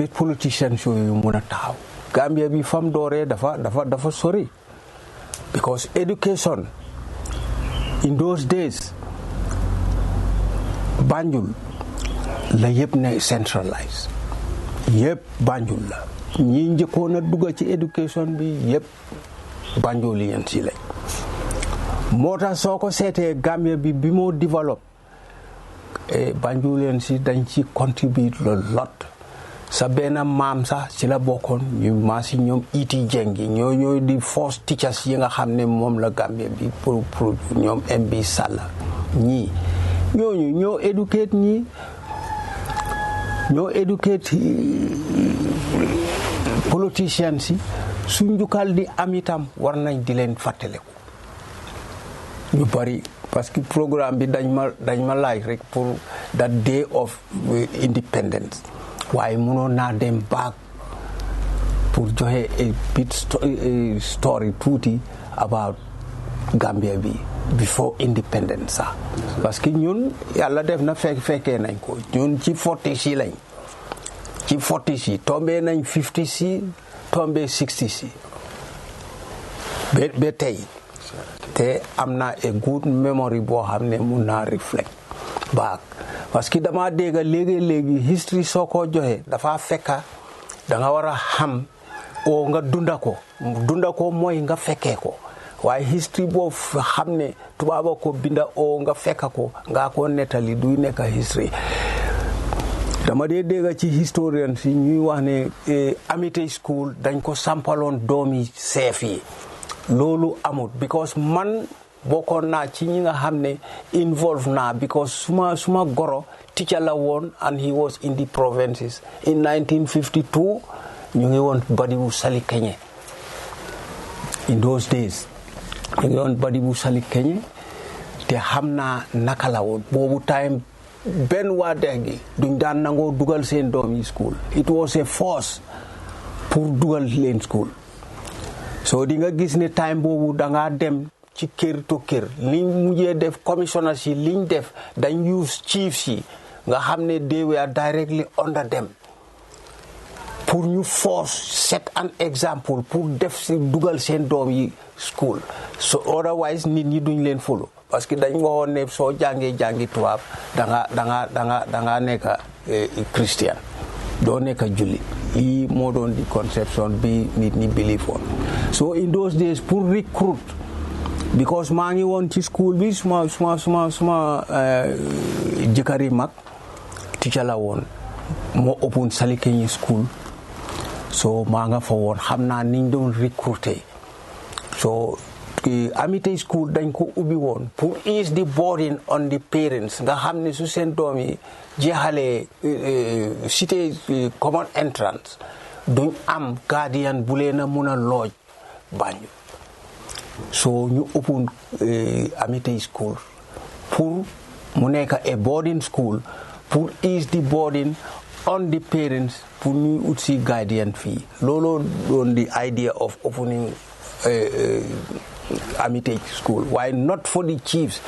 ba politicians yooyu mun a taxaw Gambia bi fam dooree dafa sori because education in those days Banjul la yëpp ne centralised yëpp Banjul la ñi njëkkoon a dugg ci education bi yëpp Banjulien si lañ moo tax soo ko seetee Gambia bi moo développe Banjulien si dañ ci contribute le lot sa benn maam sax ci la bokkoon ñu maa si ñoom iti jengi ñooy di first teachers yi nga xam ne moom la Gambia bi pour ñoom MB Salla ñii ñooñu ñoo éducate ñii ñoo éducate politiciens si su njukkal di am itam war nañ di leen fàttaliku ñu bari parce que programme bi dañ ma laaj rek pour that day of independence waaye mënoon naa dem back pour joxe a bit story tuuti about Gambia bi before independence sax parce que ñun yàlla def na fekkee nañ ko ñun ci 40 si lañ ci 40 si tombé nañ 50 si tombé 60 si ba tey te am na a good memory boo xam ne mun naa reflect back parce que dama dégg léegi history soo ko joxe dafa fekka da nga war a xam o nga dunda ko mooy nga fekkee ko waaye history boobu xam ne tubaaba ko binda o nga fekka ko nga ko nettali duy nekk history dama dégg ci historien si ñuy wax ne Amity School dañ ko sampaloon doomi seef yi loolu amut because man bokkoon naa ci ñi nga xam ne involve naa because suma goro teacher la woon and he was in the provinces in 1952 ñu ngi woon Badibu Sali Keñe in those days ñu ngi woon Badibu Sali Keñe te xam naa naka la woon boobu time benn waa dex gi duñ daan nangoo dugal seen doom yi school it was a force pour dugal leen school so di nga gis ne time boobu dangaa dem ci kër to kër liñ mujjee def commissioner si liñ def dañ use chief si nga xam ne they were directly under them pour ñu force set an example pour def si dugal seen doom yi school so otherwise nit ñi duñ leen follow parce que dañ waxoon ne soo jàngi tubaab danga nekk Christian doo nekk julli lii moo doon di conception bi nit ñi believe on so in those days pour recruit because maa ngi woon ci school bi suma jëkkëri mag teacher la woon moo open Salikeñi school so maa nga fa woon xam naa niñ doon recruter so Amity School dañ ko ubbi woon pour ease the burden on the parents nga xam ne su seen doom yi jeexalee cité common entrance duñ am guardian bu leen a mun a looj Banjul so ñu open Amity School pour mu nekk a boarding school pour ease the burden on the parents pour ñuy ut si guardian fii looloo doon the idea of opening Amity School why not for the chiefs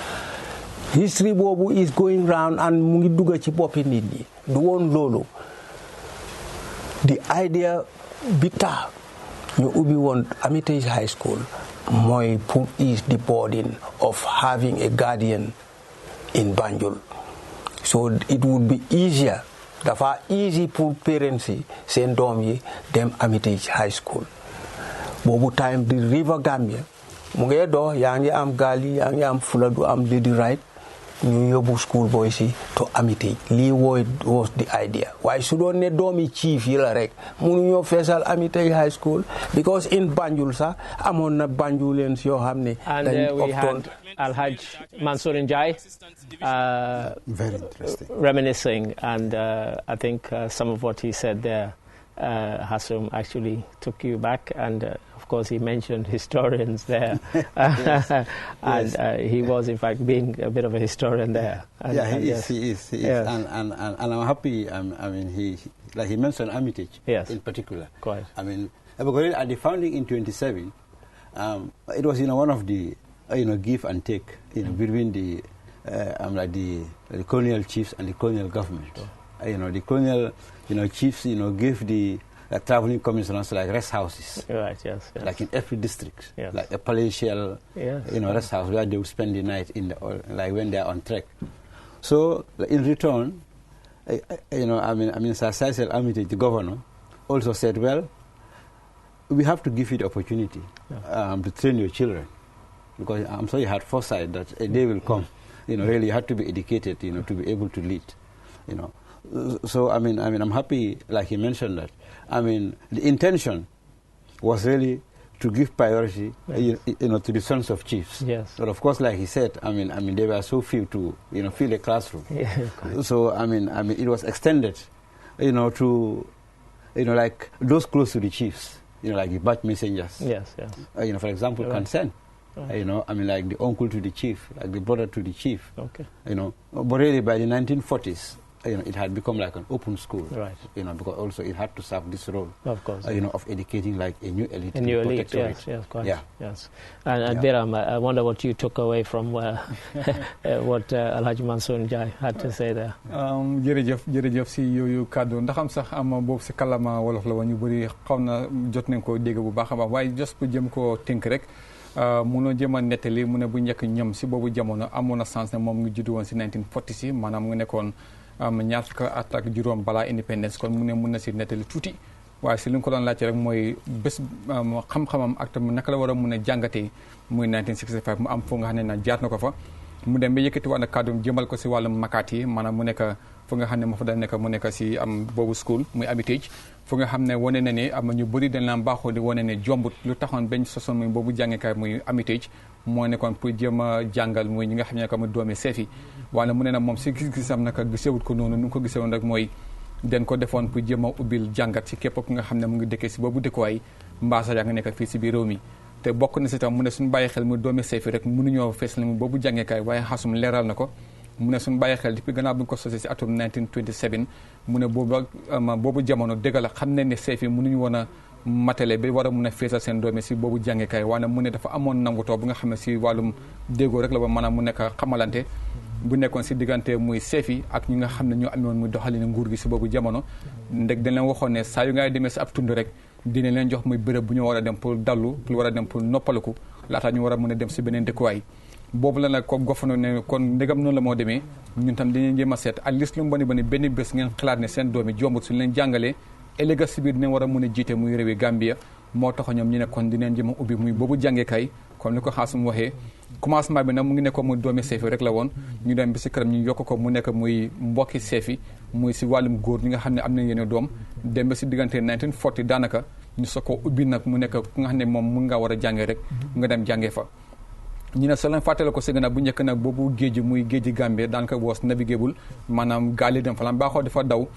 history boobu is going round and mu ngi dugga ci boppi nit ñi du woon loolu the idea bi tax ñu ubbi woon Amity High School mooy pour ease the burden of having a guardian in Banjul so it would be easier dafa easy pour parents yi seen doom yi dem Amity High School boobu time di River Gambia mu ngi dox yaa ngi am gaal yi yaa ngi am Fuladu am Lady Right ñu yóbbu school boys yi to Amity lii was the idea waaye su doon ne doomi chief yi la rek munu ñoo feesal Amity High School because in Banjul sax amoon na Banjulians yoo xam ne and we had Alhaj Mansour Njai very interesting reminiscing and I think some of what he said there Hasum actually took you back and of course he mentioned historians there yes. and he was in fact being a bit of a historian there and, he is yes. and I'm happy I mean he mentioned Amity yes. in particular quite I mean because at the founding in 27 it was one of the give and take between the colonial chiefs and the colonial government the colonial, chiefs, gave the traveling commissioners like rest houses. Right, yes. Like in every district. Yes. Like a palatial, rest house where they would spend the night like when they are on trek. So in return, Sir Cecil Armitage, the governor, also said, well, we have to give you the opportunity to train your children. Because I'm sure you had foresight that a day will come. Really you have to be educated, to be able to lead. So I'm happy, like he mentioned that. The intention was really to give priority, to the sons of chiefs. Yes. But of course, like he said, they were so few to, fill a classroom. Yeah. So it was extended, to, like those close to the chiefs, like the batch messengers. Yes. For example, Kansen. Like the uncle to the chief, like the brother to the chief. Okay. But really by the 1940s, it had become like an open school. Right. Because also it had to serve this role. Of course. Of educating like a new elite. A new elite, yes, quite. Yeah. Yes. And Biram, I wonder what you took away from what Alhaji Mansour Njie had to say there. jërëjëf si yooyu kàddu ndax am sax am boobu si kàllaama wolof la woon ñu bëri xaw na jot nañ ko dégg bu baax a baax waaye just pour jëm koo tënk rek. munoo jëm a nettali mu ne bu njëkk ñoom si boobu jamono amoon na sens ne moom ngi juddu woon si 1940 si maanaam mu nekkoon ñaar fukki at ak juróom balaa independence kon mu ne mun na si nettali tuuti waaye si li nga ko doon laajte rek mooy bés xam-xamam ak tam naka la war a mun a jàngatee muy 1965 mu am foo nga xam ne na jaar na ko fa mu dem ba yëkkati waat na kàddu jëmal ko si wàllum makaat yi maanaam mu nekk fu nga xam ne moo fa daan nekk mu nekk si boobu school muy Hermitage fu nga xam ne wane na ne am ñu bëri dañ laan baaxoo di wane ne jombut lu taxoon bañ sosoon muy boobu jàngekaay muy Hermitage moo nekkoon pour jéem a jàngal muy ñi nga xam ne ko mu doomi seefi waaye mu ne na moom si gis-gisam naka gisewut ko noonu nu ko gisewoon rek mooy den ko defoon pour jéem a ubbil jàngat si képp ku nga xam ne mu ngi dëkkee si boobu dëkkuwaay mbaasa yaa nga nekk fii si biir réew mi te bokk na si tam mu ne suñu bàyyi xel mu doomi seefi rek mënuñoo fees la mu boobu jàngekaay waaye xasum leeral na ko mu ne suñu bàyyi xel depuis gannaaw bi ñu ko sosee si atum 1927 mu ne boobu jamono dëgg la xam ne seefi mënuñu woon a matale ba war a mun a feesal seen doome si boobu jàngekaay waaye mu ne dafa amoon nangutoo bu nga xam ne si wàllum déggoo rek la ba maanaam mu nekk xamalante bu nekkoon si diggante muy seefi ak ñi nga xam ne ñoo amoon muy doxalin nguur gi si boobu jamono ndeg dañ leen waxoon ne saa yu ngay demee si ab tund rek dina leen jox muy bërëb bu ñu war a dem pour dallu pour war a dem pour noppaliku laata ñu war a mun a dem si beneen dëkkuwaay boobu la nag ko gofano ne kon ndegam noonu la moo demee ñun tam dañuy jéem a seet at least lu mu bani bani benn bés ngeen xalaat ne seen doomi jombut suñu leen jàngalee ëllëg si biir dinañ war a mun a jiite muy réewi Gambia moo tax ñoom ñu ne kon dinañ jéem a ubbi muy boobu jàngeekaay comme ni ko xaasum waxee commencement bi nag mu ngi nekkoon muy doomi seefi rek la woon ñu dem bi si kanam ñu yokk ko mu nekk muy mbokki seefi muy si wàllum góor ñi nga xam ne am nañ yeneen doom dem ba si diggante 1940 daanaka ñu soo ko ubbi nag mu nekk ku nga xam ne moom mun ngaa war a jàngee rek nga dem jàngee fa ñu ne soo leen fàttale ko si gannaaw bu njëkk nag boobu géej muy géeji Gambie daanaka was navigable maanaam gaal yi dem fa la baaxoo dafa daw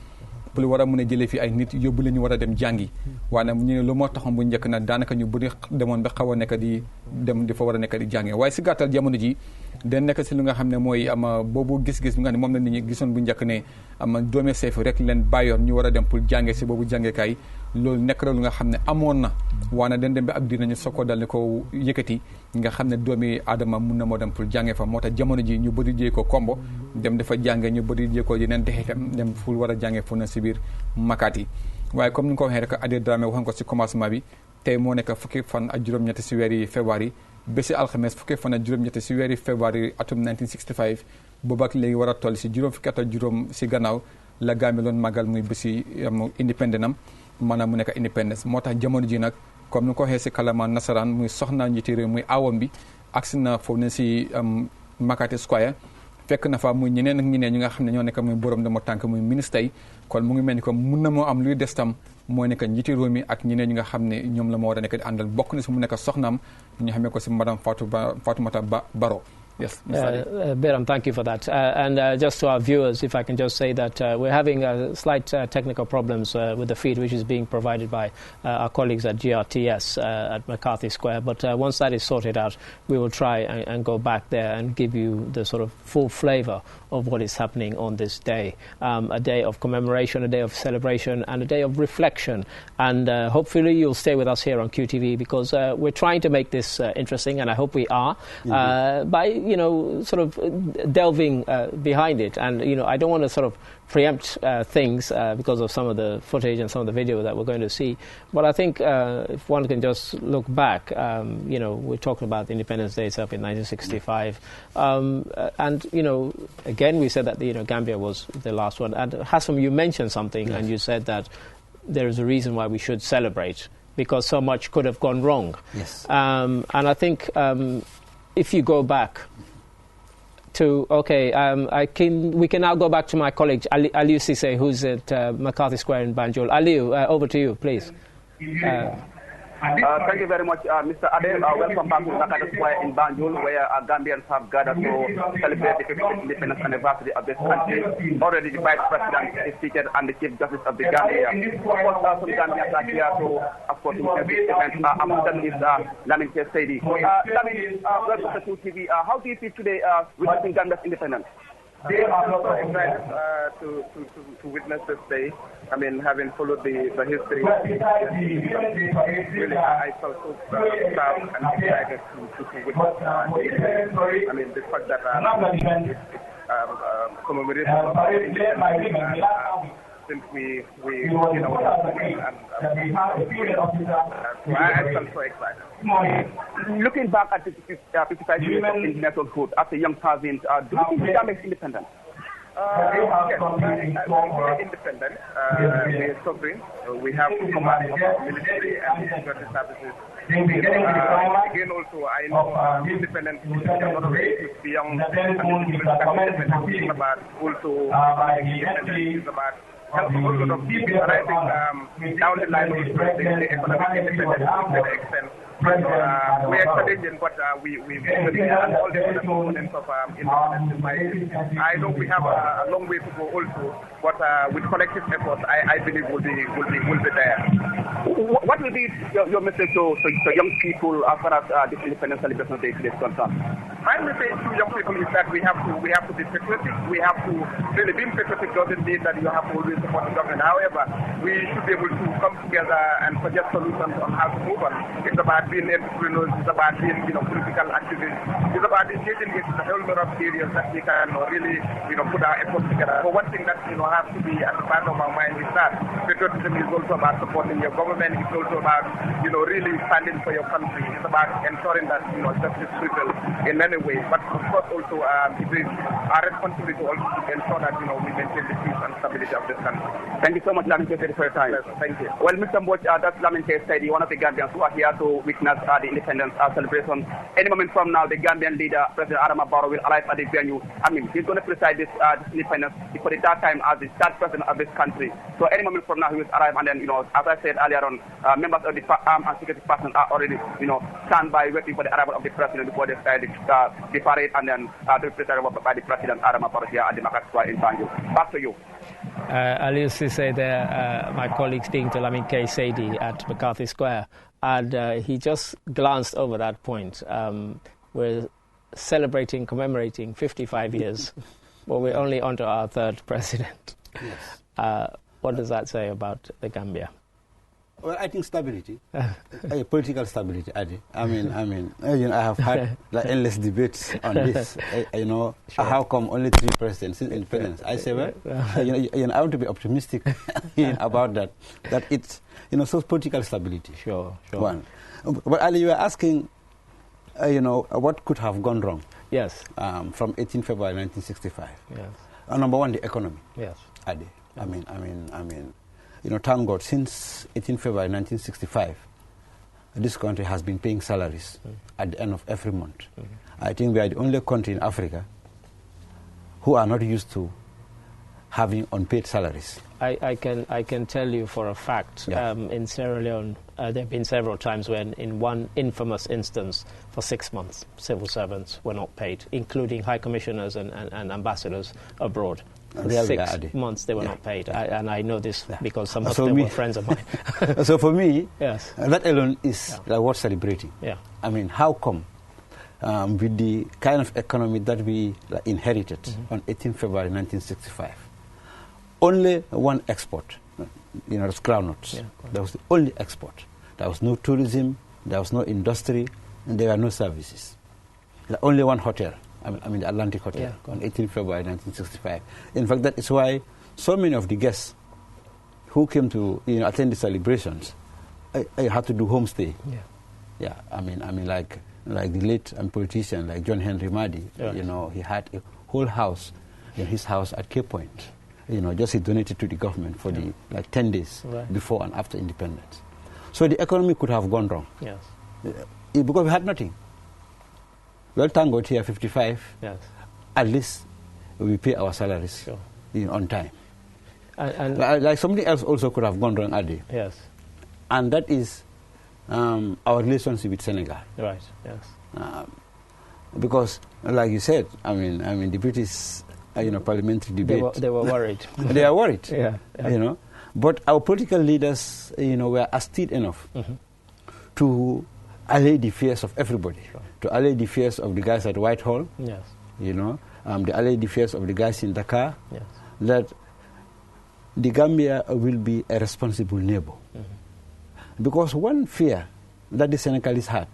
pour war a mën a jëlee fi ay nit yóbbu la ñu war a dem jàngi waaye nag ñu ne lu moo taxoon bu njëkk nag daanaka ñu bëri demoon ba xaw a nekk di dem di fa war a nekk di jàngi waaye si gàttal jamono ji den nekk si li nga xam ne mooy ama boobu gis-gis bi nga xam ne moom la nit ñi gisoon bu njëkk ne ama doome seefi rek leen bàyyoon ñu war a dem pour jàngee si boobu jàngeekaay loolu nekk na lu nga xam ne amoon na waane den dem bi ab dinañu soo ko dal di ko yëkkati nga xam ne doomi aadama mun na moo dem pour jàngee fa moo tax jamono ji ñu bëri jee ko kombo dem dafa jànge ñu bëri jee ko yeneen dexetam dem fu war a jàngee fu na si biir makaat yi waaye comme ni nga ko waxee rek Adé Dramé waxoon ko si commencement bi tey moo nekk fukki fan ak juróom-ñetti si weeri février bési alxames fukki fan ak juróom-ñetti si weeri février atum 1965 boobu ak léegi war a toll si juróom fukki at ak juróom si gannaaw la Gambie loon màggal muy bési indépendance am maanaam mu nekk indépendance moo tax jamono ji nag comme ni ko waxee si kalaama nasaraan muy soxnaa njiiti réew muy awam bi agsi na foofu ne si Makati Square fekk na fa muy ñeneen ak ñeneen ñi nga xam ne ñoo nekk muy borom dama tànk muy ministre yi kon mu ngi mel ni comme mun na moo am luy des tam mooy nekk njiiti réew mi ak ñeneen ñi nga xam ne ñoom la moo war a nekk di àndal bokk na si mu nekk soxnaam ñu xamee ko si madame Fatoumata Baro. Yes, Biram, thank you for that. And just to our viewers, if I can just say that we're having slight technical problems with the feed, which is being provided by our colleagues at GRTS at McCarthy Square. But once that is sorted out, we will try and go back there and give you the sort of full flavor of what is happening on this day. A day of commemoration, a day of celebration, and a day of reflection. And hopefully you'll stay with us here on QTV because we're trying to make this interesting, and I hope we are, by sort of delving behind it, and I don't want to sort of preempt things because of some of the footage and some of the video that we're going to see. But I think if one can just look back, we're talking about Independence Day itself in 1965, and again we said that Gambia was the last one. And Hassan, you mentioned something, and you said that there is a reason why we should celebrate, because so much could have gone wrong. Yes. And I think if you go back to, we can now go back to my colleague, Aliou Cissé, who's at McCarthy Square in Banjul. Aliou, over to you, please. Thank you very much, Mr. Ade. Welcome back to McCarthy Square in Banjul, where Gambians have gathered to celebrate the 50th independence anniversary of this country. Already the Vice President is seated and the Chief Justice of the Gambia. Of course, some Gambians are here to, of course, witness this event. Among them is Lamin K. Seydi. Lamin, welcome to TV. How do you feel today witnessing Gambia's independence? They are also excited to witness this day. I mean, having followed the history, really, I felt so proud and excited to witness. I mean, the fact that commemoration of independence since we and I felt so excited. Looking back at the 55 years of independence as a young servant, do you think the Gambia is independent? Yes, we are independent. We are sovereign. We have command of our military and security services. Again, also, I know independence is a lot of issues beyond independence. It's about also independence is about helping a lot of people. But I think down the line, the economic independence to the extent. We are challenging, but we and all the other components of independence. I know we have a long way to go also, but with collective efforts, I believe will be there. What will be your message to young people as far as this independence celebration day is concerned? My message to young people is that we have to be patriotic. We have to really being patriotic doesn't mean that you have to always support the government. However, we should be able to come together and suggest solutions on how to move on. It's about being entrepreneurs, it's about being political activists, it's about engaging in a whole lot of areas that we can really put our efforts together. But one thing that has to be at the back of our mind is that patriotism is also about supporting your government. It's also about really standing for your country. It's about ensuring that justice prevails in many ways. But of course also it is our responsibility to also ensure that we maintain the peace and stability of this country. Thank you so much, Lamin K. for your time. Thank you. Well, Mr. Mboch, that's Lamin K. one of the Gambians who are here to witness the independence celebration. Any moment from now, the Gambian leader, President Adama Barrow, will arrive at the venue. I mean, he's going to preside this independence for the third time as the third president of this country. So any moment from now, he will arrive, and then, as I said earlier on, members of the armed and security personnel are already, stand by waiting for the arrival of the president before they start the parade, and then to be presided by the President Adama Barrow here at the McCarthy Square in Banjul. Back to you. Aliou Cissé there, my colleague speaking to Lamin K. Seydi at McCarthy Square, and he just glanced over that point. We're commemorating 55 years, but we're only on to our third president. Yes. What does that say about the Gambia? Well, I think stability, political stability. I mean, I have had endless debates on this. Sure. How come only 3 presidents since independence? I say, well, I want to be optimistic about that. That it's so political stability. Sure. One, but Ali, you were asking, what could have gone wrong? Yes. From 18 February 1965. Yes. Number one, the economy. Yes. Ali, I mean. Thank God, since 18 February 1965, this country has been paying salaries at the end of every month. I think we are the only country in Africa who are not used to having unpaid salaries. I can tell you for a fact, in Sierra Leone, there have been several times when, in one infamous instance, for 6 months, civil servants were not paid, including high commissioners and ambassadors abroad. For 6 months they were not paid, and I know this because some of them were friends of mine. So for me, yes, that alone is worth celebrating. Yeah. I mean, how come with the kind of economy that we inherited on 18 February 1965, only one export, was groundnuts. Yeah, that was the only export. There was no tourism, there was no industry, and there were no services. Only one hotel the Atlantic Hotel on 18 February 1965. In fact, that is why so many of the guests who came to attend the celebrations, I had to do homestay. I mean like the late politician like John Henry Maddy. He had a whole house in his house at Cape Point. Just he donated to the government for the 10 days before and after independence. So the economy could have gone wrong. Yes. Because we had nothing. Well, thank God here 55. Yes. At least we pay our salaries on time. And like something else also could have gone wrong, Adi. Yes. And that is our relationship with Senegal. Right. Yes. Because, like you said, I mean, the British, parliamentary debate. They were worried. They are worried. Yeah. But our political leaders, were astute enough to allay the fears of everybody, to allay the fears of the guys at Whitehall. Yes. To allay the fears of the guys in Dakar. Yes. That the Gambia will be a responsible neighbor. Because one fear that the Senegalese had,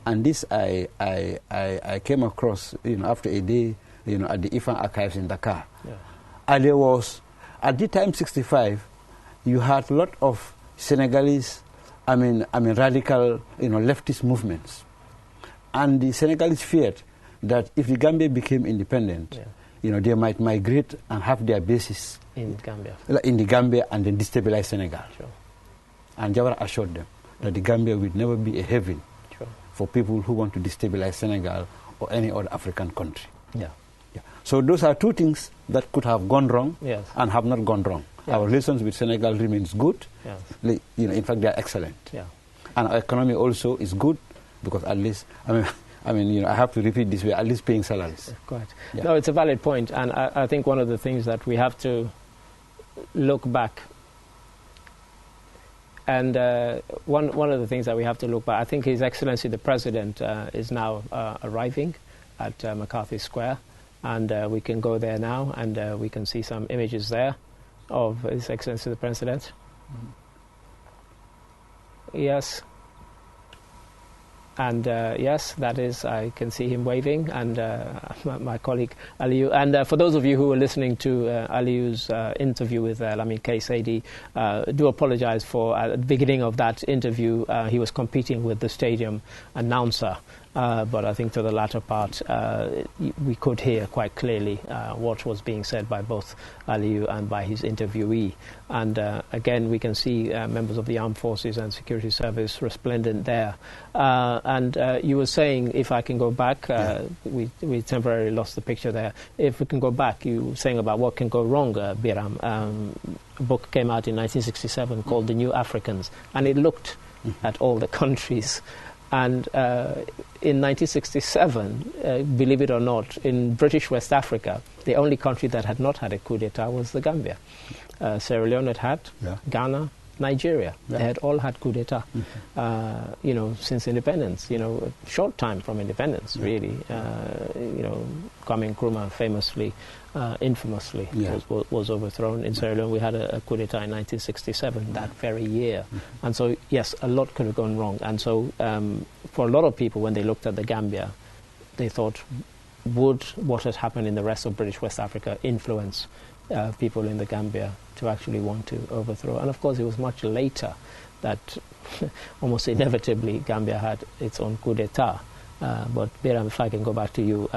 and this I came across after a day at the IFAN archives in Dakar. And there was, at the time 65, you had a lot of Senegalese, radical leftist movements. And the Senegalese feared that if the Gambia became independent, they might migrate and have their bases in Gambia. In the Gambia and then destabilize Senegal. Sure. And Jawara assured them that the Gambia will never be a haven for people who want to destabilize Senegal or any other African country. So those are two things that could have gone wrong and have not gone wrong. Our relations with Senegal remains good. In fact, they are excellent. And our economy also is good because at least, I have to repeat this, we are at least paying salaries. Quite. No, it's a valid point, and I think one of the things that we have to look back, and one of the things that we have to look back, I think His Excellency the President is now arriving at McCarthy Square, and we can go there now, and we can see some images there of His Excellency the President. Yes. And yes, that is, I can see him waving, and my colleague Aliou. And for those of you who are listening to Aliou's interview with Lamin K. Saidi, do apologize for at the beginning of that interview, he was competing with the stadium announcer. But I think to the latter part, we could hear quite clearly what was being said by both Aliou and by his interviewee. And again, we can see members of the Armed Forces and Security Service resplendent there. And you were saying, if I can go back, we temporarily lost the picture there. If we can go back, you were saying about what can go wrong, Biram. A book came out in 1967 called The New Africans, and it looked at all the countries. And in 1967, believe it or not, in British West Africa, the only country that had not had a coup d'etat was the Gambia. Sierra Leone had, Ghana, Nigeria. They had all had coup d'etat, since independence. A short time from independence, really. Kwame Nkrumah famously, infamously, was overthrown. In Sierra Leone, we had a coup d'etat in 1967, that very year. And so, yes, a lot could have gone wrong. And so, for a lot of people, when they looked at the Gambia, they thought, would what had happened in the rest of British West Africa influence people in the Gambia to actually want to overthrow? And of course, it was much later that almost inevitably Gambia had its own coup d'etat. But Biram, if I can go back to you,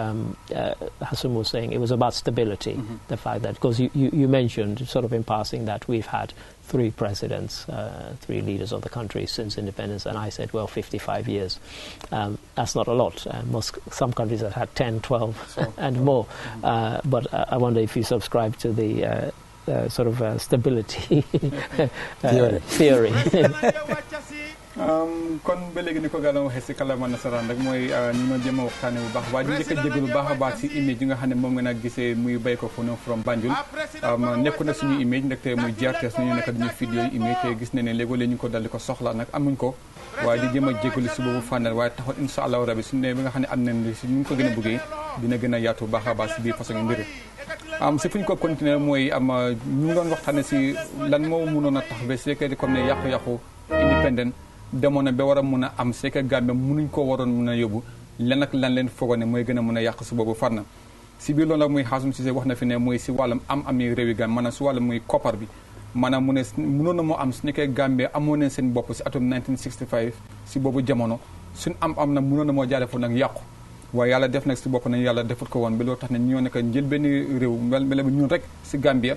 Hassan was saying it was about stability, the fact that, because you mentioned sort of in passing that we've had 3 presidents, 3 leaders of the country since independence, and I said, well, 55 years. That's not a lot. Some countries have had 10, 12 and more. But I wonder if you subscribe to the sort of stability theory. kon ba léegi ni ko gàllam waxee si kàllaama nasaraan rek mooy ñu noo jéem a waxtaane bu baax waaye di njëkk a jégalu baax a baax si image yi nga xam ne moom nga nag gisee muy bay ko fu noonu from Banjul nekku na suñu image ndaxte muy GRTS ñu nekk dañuy vidéo yi image te gis ne ne léegoo-léeg ñu ko dal di ko soxla nag amuñ ko waaye di jéem a jégalu si boobu fànnal waaye taxoon insha allahu rabi suñu ne bi nga xam ne am nañ li si ñu ko gën a bëggee dina gën a yaatu baax a baax si biir façon mbiri si fu ñu ko continuer mooy ñu ngi doon waxtaane si lan moo mënoon a tax ba seekee comme ne yàqu-yàqu indépendant demoon na ba war a mun a am c'est que Gambie mënuñ ko waroon mun a yóbbu lan ak lan leen foogoo ne mooy gën a mën a yàq su boobu far na si biir loolu nag muy Hassum Ceesay wax na fi ne mooy si wàllum am-ami réewi Gambie maanaam si wàllum muy koppar bi maanaam mu ne mënoon na moo am su nekkee Gambie amoon nañ seen bopp si atum 1965 si boobu jamono suñ am na mënoon na moo jaare foofu nag yàqu waaye yàlla def nag si bopp nañ yàlla defut ko woon ba loolu tax ne ñoo nekk njël benn réew mel ñun rek si Gambia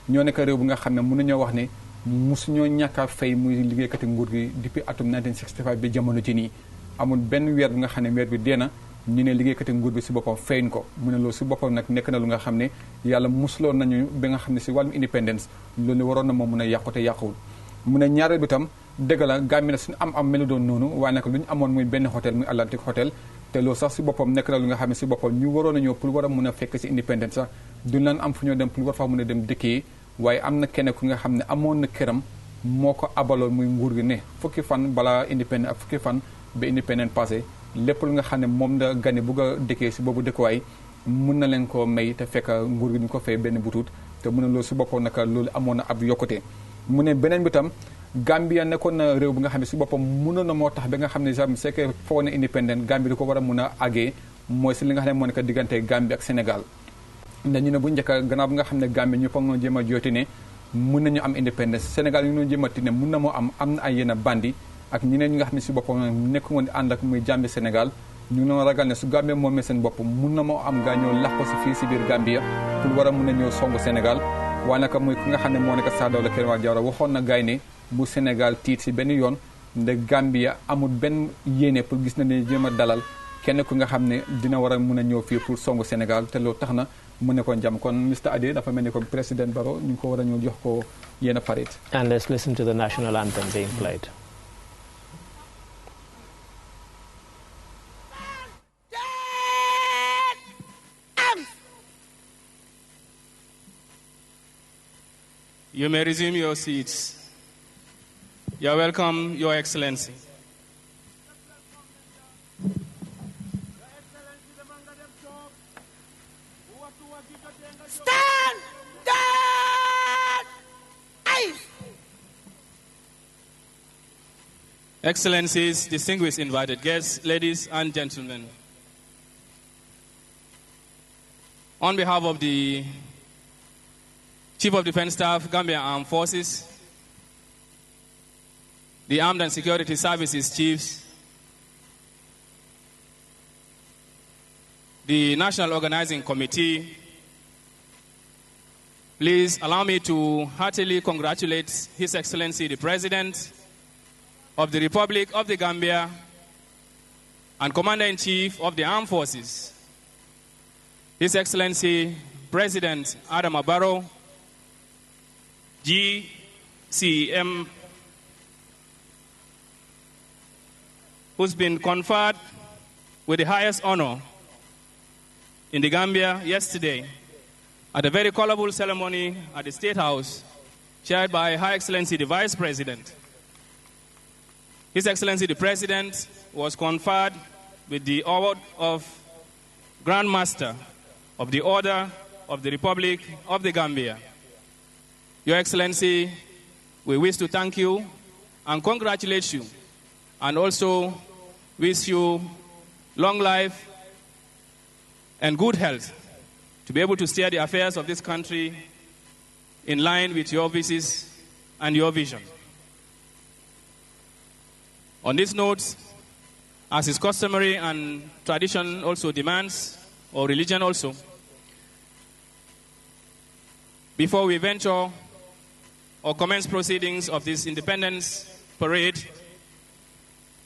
ñoo nekk réew bu nga xam ne mën nañoo wax ne mosuñoo ñàkk a fay muy liggéeykati nguur gi depuis atum 1965 bi jamono ci nii amul benn weer bi nga xam ne weer bi dee na ñu ne liggéeykati nguur bi si boppam fayuñ ko mu ne loolu si boppam nag nekk na lu nga xam ne yàlla mosuloon nañu ba nga xam ne si wàllum indépendance loolu waroon na moom mun a yàqu te yàquwul mu ne ñaareel bi tam dëgg la Gambie nag suñu am melu doon noonu waaye nag lu ñu amoon muy benn hôtel muy Atlantic Hotel te loolu sax si boppam nekk na lu nga xam ne si boppam ñu waroon a ñëw pour war a mun a fekk si indépendance sax duñ laan am fu ñoo dem pour war faa mun a dem dëkkee waaye am na kenn ku nga xam ne amoon na këram moo ko abaloon muy nguur gi ne fukki fan balaa indépendance ak fukki fan ba indépendance passé lépp lu nga xam ne moom la gane bugg a dëkkee si boobu dëkkuwaay mun na leen ko may te fekk nguur gi ñu ko fay benn butut te mu ne loolu si boppam nag loolu amoon na ab yokkute mu ne beneen bi tam Gambia nekkoon na réew bi nga xam ne si boppam mënoon na moo tax ba nga xam ne sax c'est que foog na indépendance Gambie di ko war a mun a àggee mooy si li nga xam ne moo nekk diggante Gambie ak Sénégal ndax ñu ne bu njëkk gannaaw bi nga xam ne Gambie ñu foog noo jéem a jooti ne mun nañu am indépendance Sénégal ñu noo jéem a ti ne mun na moo am na ay yenn bandi ak ñeneen ñi nga xam ne si boppam nekk woon ànd ak muy jàmbi Sénégal ñu ngi doon ragal ne su Gambie moomee seen bopp mun na moo am gaa ñëw lax ko si fii si biir Gambia pour war a mun a ñëw songu Sénégal waaye naka muy ki nga xam ne moo nekk Sir Dawda Kairaba Jawara waxoon na gaay ne bu Sénégal tiit si benn yoon nde Gambia amul benn yéene pour gis na ne jéem a dalal kenn ku nga xam ne dina war a mun a ñëw fii pour songu Sénégal te loolu tax na mu ne ko jàmm kon Mr Adé dafa mel ni ko président Barrow ñu ngi ko war a ñëw jox ko yenn farit. And let's listen to the national anthem being played. You may resume your seats. You're welcome, Your Excellency. Stand down! Excellencies, distinguished invited guests, ladies and gentlemen. On behalf of the Chief of Defense Staff, Gambia Armed Forces, the Armed and Security Services Chiefs, the National Organizing Committee, please allow me to heartily congratulate His Excellency the President of the Republic of the Gambia and Commander-in-Chief of the Armed Forces, His Excellency President Adama Barrow, GCM, who's been conferred with the highest honor in the Gambia yesterday at a very colorful ceremony at the State House, chaired by High Excellency the Vice President. His Excellency the President was conferred with the award of Grand Master of the Order of the Republic of the Gambia. Your Excellency, we wish to thank you and congratulate you, and also wish you long life and good health to be able to steer the affairs of this country in line with your wishes and your vision. On this note, as is customary and tradition also demands, or religion also, before we venture or commence proceedings of this Independence Parade,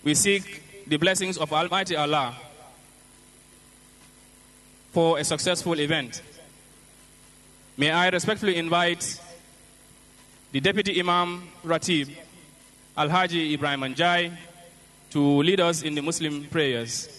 we seek the blessings of Almighty Allah for a successful event. May I respectfully invite the Deputy Imam Ratib, Al-Haji Ibrahim Anjai, to lead us in the Muslim prayers.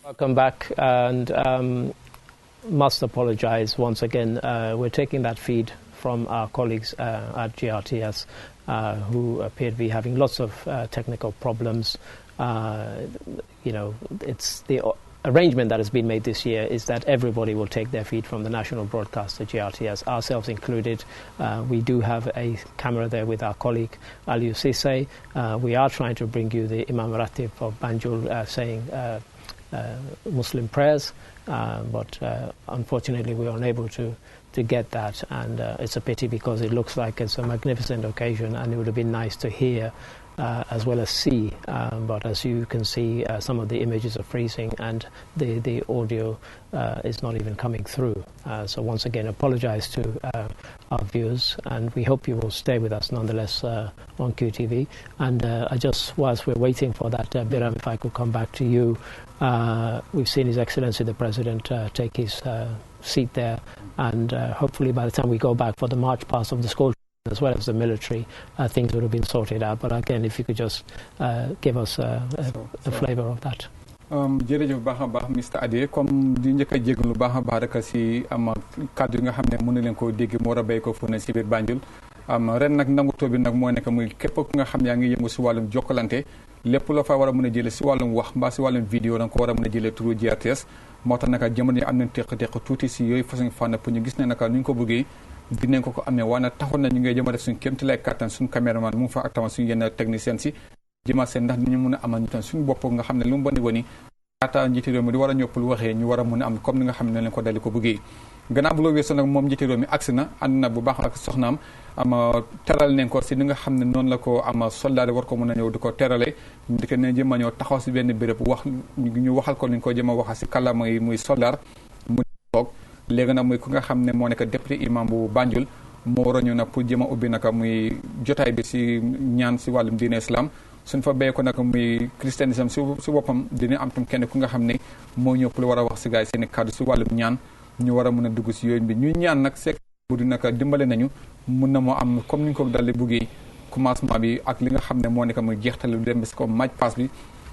Welcome back, and must apologize once again. We're taking that feed from our colleagues at GRTS who appear to be having lots of technical problems. It's the arrangement that has been made this year is that everybody will take their feed from the national broadcaster GRTS, ourselves included. We do have a camera there with our colleague Aliou Cisse. We are trying to bring you the Imam Ratib of Banjul saying Muslim prayers, but unfortunately we are unable to get that, and it's a pity because it looks like it's a magnificent occasion and it would have been nice to hear as well as see, but as you can see, some of the images are freezing and the audio is not even coming through. So once again, apologize to our viewers, and we hope you will stay with us nonetheless on QTV. And whilst we're waiting for that, Biram, if I could come back to you, we've seen His Excellency the President take his seat there, and hopefully by the time we go back for the march past of the school as well as the military, things would have been sorted out. But again, if you could just give us a flavour of that. jërëjëf baax a baax Mr Adé, comme di njëkk a jégalu baax a baax rek si am kàddu yi nga xam ne mën na leen koo dégg moo war a béy ko fu ne si biir Banjul. Ren nag nangutoo bi nag moo nekk muy képp ku nga xam ne yaa ngi yëngu si wàllum jokkalante, lépp loo fa war a mën a jëlee si wàllum wax mbaa si wàllum vidéo da nga ko war a mën a jëlee turu GRTS. moo tax naka jamono yi am nañ teq tuuti si yooyu façon fànn pour ñu gis ne naka nu ñu ko bëggee dinañ ko amee waana taxoon na ñu ngay jëma def suñu kéemtalaay kàttan suñu caméraman mu ngi fa ak tamit suñu yenn technicien si jëma seen ndax dinañu mën a amal ñu tam suñu bopp nga xam ne lu mu boni boni laata njiiti réew mi di war a ñëppul waxee ñu war a mën a am comme ni nga xam ne leen ko dali ko bëggee. gannaaw bu loo weesoo nag moom njiiti réew mi agsi na ànd na bu baax ak soxnaam teral nañ ko si ni nga xam ne noonu la ko soldat war ko mën a ñëw di ko terale di ko ne jëm a ñëw taxaw si benn béréb wax ñu waxal ko ni ko jëm a waxa si kàllaama yi muy soldat mu toog. léegi nag muy ku nga xam ne moo nekk député imam bu Banjul moo war a ñëw nag pour jëm a ubbi naka muy jotaay bi si ñaan si wàllum diine islam suñ fa béy ko nag muy christianisme si boppam dina am tam kenn ku nga xam ne moo ñëw pour war a wax si gars yi seen i kàddu si wàllum ñaan ñu war a mën a dugg si yooyu bi ñuy ñaan nag seek bu di naka dimbale nañu mun na moo am comme ni ñu ko daldi buggee commencement bi ak li nga xam ne moo nekk muy jeextal lu dem si ko match pass bi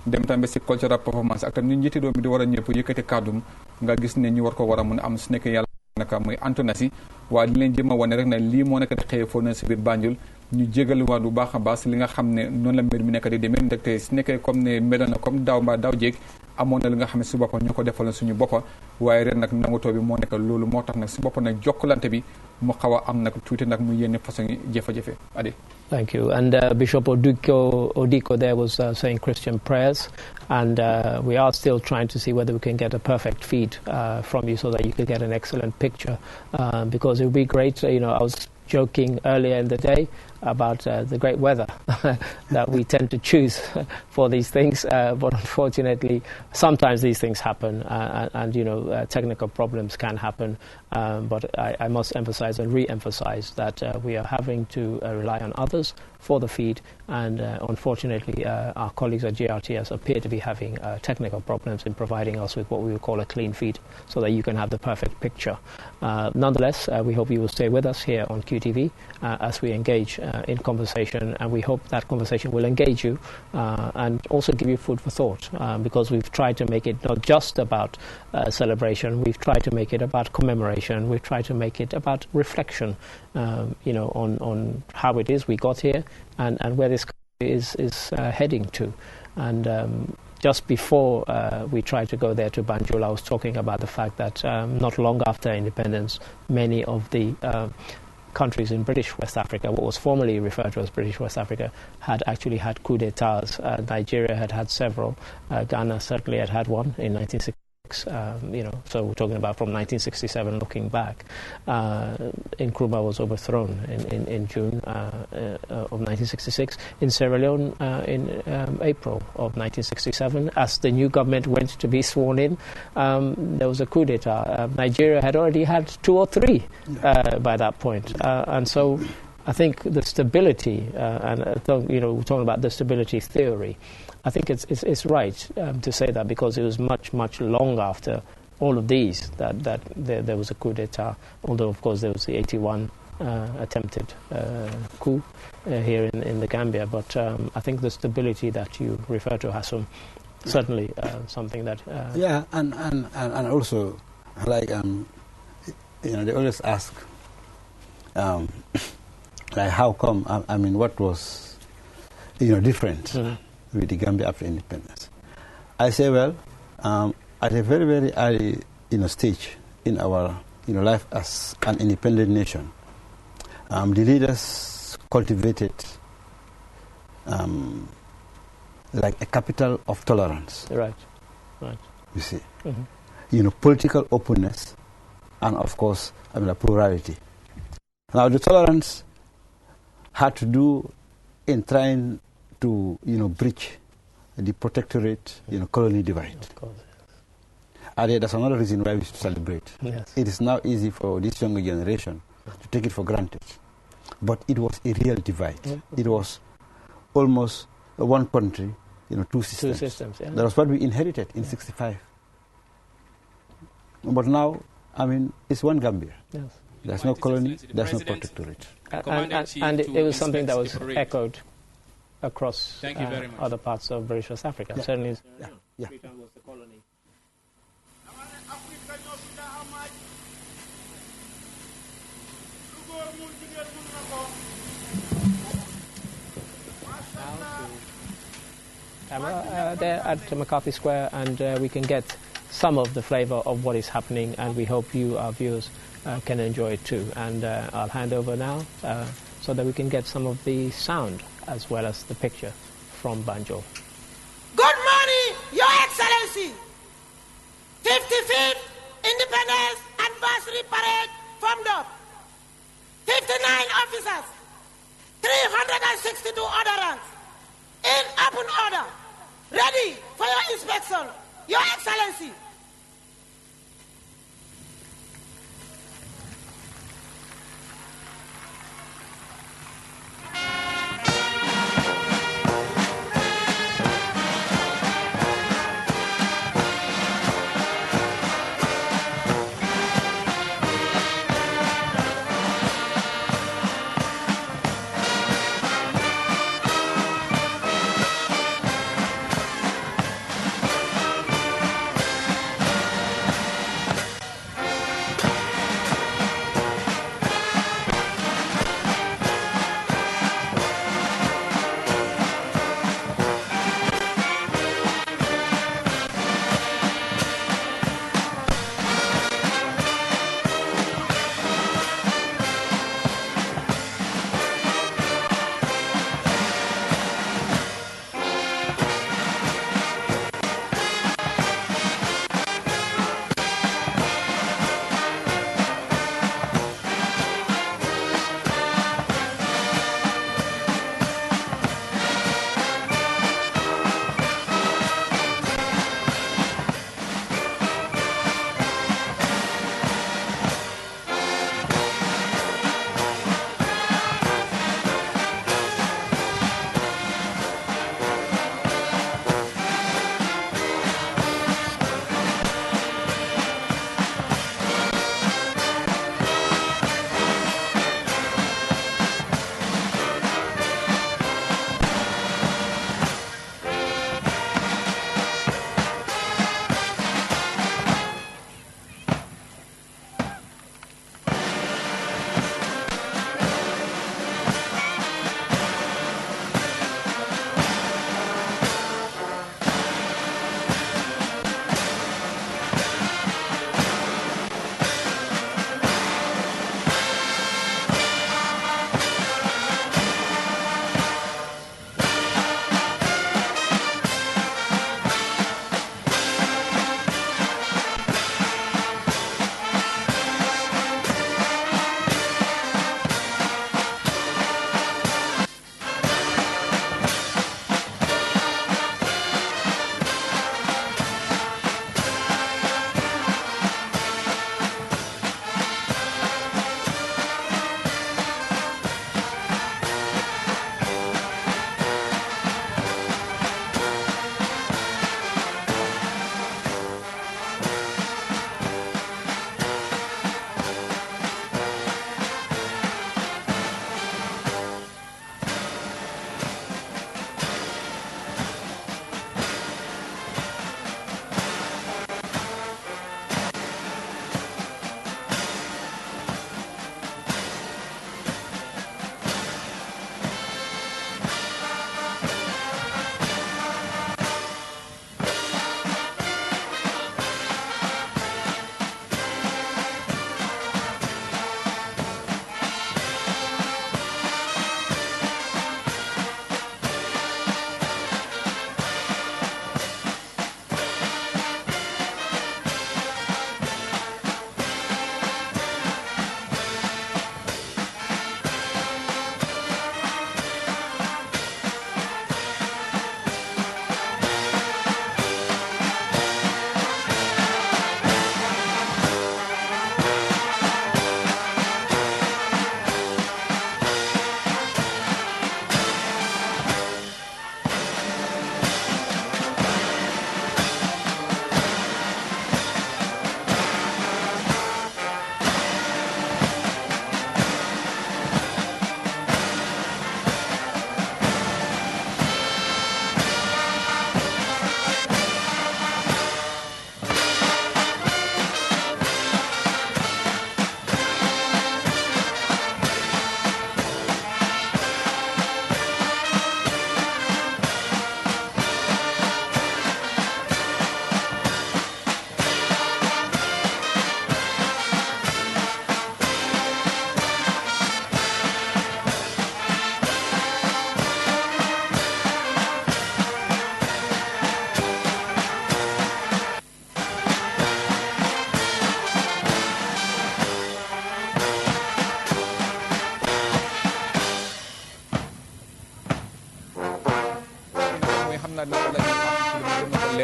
dem tamit si cultural performance ak tam ñu njiiti doom bi di war a ñëpp yëkkati kàddum nga gis ne ñu war ko war a mën a am su nekkee yàlla naka muy antonasi waaye di leen jëm a wane rek ne lii moo nekk di xëye foofu na si biir Banjul ñu jégaluwaat bu baax a baax si li nga xam ne noonu la mbir mi nekk di demee ndaxte su nekkee comme ne meloon na comme daaw mbaa daaw jéeg amoon na li nga xam ne si boppa ñoo ko defaloon suñu boppa waaye ren nag nangutoo bi moo nekk loolu moo tax nag si boppa nag jokkalante bi mu xaw a am nag tuuti nag mu yenn façon jafe-jafe Adi. Thank you. And Bishop Odiko there was saying Christian prayers, and we are still trying to see whether we can get a perfect feed from you so that you could get an excellent picture, because it would be great. I was joking earlier in the day about the great weather that we tend to choose for these things, but unfortunately sometimes these things happen, and technical problems can happen, but I must emphasize and re-emphasize that we are having to rely on others for the feed, and unfortunately our colleagues at GRTS appear to be having technical problems in providing us with what we would call a clean feed so that you can have the perfect picture. Nonetheless, we hope you will stay with us here on QTV as we engage in conversation, and we hope that conversation will engage you and also give you food for thought, because we've tried to make it not just about celebration, we've tried to make it about commemoration, we've tried to make it about reflection, on how it is we got here and where this country is heading to. And just before we tried to go there to Banjul, I was talking about the fact that not long after independence, many of the countries in British West Africa, what was formerly referred to as British West Africa, had actually had coup d'etats. Nigeria had several. Ghana certainly had one in 1966. So we're talking about from 1967 looking back. Nkrumah was overthrown in June of 1966. In Sierra Leone in April of 1967, as the new government went to be sworn in, there was a coup d'etat. Nigeria had already had 2 or 3 by that point. And so I think the stability, and we're talking about the stability theory, I think it's right to say that, because it was much long after all of these that there was a coup d'etat, although of course there was the 81 attempted coup here in the Gambia. But I think the stability that you refer to, Hassum, certainly something that... yeah, and also, like, they always ask, like, how come, I mean, what was, different with the Gambia after independence? I say, well, at a very, very early, stage in our, life as an independent nation, the leaders cultivated like a capital of tolerance. Right. You see, political openness, and of course, plurality. Now, the tolerance had to do in trying to, breach the protectorate, colony divide. Of course. And that's another reason why we should celebrate. Yes. It is now easy for this younger generation to take it for granted. But it was a real divide. It was almost one country, two systems. Two systems, yeah. That was what we inherited in '65. But now, it's one Gambia. Yes. There's no colony, there's no protectorate. And it was something that was echoed across Thank you very much. other parts of British West Africa. Yeah. Certainly. Yeah. Freetown was the colony. There at McCarthy Square, and we can get some of the flavor of what is happening, and we hope you, our viewers, can enjoy it too. And I'll hand over now so that we can get some of the sound as well as the picture from Banjul. Good morning, Your Excellency. 55th Independence Anniversary Parade formed up. 59 officers, 362 orderers, in open order, ready for your inspection, Your Excellency.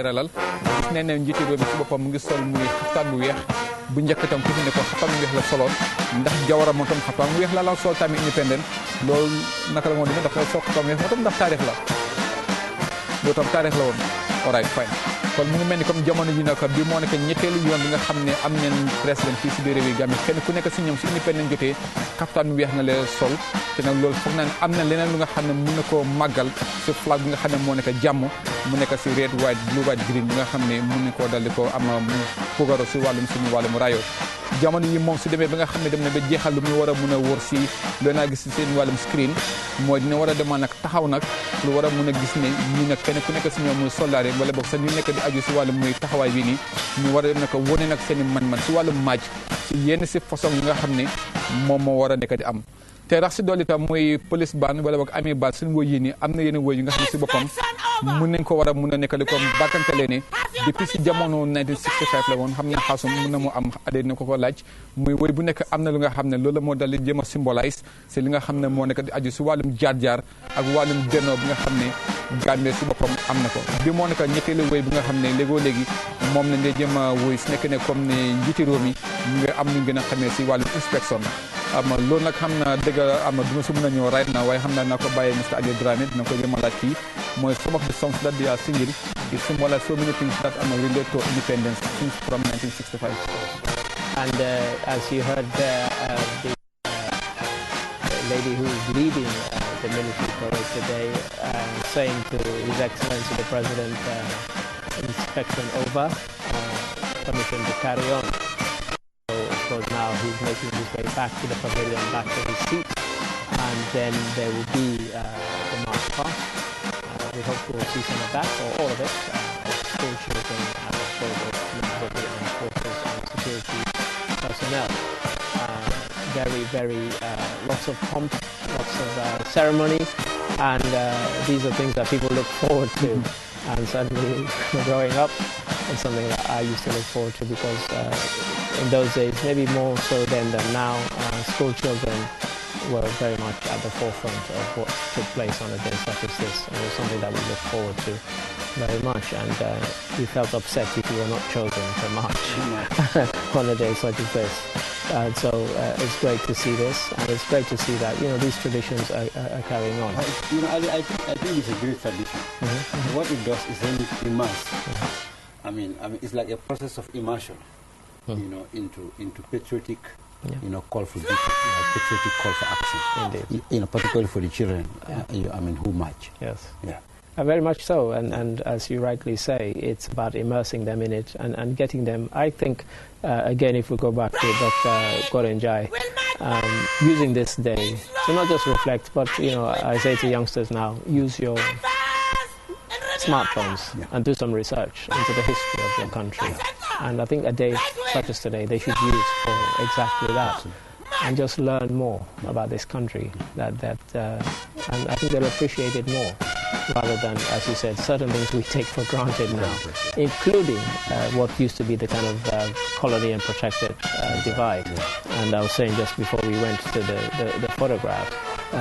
leeralal gis nañ ne njiiti réew mi ci boppam mu ngi sol muy xaftaan bu weex bu njëkk tam ku fi ne ko xaftaan bu weex la soloon ndax Jawara moom tam xaftaan bu weex la sol tamit independent loolu naka la moo demee dafa sol xaftaan bu weex moo tam ndax taarix la loolu tam taarix la woon all right fine kon mu ngi mel ni comme jamono ji nag bi moo nekk ñetteelu yoon bi nga xam ne am neen président fii si biir réew yi Gambie kenn ku nekk si ñoom si independent jotee xaftaan bu weex nga leen sol te nag loolu foog naa ne am na leneen lu nga xam ne mun na koo màggal si flag bi nga xam ne moo nekk jàmm mu nekk si red white blue white green bi nga xam ne mun nañ koo dal di ko am pugaro si wàllum suñu wàllum rayo jamono yi moom su demee ba nga xam ne dem na ba jeexal lu muy war a mun a wóor si loolu naa gis si seen wàllum screen mooy dina war a demaa nag taxaw nag lu war a mun a gis ne ñii nag kenn ku nekk si ñoom muy soldaar yi wala boog sax ñu nekk di aju si wàllum muy taxawaay bi nii ñu war a dem nag wone nag seen i man-man si wàllum match si yenn si façon yi nga xam ne moom moo war a nekk di am te rax si dolli tam mooy police ban wala boog amee ban suñu woy yi nii am na yenn woy yi nga xam ne si boppam mun nañ ko war a mun a nekkali comme bàkkantelee ne depuis si jamono 1965 la woon xam ne xaasum mun na moo am adee na ko laaj muy woy bu nekk am na lu nga xam ne loolu la moo dal di jéem a symbolise c'est li nga xam ne moo nekk di aju si wàllum jaar-jaar ak wàllum bennoo bi nga xam ne Gambie si boppam am na ko bi moo nekk ñetteelu woy bi nga xam ne léegoo léegi moom lañ lay jéem a woy si nekk ne comme ne njiiti réew mi ñu ngi am lu gën a xamee si wàllum inspection loolu nag xam naa dëgg du ma si mën a ñëw right now waaye xam naa ko bàyyee Mr. Adio Dramé dina ko jéem a laaj kii mooy some of the songs that they are singing it symbolize so many things that relate to independence since from 1965. And as you heard there, the lady who is leading the military parade today saying to His Excellency the President, inspection over, permission to carry on. So of course now he's making his way back to the pavilion, back to his seat, and then there will be the march past. We hope we'll see some of that, or all of it, school children, of course, members of the armed forces and security personnel. Very, lots of pomp, lots of ceremony, and these are things that people look forward to. And certainly growing up, it's something that I used to look forward to because in those days, maybe more so then than now, school children were very much at the forefront of what took place on a day such as this. And it was something that we look forward to very much. And we felt upset if we were not chosen to march on a day such as this. So it's great to see this, and it's great to see that these traditions are carrying on. I think it's a great tradition. Mm-hmm. What it does is really immerse. Mm-hmm. I mean, it's like a process of immersion, into patriotic, call for duty, patriotic call for action. Indeed. Particularly for the children, who march. Yes. Yeah. Very much so, and as you rightly say, it's about immersing them in it and getting them, I think, again, if we go back to Dr. Gorenjai, using this day to not just reflect, but, I say to youngsters now, use your smartphones and do some research into the history of your country. And I think a day such as today, they should use for exactly that. And just learn more about this country, and I think they'll appreciate it more, rather than, as you said, certain things we take for granted now, including what used to be the kind of colony and protected divide. And I was saying just before we went to the photograph,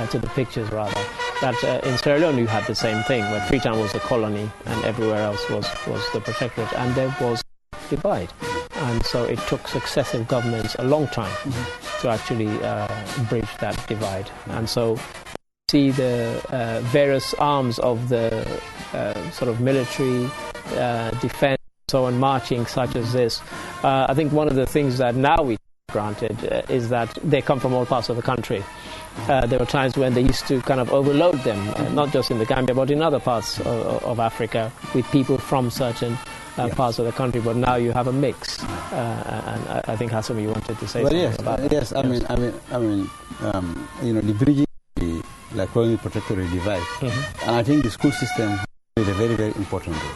to the pictures rather, that in Sierra Leone you had the same thing, where Freetown was a colony and everywhere else was the protectorate, and there was divide. And so it took successive governments a long time to actually bridge that divide. And so see the various arms of the sort of military, defense, so on, marching such as this. I think one of the things that now we take granted is that they come from all parts of the country. There were times when they used to kind of overload them, not just in the Gambia, but in other parts of Africa, with people from certain parts of the country. But now you have a mix, and I think Hassan, you wanted to say something about that. Yes, I mean, the bridging, like colony protectorate divide, and I think the school system played a very, very important role.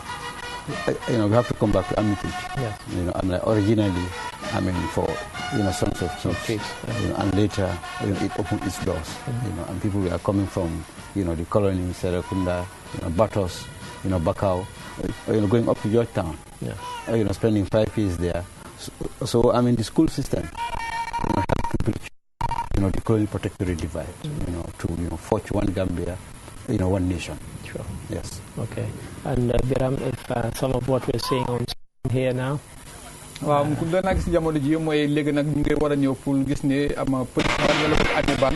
We have to come back to Amity. Yes. Originally, for Sons of Chiefs, and later it opened its doors. And people were coming from the colony, Serekunda, Batos, Bakau, going up to Georgetown. Yeah. Spending 5 years there. So the school system had to bridge the colony protectorate divide. To forge one Gambia, one nation. Sure. Yes. Okay. And Biram, if some of what we're seeing on here now. waaw doon naa gis jamono ji mooy léegi nag ñu ngi war a ñëw pour gis ne ama politique wala ko amee ban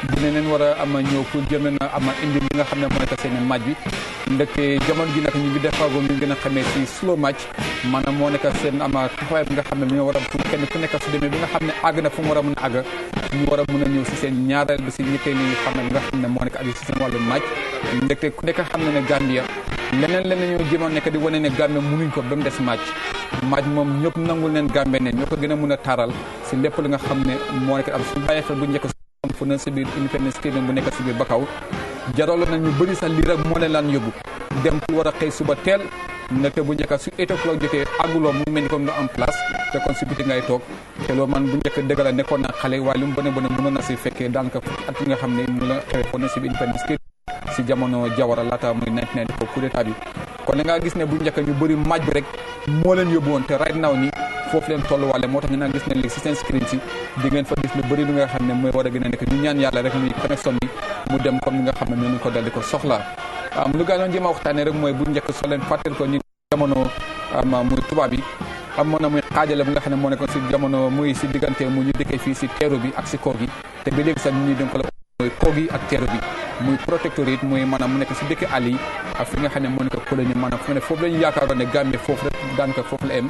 dina leen war a ama ñëw pour jëm na ama indi li nga xam ne mooy que seen match bi ndaxte jamono ji nag ñu ngi defaago ñu gën a xamee ci slow match maanaam moo nekk seen ama taxawaay bi nga xam ne ñoo war a pour kenn ku nekk su demee bi nga xam ne àgg na fu mu war a mën a àgg ñu war a mën a ñëw si seen ñaareel bi si ñetteelu xam ne bi nga xam ne moo nekk ak si seen wàllu match ndaxte ku nekk xam ne ne Gambia leneen ñoo jéem a nekk di wane ne Gambia mënuñ ko ba mu des match moom ñëpp nangul neen Gambie ne ñoo ko gën a mën a taaral si lépp li nga xam ne moo nekk am suñu bàyyi xel bu njëkk am fu na si biir Independence Stadium bu nekk si biir Bakaw jaraloon na ñu bëri sax lii rek moo leen laan yóbbu dem pour war a xëy suba teel ndaxte bu njëkk su 8 o'clock jotee àgguloo mu mel ni comme nga am place te kon si biti ngay toog te loolu man bu njëkk dëgg la nekkoon naa xale waaye lu mu bëne mënoon na si fekkee daanaka fukki at yi nga xam ne mu la xewee foofu na si biir Independence Stadium si jamono Jawara laata muy 1994 coup d'état bi kon da ngaa gis ne bu njëkk ñu bëri match bi rek moo leen yóbbu woon te right now ni foofu leen tolluwaale moo tax ñu naan gis ne léegi si seen screen si di ngeen fa gis lu bëri lu nga xam ne mooy war a gën a nekk ñu ñaan yàlla rek muy connexion bi mu dem comme ni nga xam ne noonu ko dal di ko soxlaa lu gaa doon jéem a waxtaanee rek mooy bu njëkk soo leen fàttali ko ñu jamono muy tubaab bi amoon na muy xaajale bi nga xam ne moo nekkoon si jamono muy si diggante mu ñu dëkkee fii si teeru bi ak si koor gi te ba léegi sax ñu dem ko la mooy koor gi ak teeru bi muy protectorate muy maanaam mu nekk si dëkk àll yi ak fi nga xam ne moo nekk colonie maanaam fu ne foofu la ñu yaakaaroon ne Gambie foofu rek daanaka foofu la em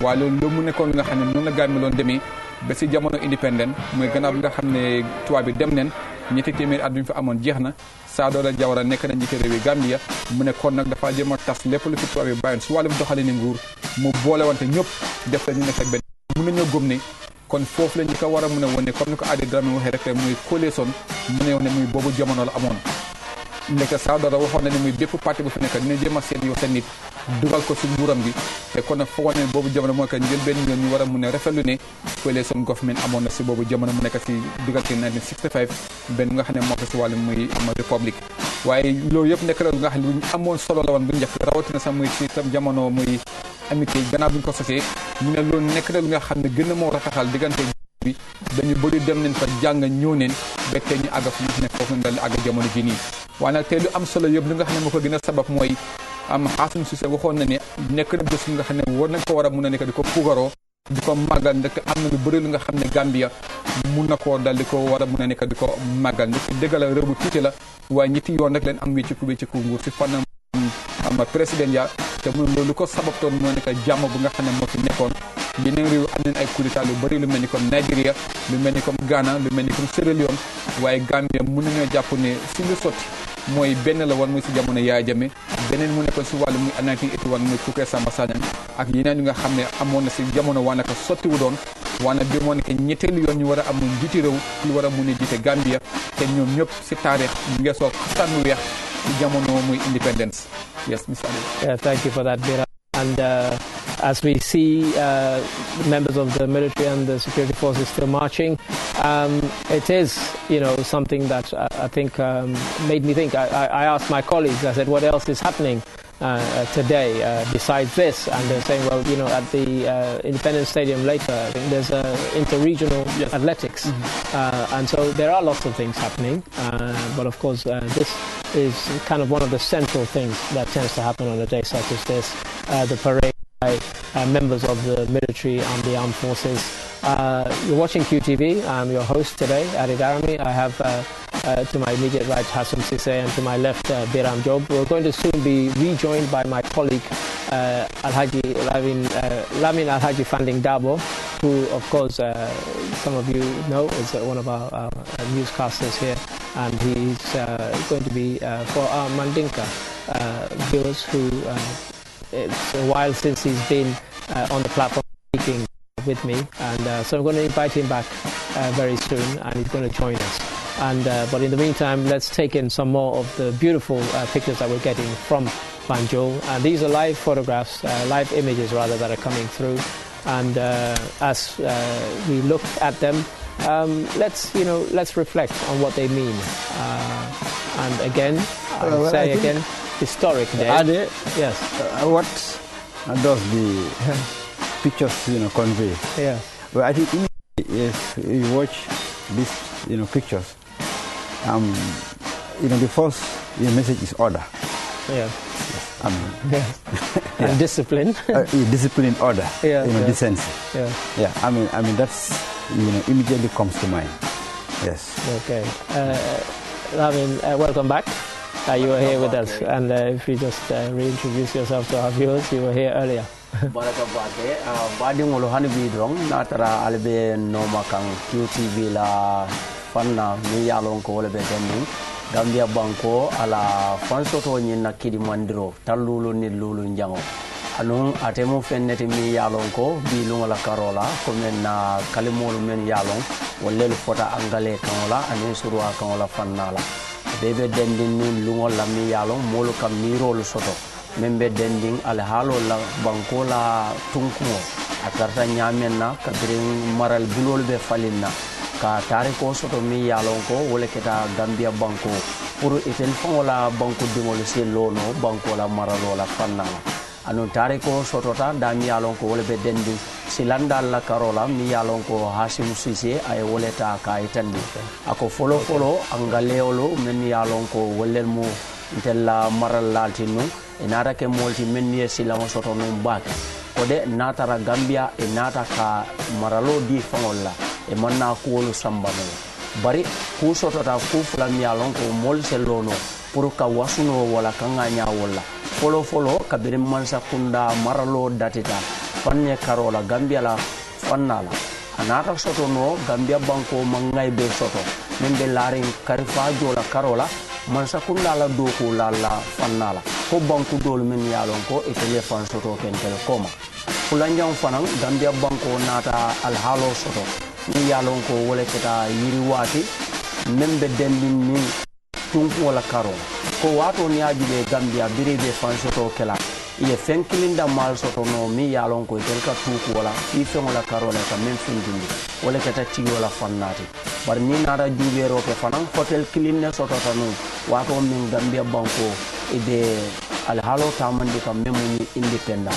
waaye loolu mu nekkoon nga xam ne noonu la Gambie loon demee ba si jamono indépendant mooy gannaaw bi nga xam ne tubaab bi dem nen ñetti téeméeri at bi ñu fa amoon jeex na Saadoola Jawara nekk na njiité réewi Gambia mu ne kon nag dafa jéem a tas lépp lu fi tubaab bi bàyyoon su wàllum doxali ni nguur mu boole wante ñëpp def la ñu nekk ak benn mun nañoo gëm ne kon foofu la ñu ko war a mën a wone comme ni ko Adi Dramé waxee rek muy coalition mu ne ne muy boobu jamono la amoon nekk Saadoola waxoon na ne muy bépp parti bu fi nekk dina jéem a seet yow seen nit dugal ko si nguuram gi te kon nag foogoon ne boobu jamono mooy que njël benn yoon ñu war a mun a rafetlu ne coalition government amoon na si boobu jamono mu nekk si diggante 1965 benn nga xam ne moo ko si wàllu muy am république waaye loolu yëpp nekk la nga xam ne lu amoon solo la woon bu njëkk rawatina sax muy si tam jamono muy amitié gannaaw bi ñu ko sosee ñu ne loolu nekk na lu nga xam ne gën a moo rataxal diggante bi dañu bëri dem nañ fa jàng ñëw neen ba tey ñu àgg fu ñu ne foofu nañ dal àgg jamono ji nii waaye nag tey lu am solo yëpp li nga xam ne moo ko gën a sabab mooy am xaasum si waxoon na ne nekk na bés nga xam ne war nañ ko war a mun a nekk di ko puugaroo di ko màggal ndaxte am na lu bëri lu nga xam ne Gambia mun na koo dal di ko war a mun a nekk di ko màggal ndaxte dëgg la réew bu tuuti la waaye ñetti yoon rek leen am wécciku nguur si fànn am président ya te mun loolu ko sababtoon moo nekk jàmm bu nga xam ne moo fi nekkoon yeneen réew am nañ ay coup d'état lu bëri lu mel ni comme Nigeria lu mel ni comme Ghana lu mel ni comme Sierra Leone waaye Gambia mun nañoo jàpp ne si lu sotti mooy benn la woon muy si jamono Yaya Jammeh beneen mu nekkoon si wàllu muy 1981 muy Kuka Samba Sagnang ak yeneen yu nga xam ne amoon na si jamono waa naka sotti wu doon waana bi moo nekk ñetteelu yoon ñu war a am njiiti réew lu war a mun a jiite Gambia te ñoom ñëpp si taarix ñu ngi soog xastaan mu weex si jamono muy independence. Yes, Mr. Ali. Thank you for that, Bira. And as we see members of the military and the security forces still marching, it is, something that I think made me think. I asked my colleagues, I said, what else is happening today besides this? And they're saying, well, at the Independence Stadium later, I think there's interregional athletics. Mm-hmm. And so there are lots of things happening. But of course, this is kind of one of the central things that tends to happen on a day such as this. The parade by members of the military and the armed forces. You're watching QTV. I'm your host today, Adi Darami. I have to my immediate right Hassan Sise and to my left Biram Job. We're going to soon be rejoined by my colleague Alhaji Lamin Alhaji Fanding Dabo, who of course some of you know is one of our newscasters here, and he's going to be for our Mandinka viewers who it's a while since he's been on the platform speaking with me, and so I'm going to invite him back very soon, and he's going to join us. And but in the meantime, let's take in some more of the beautiful pictures that we're getting from Banjul. And these are live photographs, live images rather, that are coming through. And as we look at them, let's reflect on what they mean. And again, I'll say again, historic day. Ade, yes. What does the pictures, convey? Yeah. Well, I think if you watch these, pictures, the first message is order. Yeah. Yes. And discipline. Discipline, order. Decency. Yeah. I mean that's immediately comes to mind. Yes. Okay. Welcome back. You were here with us, and if you just reintroduce yourself to our viewers, you were here earlier. Baraka bake badi ngolo hani bidrong natara albe no makang QTV la fanna mi yalon ko wala be denni Gambia banko ala fanso to nyina kidi mandiro talulu ni lulu njango anu atemu fennete mi yalon ko bi lunga la karola ko men na kalimolu men yalon wallel fota angale kanola anen surwa kanola fannala bebe dendin ni lunga la mi yalon molu kam ni rolu soto membe dending al halo la banko la tunkuo akarta nyamenna kadrin maral bulol be falinna ka tariko soto mi yalon ko wole keta Gambia banko pour itel fongola banko dingol se lono banko la maralo la fanna anu tariko soto ta da mi yalon ko wole be dending silanda la karola mi yalon ko Hasim Sise ay wole ta ka itandi ako folo angaleolo men yalon ko wolel mu intella maral laltinu enata ke molti men ye silamo soto non bake kode natara Gambia e nata ka maralo di fangolla e manna kuolu sambano bari ku soto ta ku flam yalon ko mol selono pour ka wasuno wala kanga nya wala folo ka birim mansa kunda maralo datita fanne karola Gambia la fannala anata soto no Gambia banko mangay be soto men be larin karifa jola karola mansa kunda la doko la fannala ko banku dol men yalon ko e telefon soto kentel koma fulanjam fanan Gambia banko nata al halo soto ni yalon ko wala keta yiri wati membe dendin ni tunku wala karo ko wato ni ajibe Gambia biribe fan soto kela ye fenkilinda mal soto no mi yalon ko telka tuku wala fi fen wala karo la kam findindi wala keta ti wala fannati bar ni nara jubero ke fanan hotel kilinne soto tanu wato min Gambia banko ide al halo tamandi kam memuni independent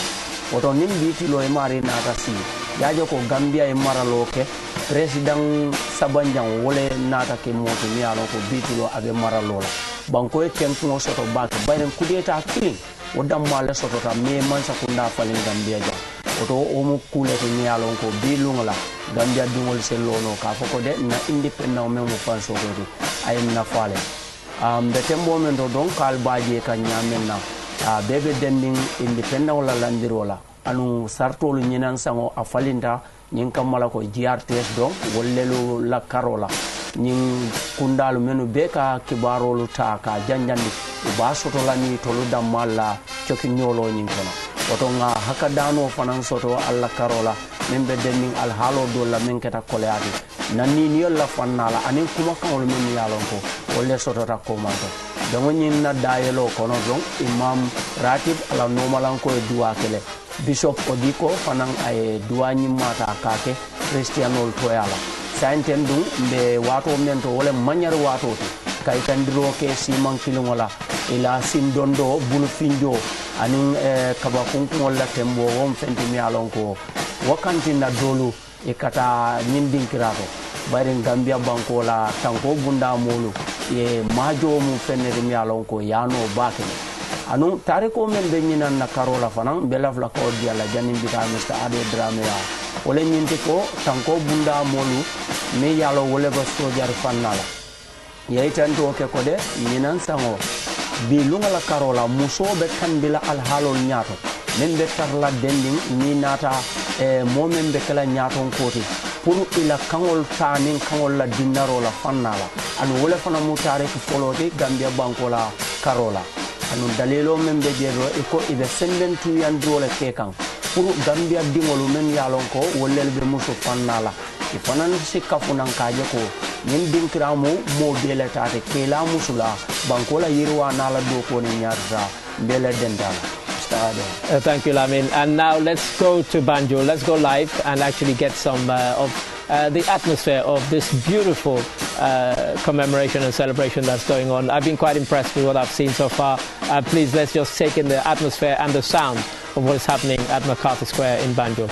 oto nim bitilo e mari nata si yajo ko Gambia e maralo ke president Sabanjang wole nata ke moto mi alo ko bitilo abe maralo la banko e kenko soto bak bayren kudeta kilin o damma soto ta me man sakunda falin Gambia ja oto o mu kule ko mi alo ko bilungala Gambia dungol selono ka foko de na independent me mo fanso do ay na fale be tembo men do don kal baaje ka nyamen na bebe dending independent wala landirola anu sartolu nyinan sango afalinta nyin kamala ko GRTS do wollelu la karola nyin kundalu menu beka kibarolu ta ka janjandi ba soto la ni tolu damalla coki nyolo nyin kono oto nga hakadano fanan soto alla karola membe dending al halo do la men keta koleati nanni ni la fannala anin kuma kawol men yalon ko wolle soto ta komanto dongo nyin na dayelo kono don imam ratib ala normalan ko e duwa kele Bishop Odiko fanan ay duwani mata kake Christianol toyala sainten dum be wato mento wala manyar wato kay tandiro ke siman kilongola ila sim dondo bulu finjo anin kaba kunku wala tembo won fenti mi alon ko wakanti na dolu e kata nyindin kirato bayren Gambia banko la tanko bunda molu e majo mu fenere mi alon ko yano bakene anu tariko men be nyinan na karola fanan be lafla ko diala janim bita Mr. Ade Drame ya wala nyinti ko tanko bunda molu me yalo wala ba sojar fannala yaitanto ke ko de nyinan sango bi lunga la karola muso be kandila al halol nyaato men be tarla dending ni nata momen be kala nyaaton koti pour ila kangol tanin kangol la dinaro la fannala anu wala fana mu tariko foloti Gambia banko la karola anu dalilo men be jero e ko ibe senden tu yandole kekan pour Gambia dingolu men yalon ko wollel be muso fannala e fanan sikafunan kaje ko nyen dinkramo mo bele tate kela musula bankola yirwa nala do ko ni nyarra bele dendala. Thank you, Lamin. And now let's go to Banjul. Let's go live and actually get some of the atmosphere of this beautiful commemoration and celebration that's going on. I've been quite impressed with what I've seen so far. Please, let's just take in the atmosphere and the sound of what is happening at MacArthur Square in Banjul.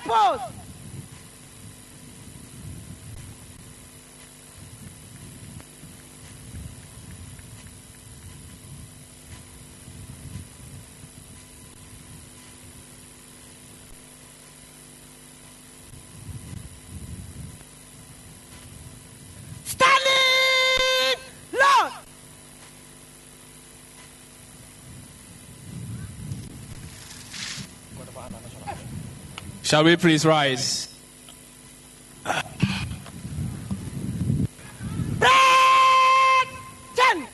pose. Standing low. Shall we please rise? Break 10.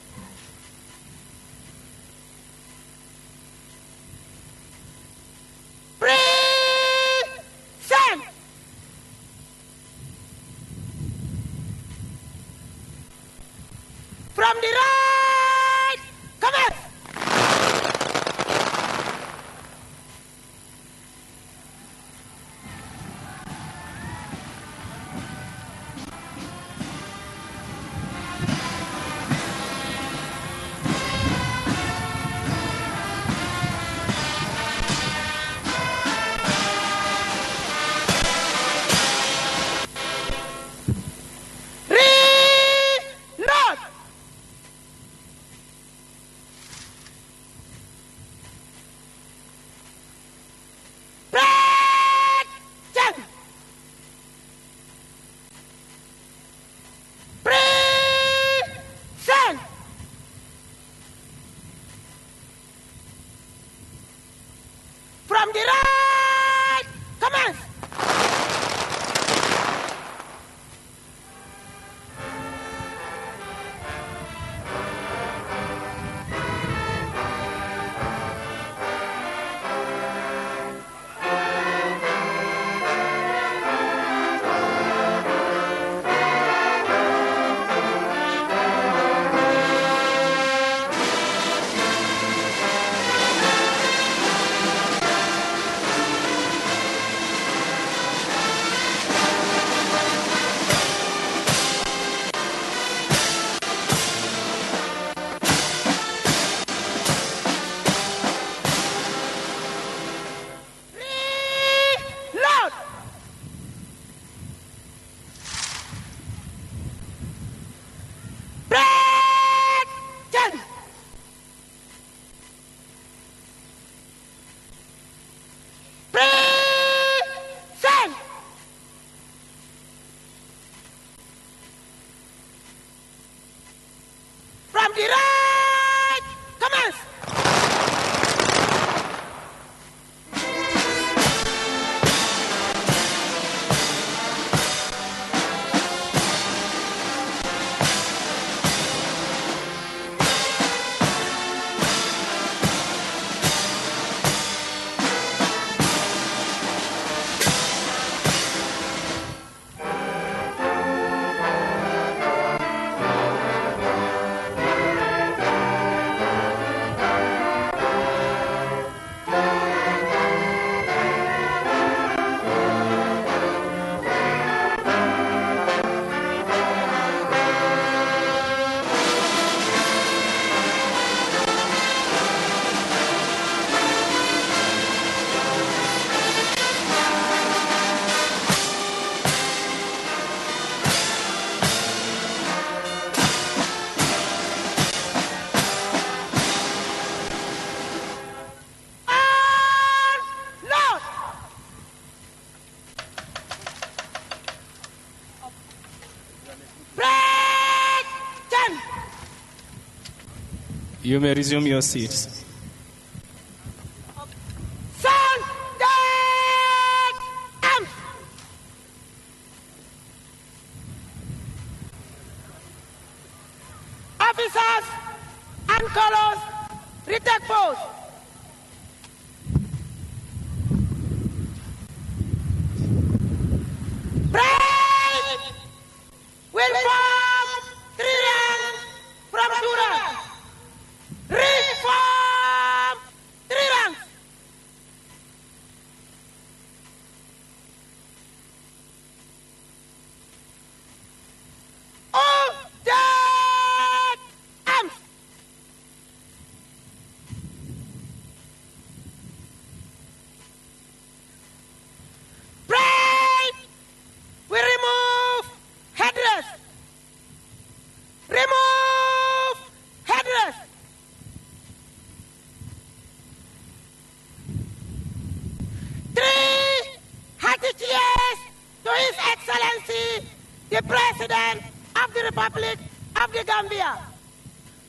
Present. From the right, commence. Reload. Break 10. Present. From the right, commence. Reload. Break 10. Present. From the right, commence. Unload. Break 10. You may resume your seats. Sound dead. Amp. Officers and colors, retake pose. Break. Will form 3 ranks from 2 ranks. Reform 3 ranks. All dead arms. the President of the Republic of the Gambia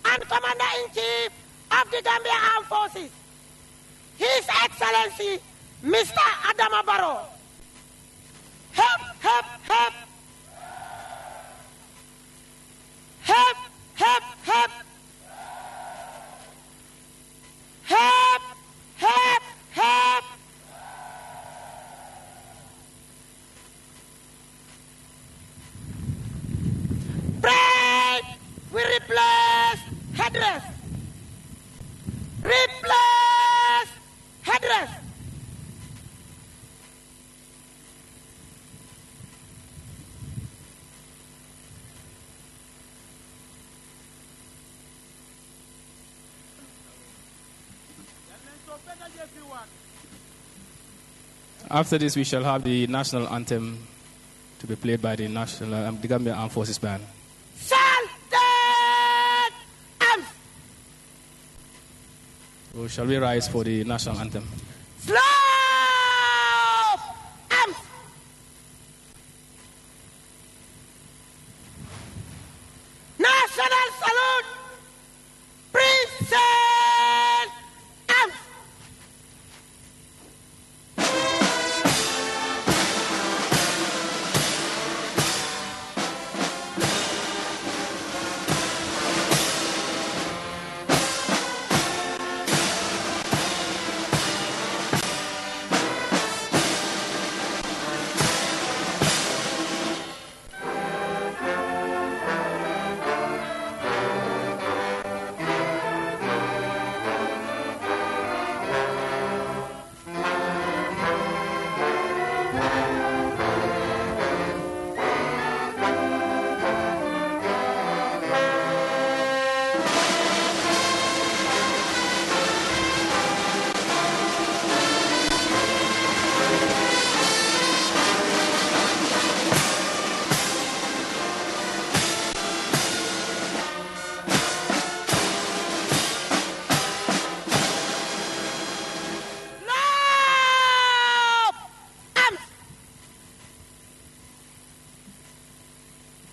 and Commander-in-Chief of the Gambia Armed Forces, His Excellency, Mr. Adama Barrow. Hep, hep, hep. Hep, hep, hep. Hep, hep, hep. Break! We replace headrest. Replace headrest. After this, we shall have the national anthem to be played by the the Gambia Armed Forces Band. Salted arms. So shall we rise for the national anthem? Slope arms. National salute. Present arms.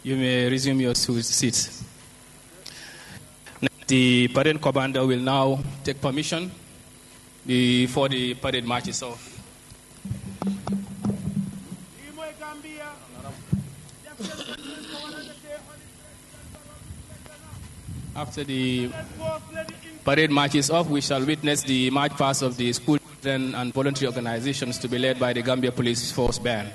You may resume your seats. The parade commander will now take permission before the parade marches off. After the parade marches off, we shall witness the march past of the school children and voluntary organizations to be led by the Gambia Police Force Band.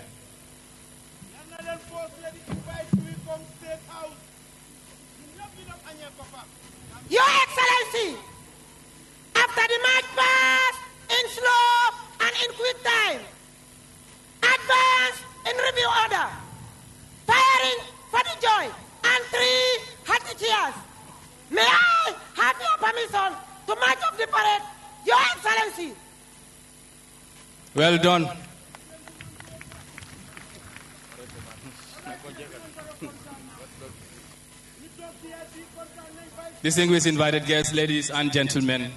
Your Excellency, after the march past in slow and in quick time, advance in review order, firing for the joy, and 3 hearty cheers. May I have your permission to march off the parade, Your Excellency? Well done. Distinguished invited guests, ladies and gentlemen,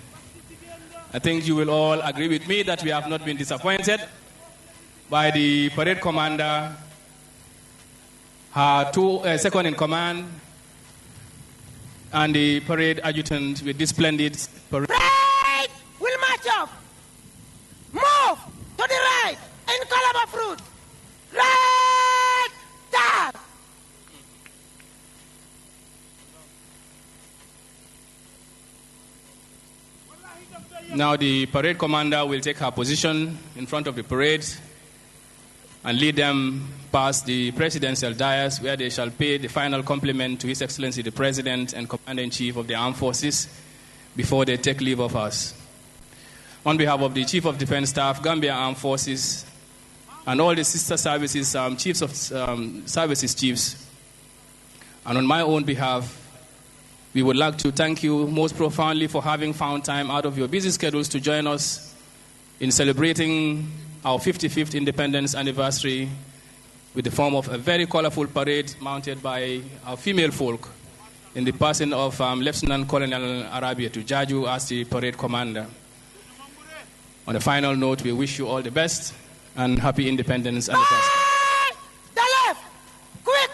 I think you will all agree with me that we have not been disappointed by the parade commander, her second in command, and the parade adjutant with this splendid parade. Right! We'll march off. Move to the right in column of fruit. Right! Down. Now the parade commander will take her position in front of the parade and lead them past the presidential dais, where they shall pay the final compliment to His Excellency the President and Commander-in-Chief of the Armed Forces before they take leave of us. On behalf of the Chief of Defense Staff, Gambia Armed Forces, and all the sister services, chiefs of services chiefs, and on my own behalf, we would like to thank you most profoundly for having found time out of your busy schedules to join us in celebrating our 55th independence anniversary with the form of a very colorful parade mounted by our female folk in the person of Lieutenant Colonel Arabia Tujaju as the parade commander. On a final note, we wish you all the best and happy independence anniversary. The left! Quick!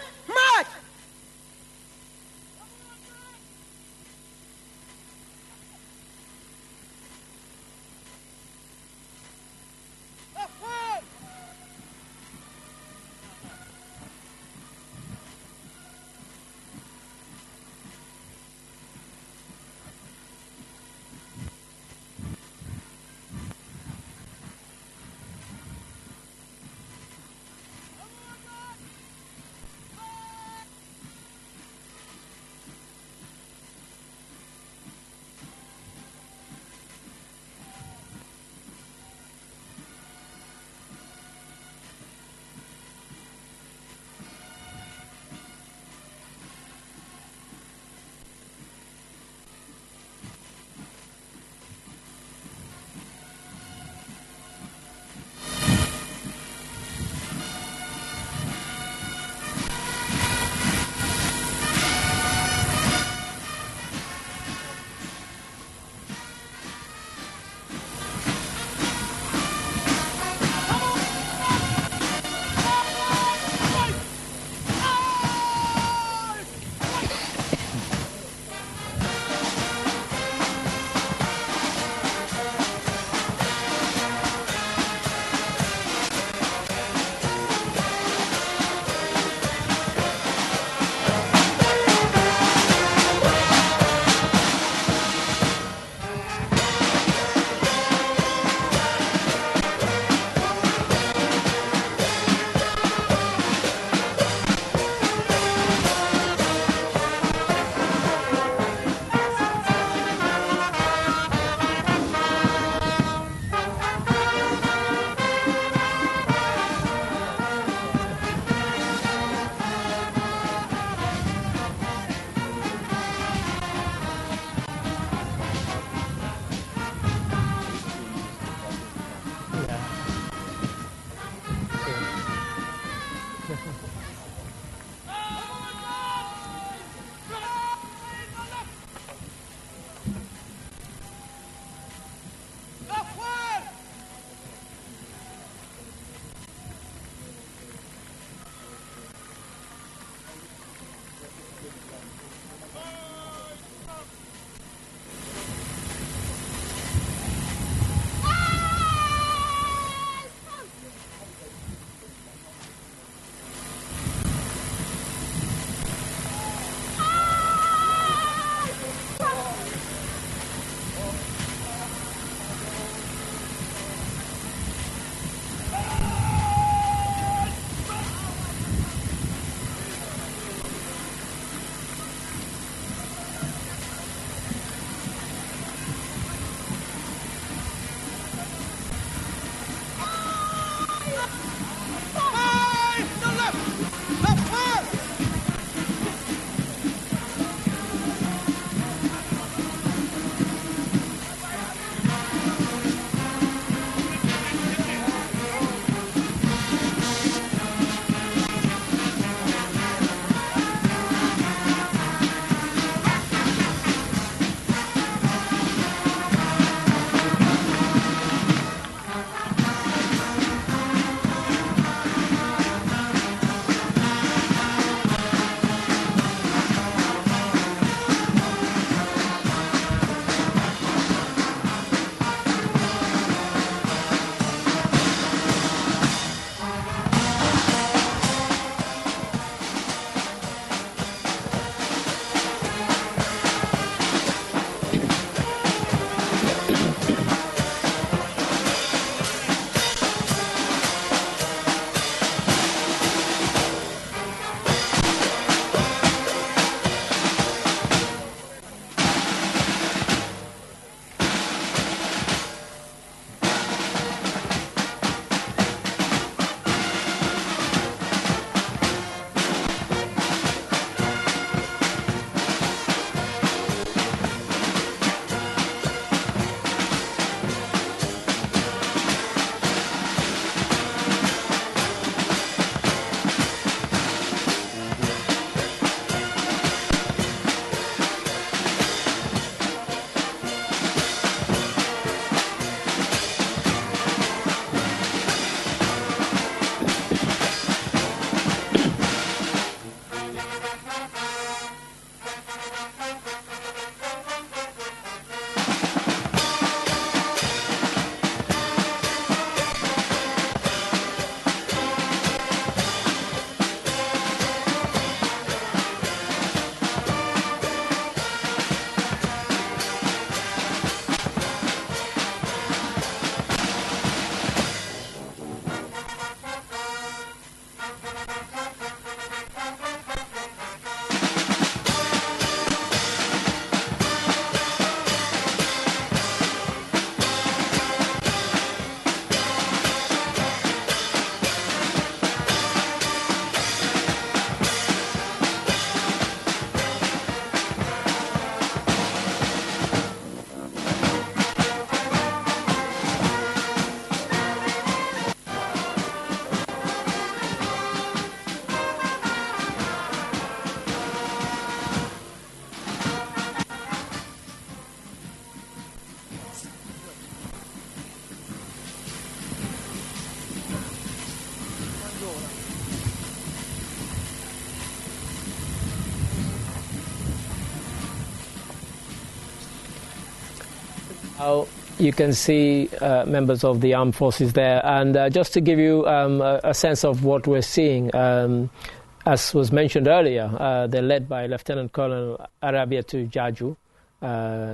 Now you can see members of the armed forces there, and just to give you a sense of what we're seeing, as was mentioned earlier, they're led by Lieutenant Colonel Arabiatu Jaju.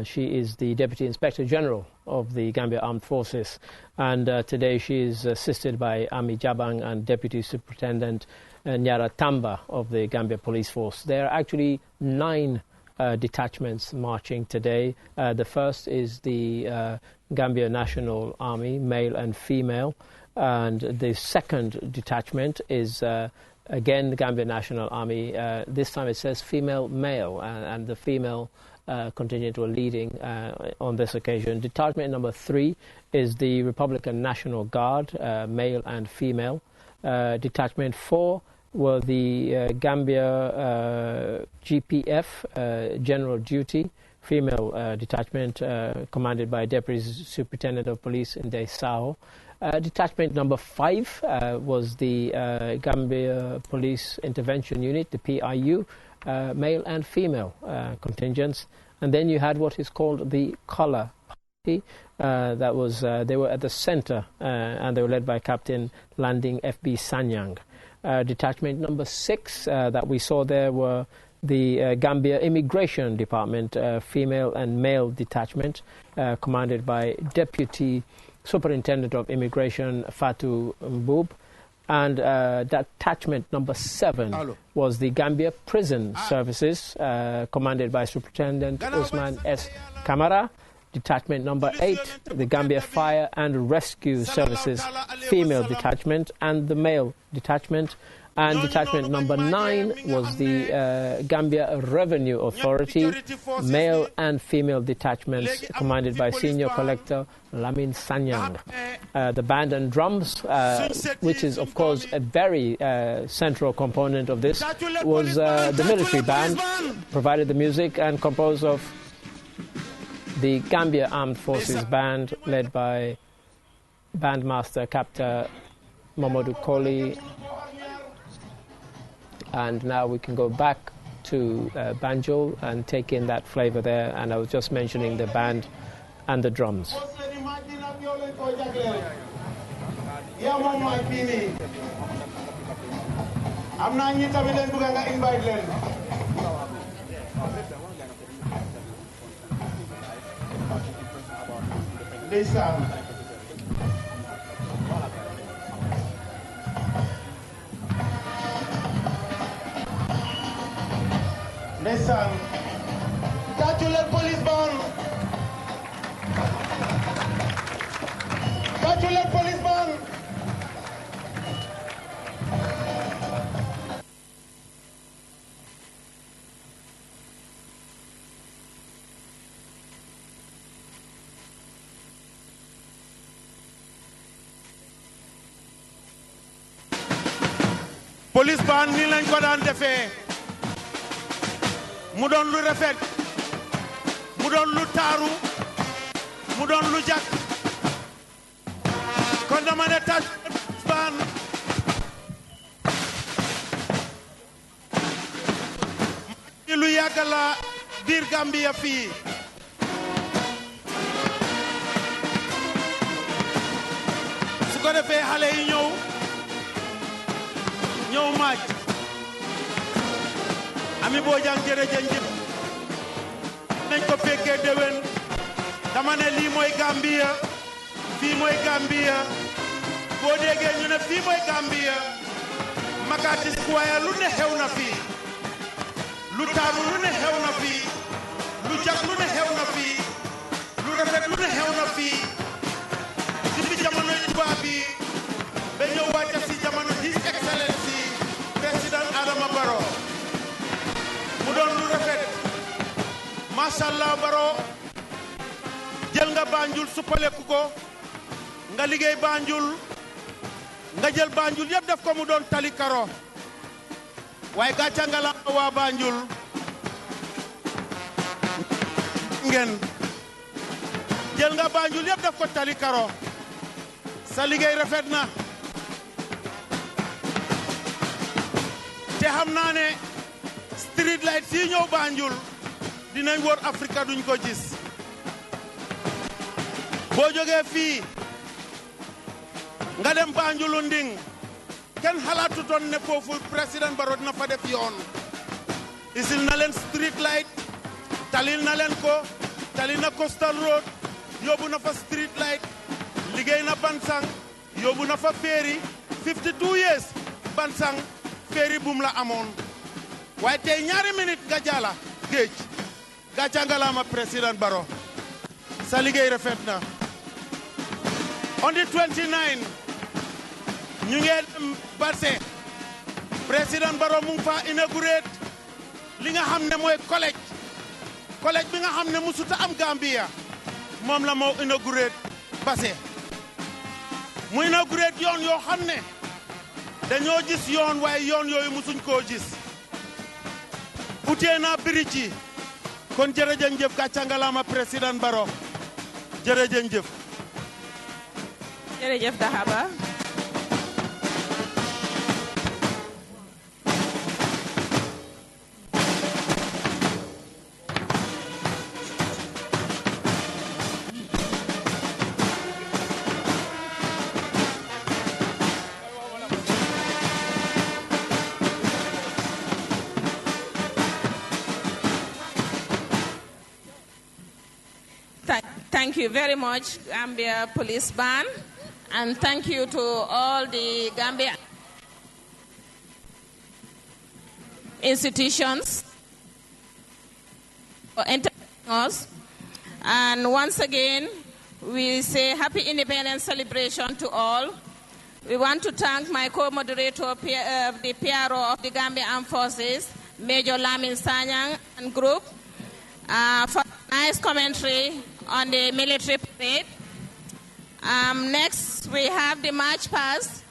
She is the Deputy Inspector General of the Gambia Armed Forces, and today she is assisted by Ami Jabang and Deputy Superintendent Nyara Tamba of the Gambia Police Force. There are actually 9 detachments marching today. The first is the Gambia National Army, male and female, and the second detachment is again the Gambia National Army. This time it says female-male, and the female contingent were leading on this occasion. Detachment number 3 is the Republican National Guard, male and female. Detachment 4 were the Gambia GPF, General Duty, female detachment, commanded by Deputy Superintendent of Police Ndeye Sao. Detachment number 5 was the Gambia Police Intervention Unit, the PIU, male and female contingents. And then you had what is called the Color Party. That was they were at the center, and they were led by Captain Landing FB Sanyang. Detachment number 6 that we saw there were the Gambia Immigration Department, female and male detachment, commanded by Deputy Superintendent of Immigration Fatu Mbub. And detachment number 7 was the Gambia Prison Services, commanded by Superintendent Usman S. Kamara. Detachment number 8, the Gambia Fire and Rescue Services, female detachment, and the male detachment. And detachment number 9 was the Gambia Revenue Authority, male and female detachments, commanded by Senior Collector Lamin Sanyang. The band and drums, which is of course a very central component of this, was the military band, provided the music, and composed of the Gambia Armed Forces Band, led by Bandmaster Captain Mamadou Koli. And now we can go back to Banjul and take in that flavor there. And I was just mentioning the band and the drums. Listen, Tatular Police Band. Tatular Police Band. Police Band ni lañ ko daan defee. mu doon lu rafet, mu doon lu taaru, mu doon lu jak. kon dama ne taj baan ni lu yàgg la biir Gambia fii. su ko defee xale yi ñëw maaj. Ami Bojang jërëjëf nañ ko fekkee déwén dama ne lii mooy Gambia, fii mooy Gambia. boo déggee ñu ne fii mooy Gambia, Makati Square lu ne xew na fii, lu taaru lu ne xew na fii, lu jag lu ne xew na fii, lu rafet lu ne xew na fii. depuis jamonoy tubaab bi ba ñëw wàcce si jamono His Excellency Président Adama Barrow. mu doon lu rafet, mashallah. Barrow jël nga Banjul suppaleku ko, nga liggéey Banjul, nga jël Banjul yëpp def ko mu doon tali karo. waaye gàcca nga la waa Banjul ngeen jël nga Banjul yëpp def ko tali karo. sa liggéey rafet na te xam naa ne street light yi ñëw Banjul dinañ wër Afrika duñ ko gis. boo jógee fii nga dem Banjul Nding kenn xalaatutoon ne foofu président Barrow dina fa def yoon isil na leen street light talil na leen ko talil na Coastal Road yóbbu na fa street light liggéey na Bansang yóbbu na fa ferry 52 years Bansang ferry bum la amoon waaye tey ñaari minute nga jàlla géej gàcca ngalaama président Barrow sa liggéey rafet na on the 29 ñu ngeen dem Basse président Barrow mu ngi fa inaugurate li nga xam ne mooy collège bi nga xam ne musuta am Gambia moom la moo inaugurate Basse mu inaugurate yoon yoo xam ne dañoo gis yoon waaye yoon yooyu musuñ koo gis utee naa biric yi kon jërëjëf gàcca ngalaama président Barrow jërëjëf Dahaba Thank you very much, Gambia Police Band, and thank you to all the Gambia institutions for entertaining us. And once again, we say Happy Independence Celebration to all. We want to thank my co-moderator, the PRO of the Gambia Armed Forces, Major Lamin Sanyang and group, for nice commentary on the military parade. Next, we have the march past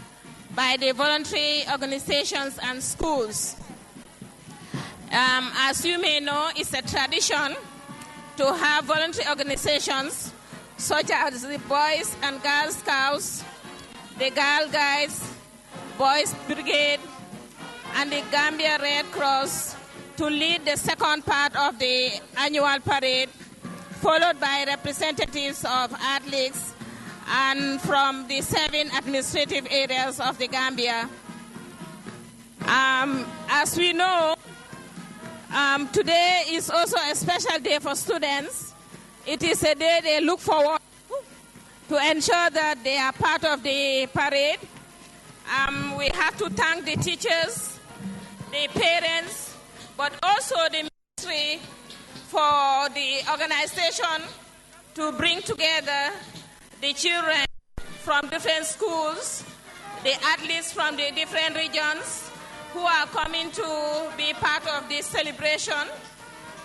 by the voluntary organizations and schools. As you may know, it's a tradition to have voluntary organizations such as the Boys and Girls Scouts, the Girl Guides, Boys Brigade, and the Gambia Red Cross to lead the second part of the annual parade, followed by representatives of athletes and from the 7 administrative areas of the Gambia. As we know, today is also a special day for students. It is a day they look forward to ensure that they are part of the parade. We have to thank the teachers, the parents, but also the ministry for the organization to bring together the children from different schools, the athletes from the different regions who are coming to be part of this celebration.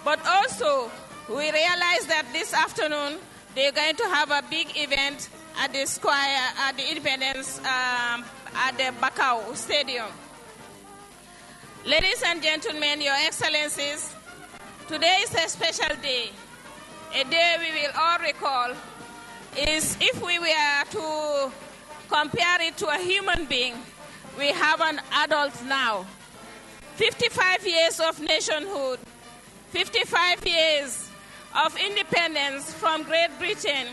But also, we realize that this afternoon, they're going to have a big event at the square, at the Independence, at the Bakau Stadium. Ladies and gentlemen, Your Excellencies, today is a special day, a day we will all recall. Is if we were to compare it to a human being, we have an adult now. 55 years of nationhood, 55 years of independence from Great Britain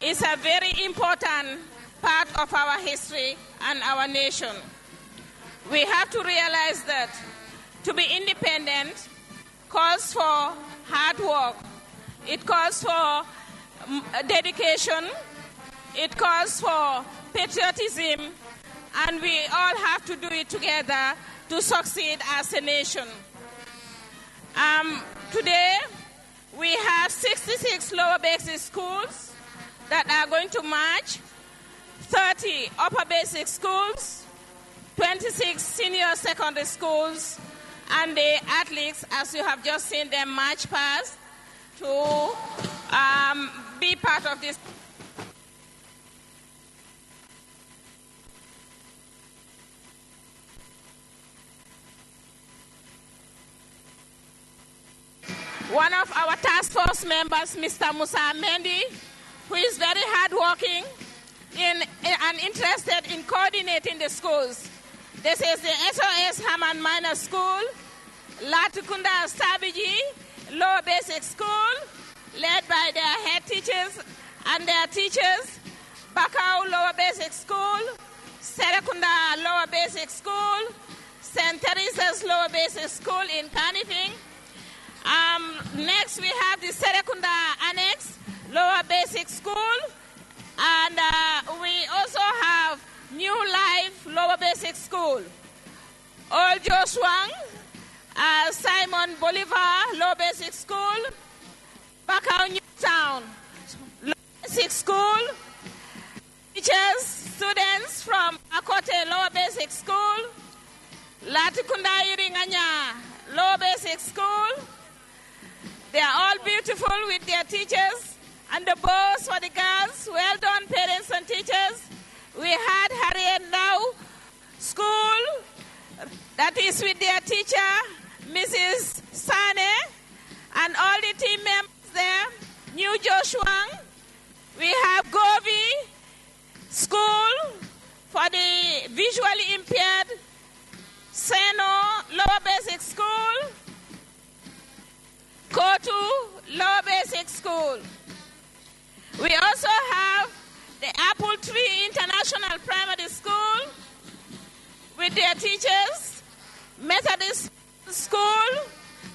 is a very important part of our history and our nation. We have to realize that to be independent calls for hard work. It calls for dedication. It calls for patriotism. And we all have to do it together to succeed as a nation. Today, we have 66 lower basic schools that are going to march, 30 upper basic schools, 26 senior secondary schools, and the athletes, as you have just seen them march past, to be part of this. One of our task force members, Mr. Musa Mendy, who is very hardworking and interested in coordinating the schools. This is the SOS Haman Minor School, Latukunda Stabiji Lower Basic School, led by their head teachers, and their teachers, Bakau Lower Basic School, Serekunda Lower Basic School, St. Teresa's Lower Basic School in Kanifing. Next we have the Serekunda Annex Lower Basic School, and we also have New Life Lower Basic School. Old Joshwang, Simon Bolivar Lower Basic School, Bakau Newtown Lower Basic School, teachers, students from Akote Lower Basic School, Latikunda Iringanya Lower Basic School. They are all beautiful with their teachers, and the bows for the girls. Well done, parents and teachers. We had Harriet Now School, that is with their teacher, Mrs. Sane, and all the team members there. New Joshua. We have Govi School for the visually impaired, Seno Lower Basic School, Kotu Lower Basic School. We also have the Apple Tree International Primary School with their teachers, Methodist School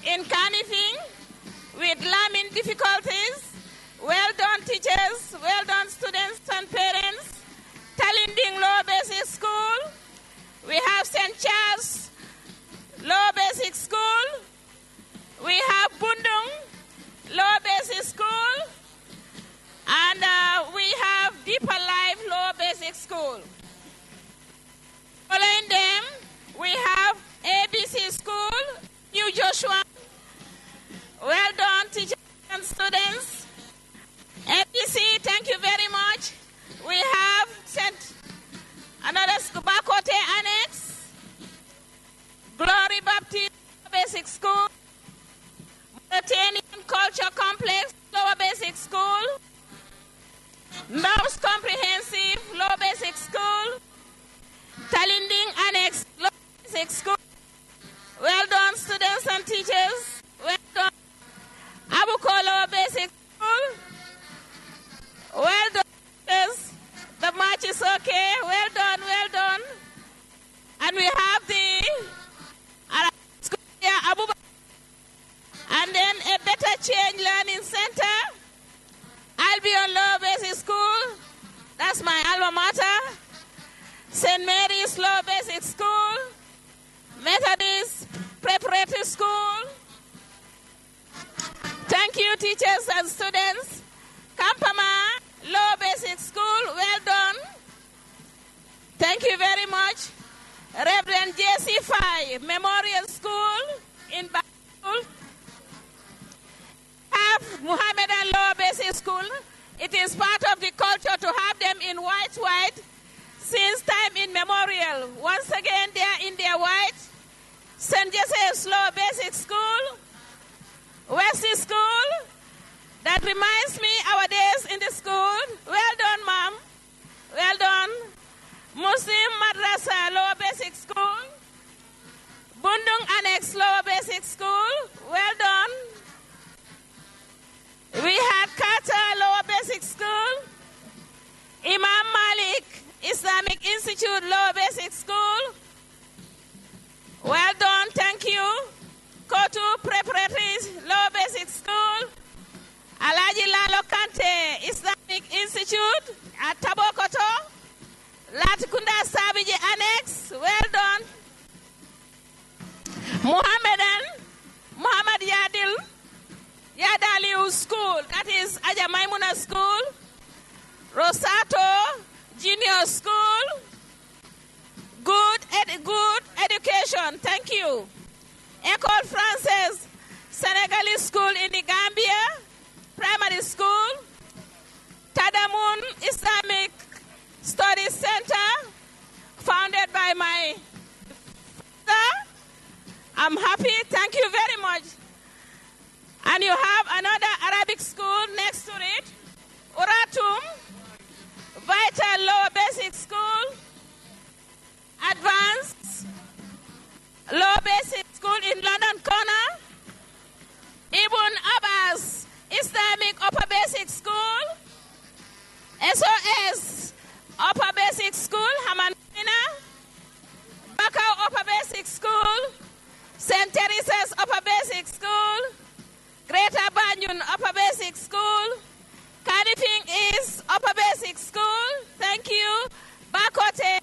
in Kanifing with learning difficulties. Well done, teachers. Well done, students and parents. Talinding Lower Basic School. We have St. Charles Lower Basic School. We have Bundung Lower Basic School. And we have Deeper Life Lower Basic School. Following them, we have ABC School, New Joshua. Well done, teachers and students. ABC, thank you very much. We have sent another Bakote Annex, Glory Baptist Basic School, Mauritanian Culture Complex Lower Basic School, North Comprehensive Lower Basic School, Talinding Annex Lower Basic School. Well done, students and teachers. Well done. Abuko Lower Basic School. Well done, teachers. The march is okay. Well done, well done. And we have the school here, Abuba. And then a Better Change Learning Center. Albion Lower Basic School. That's my alma mater. St. Mary's Lower Basic School. Methodist Preparatory School. Thank you, teachers and students. Kampama Lower Basic School, well done. Thank you very much. Reverend J.C. Fay Memorial School in Banjul. Have Muhammadan Lower Basic School. It is part of the culture to have them in white since time immemorial. Once again, they are in their white. St. Joseph's Lower Basic School, Wesley School. That reminds me our days in the school. Well done, ma'am. Well done. Muslim Madrasa Lower Basic School, Bundung Annex Lower Basic School. Well done. We had Qatar Lower Basic School, Imam Malik Islamic Institute Lower Basic School. Well done, thank you. Kotu Preparatory Lower Basic School, Alaji Lalo Kante Islamic Institute at Tabokoto, Latikunda Sabiji Annex. Well done. Muhammad Yadaliu School, that is Aja Maimuna School, Rosato Junior School. Good education, thank you. École Française Senegalese School in the Gambia, primary school. Tadamun Islamic Studies Center, founded by my father. I'm happy, thank you very much. And you have another Arabic school next to it, Uratum, Vital Lower Basic School, Advanced Lower Basic School in London Corner, Ibn Abbas Islamic Upper Basic School, SOS Upper Basic School, Hamanina, Bakau Upper Basic School, St. Teresa's Upper Basic School, Greater Banyan Upper Basic School, Cardiffing East Upper Basic School, thank you, Bakote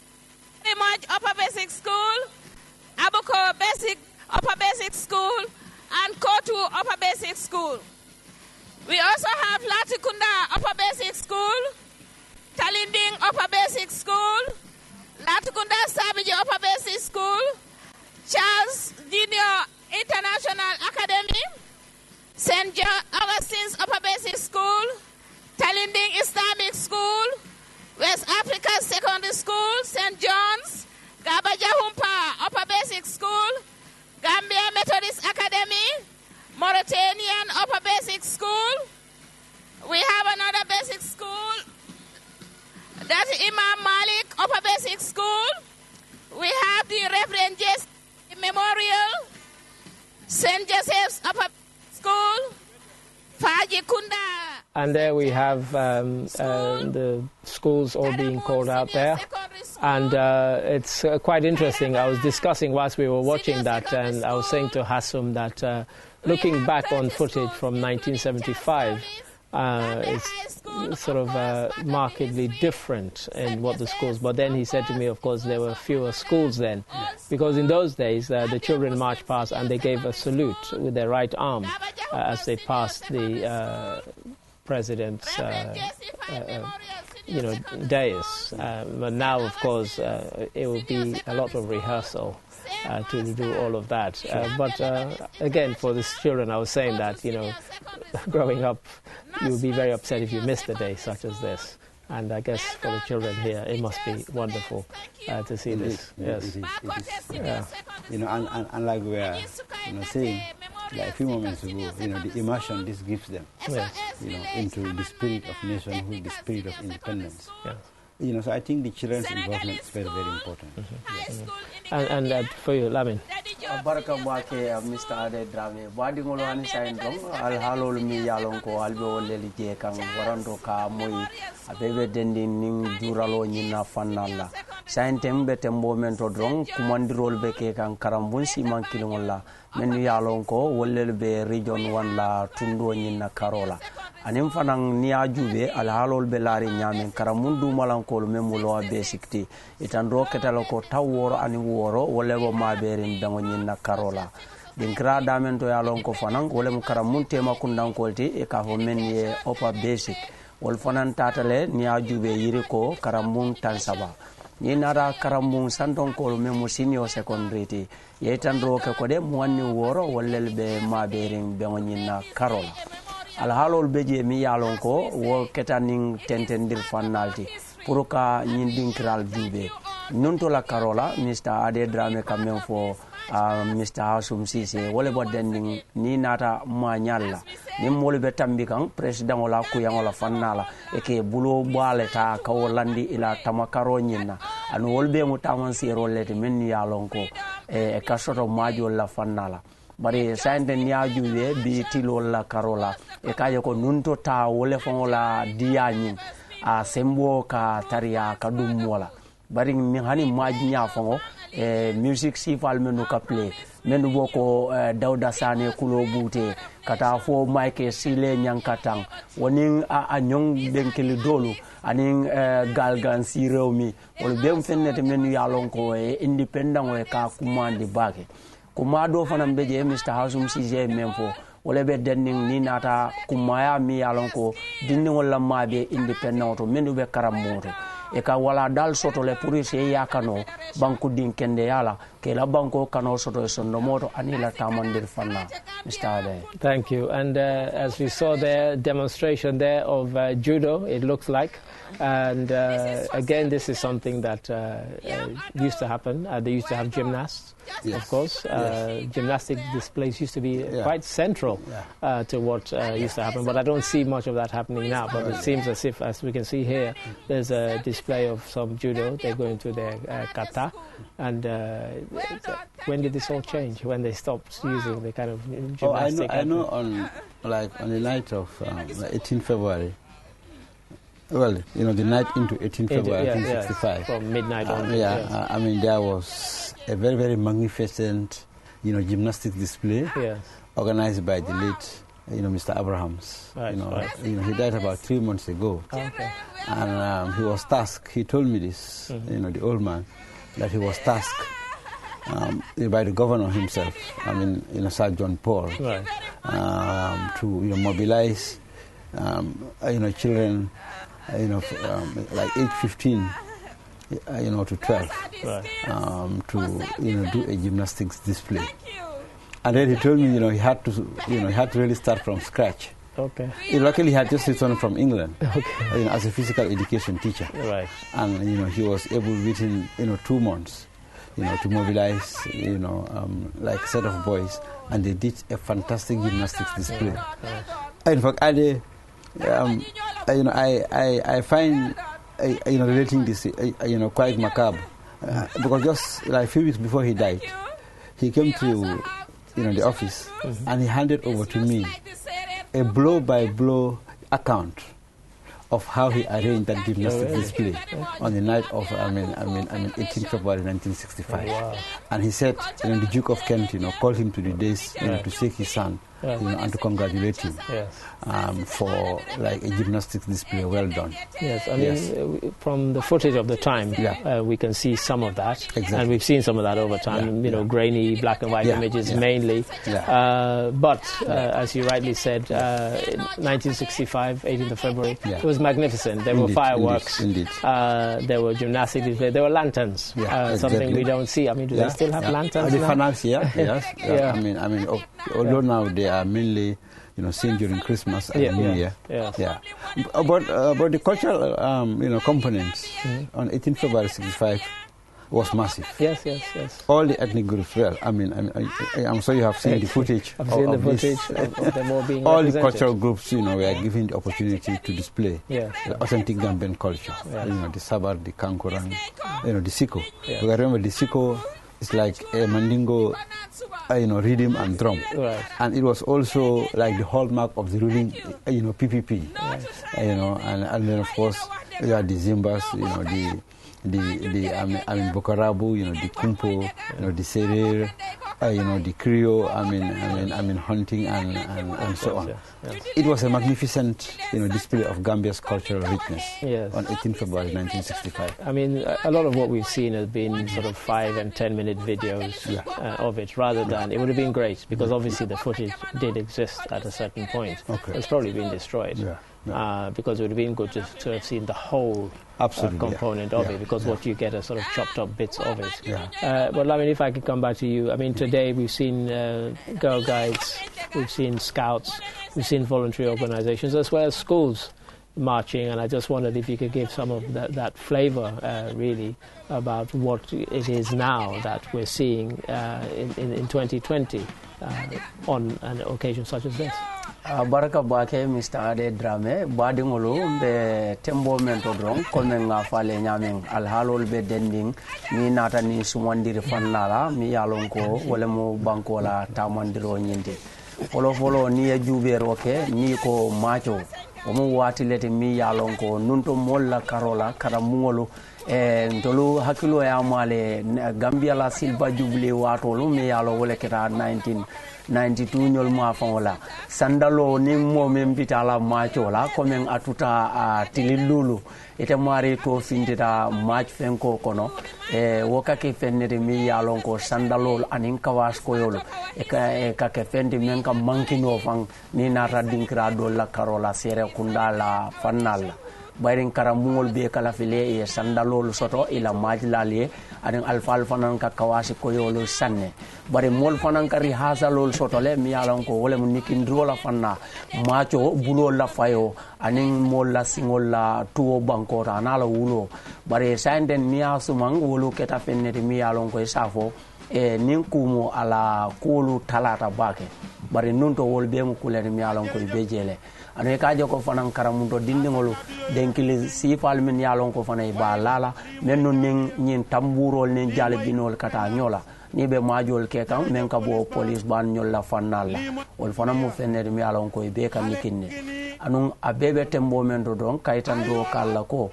very much Upper Basic School, Abuko Basic Upper Basic School, and Kotu Upper Basic School. We also have Latikunda Upper Basic School, Talinding Upper Basic School, Latikunda Sabiji Upper Basic School, Charles Junior International Academy, St. John Augustine's Upper Basic School, Talinding Islamic School, West Africa Secondary School, St. John's, Gabajahumpa Upper Basic School, Gambia Methodist Academy, Mauritanian Upper Basic School. We have another basic school, that's Imam Malik Upper Basic School. We have the Reverend Jesse Memorial, St. Joseph's Upper School, Faji Kunda. And there we have the schools all being called out there. And it's quite interesting. I was discussing whilst we were watching that, and I was saying to Hassum that looking back on footage from 1975, it's sort of markedly different in what the schools. But then he said to me, of course, there were fewer schools then, because in those days the children marched past and they gave a salute with their right arm as they passed the president's dais. But now, of course, it will be a lot of rehearsal to do all of that. But again, for these children, I was saying that, growing up, you would be very upset if you missed a day such as this. And I guess for the children here, it must be wonderful to see this. Yes. It is. Yeah. And like we are saying, like a few moments ago, the immersion this gives them, into the spirit of nationhood, the spirit of independence. Yes. So I think the children's involvement is very, very important. Yes. And for you, Lamin. Baraka Bake, Mr. Ade Drame, Badingolo and Sandrom, Al Halo Mi Yalonko, Albo Lelije, Kang, Warando Ka, Moi, a baby dending Duralo Nina Fanala. Santem Betembo Mento Drong, Kumandirol Beke, and Karambunsi Mankilongola, Menu Yalonko, Wolelbe Region 1 La Tundo Nina Carola. Anim fanang niya jube al halol belari nyamen karamundu malankol memulo basicti itandro ketaloko taworo ani woro wolego maberin dango nyinna karola dinkra damen to yalonko fanang wolem karamunte makundankolti e ka ho men ye opa basic wol fanan tatale niya jube yiriko karamun tansaba ni nara karamun santonkol memu senior secondary ti yetandro ke ko de muwanni woro wolelbe maberin dango nyinna karola alhalol beje mi yalon ko wo ketaning tentendir fanalti pour ka nyin dinkral jube nunto la karola Mr. Ade Drame kamen fo Mr. Hassum Cissé wole bo dending ni nata ma nyalla ni mol be tambi kan president wala ku yangola fannala e ke bulo baleta ka wolandi ila tamakaro nyina an wolbe mu taman siro lete men yalon ko e ka soto majol la fannala bari sande niaju we bi tilol la karola e kaje ko nunto ta wole fongola diyañin a sembo ka tariya ka dum wala bari mi hani majnya fongo e music sifal menu ka play menu boko Dawda Sane kulo bute kata fo Mike Sile nyankatang wonin a nyong benkeli dolu anin galgan sirewmi wol bem fennete menu yalon ko e independent we ka kumandi bake kumado fanam beje Mr. Hassum Cissé memfo wala be denning ni nata kumaya mi yalon ko dinni wala mabe independent to mendu be karamoto e ka wala dal soto le police yakano banku din kende yala ke la banko kano soto e sondo moto anila tamandir fanna Mr. Ade. Thank you. And as we saw there, demonstration there of judo, it looks like. And again, this is something that used to happen. They used to have gymnasts, of course. Gymnastic displays used to be quite central to what used to happen. But I don't see much of that happening now. But it seems as if, as we can see here, there's a display of some judo. They go into their kata. And when did this all change? When they stopped using the kind of gymnastic? I know on the night of 18 February, Well, you know, the night into 18th February 1965. From midnight on. I mean, there was a very, very magnificent, you know, gymnastics display organized by the late, you know, Mr. Abrahams. Right, you know, he died about 3 months ago. Okay. And he was tasked, he told me this, you know, the old man, that he was tasked by the governor himself, I mean, you know, Sir John Paul, to, you know, mobilize, you know, children, you know, like age 15, you know, to 12, to, you know, do a gymnastics display. And then he told me, you know, he had to really start from scratch. Okay. He luckily had just returned from England, you know, as a physical education teacher. Right. And, you know, he was able within, you know, 2 months, you know, to mobilize, you know, like a set of boys, and they did a fantastic gymnastics display. In fact, you know, I find, you know, relating this, you know, quite macabre, because just like a few weeks before he died, he came to, you know, the office, and he handed over to me a blow-by-blow account of how he arranged that gymnastics display on the night of, 18th February 1965. Wow. And he said, you know, the Duke of Kent, you know, called him to the days, you know, to shake his hand, you know, and to congratulate him for like a gymnastics display well done. Yes, I mean, from the footage of the time, we can see some of that, and we've seen some of that over time. You know, grainy black and white images mainly. But as you rightly said, 1965, 18th of February, it was magnificent. There were fireworks. Indeed. There were gymnastic displays. There were lanterns. Something we don't see. I mean, do they still have lanterns? The now? fanals, I mean, although now they are mainly, you know, seen during Christmas and New Year. But the cultural, you know, components on 18th February 65 was massive. Yes. All the ethnic groups. Well, I mean, I'm sure you have seen the footage. I've seen the footage of them all being all represented. the cultural groups, you know, were given the opportunity to display the authentic Gambian culture. You know, the Sabar, the Kankurang, you know, the Siko. Because remember, the Siko is like a Mandingo, you know, rhythm and drum. And it was also like the hallmark of the ruling, you know, PPP. You know, and then of course you had the Zimbas, you know, the Bokarabu, you know, the Kumpo, you know, the Serer, you know, the Creole, I mean hunting and so on. It was a magnificent, you know, display of Gambia's cultural richness on 18th February 1965. I mean, a lot of what we've seen has been sort of 5 and 10 minute videos of it, rather than, it would have been great, because obviously the footage did exist at a certain point. It's probably been destroyed. Because it would have been good to have seen the whole component of it, because what you get are sort of chopped up bits of it. But I mean, if I could come back to you, I mean, today we've seen Girl Guides, we've seen Scouts, we've seen voluntary organizations, as well as schools marching, and I just wondered if you could give some of that flavor, really, about what it is now that we're seeing in 2020 on an occasion such as this. Baraka bake Mr. Ade Drame badingolo be tembo mento drong komen nga fale nyameng alhalol be dending ni nata ni sumandiri fannala mi yalon ko wala mo banko la tamandiro nyinde folo ni e jube roke ni ko macho o mo watilete mi yalon ko nunto molla karola kara mungolo ndolu hakilo ya male Gambia la silba jubli watolo mi yalo wala keta 1992 nyol mo afangola sandalo ni mo membitala machola komen atuta tililulu ite mari to findita match fenko kono wokake fennede mi yalon ko sandalo anin kawas ko yolo ka ke fendi men ka mankino fang ni nata dinkra do la karola sere kundala fannala bayrin karamungol be kala file e sandalol soto ila majlali adin alfal fanan ka kawasi ko yolo sanne bare mol fanan ka rihasalol soto le mi yalon ko wala mun nikindro la fanna macho bulo la fayo anin mol la singol la tuo banko ta la wulo bare sanden mi asumang wolo keta fennete mi yalon ko safo nin kumo ala kulu talata bake bare nunto wol be mu kulere mi yalon ko be jele ane kaje ko fanan karamundo dindingolu denkili sifal min yalon ko fanay ba lala menno nin tamburol nin jale binol kata nyola ni be majol ke kam men ka bo police ban nyola fanalla wol fanam mo fenere mi yalon ko be kam nikinne anun abebe tembo men do don kaitan do kala ko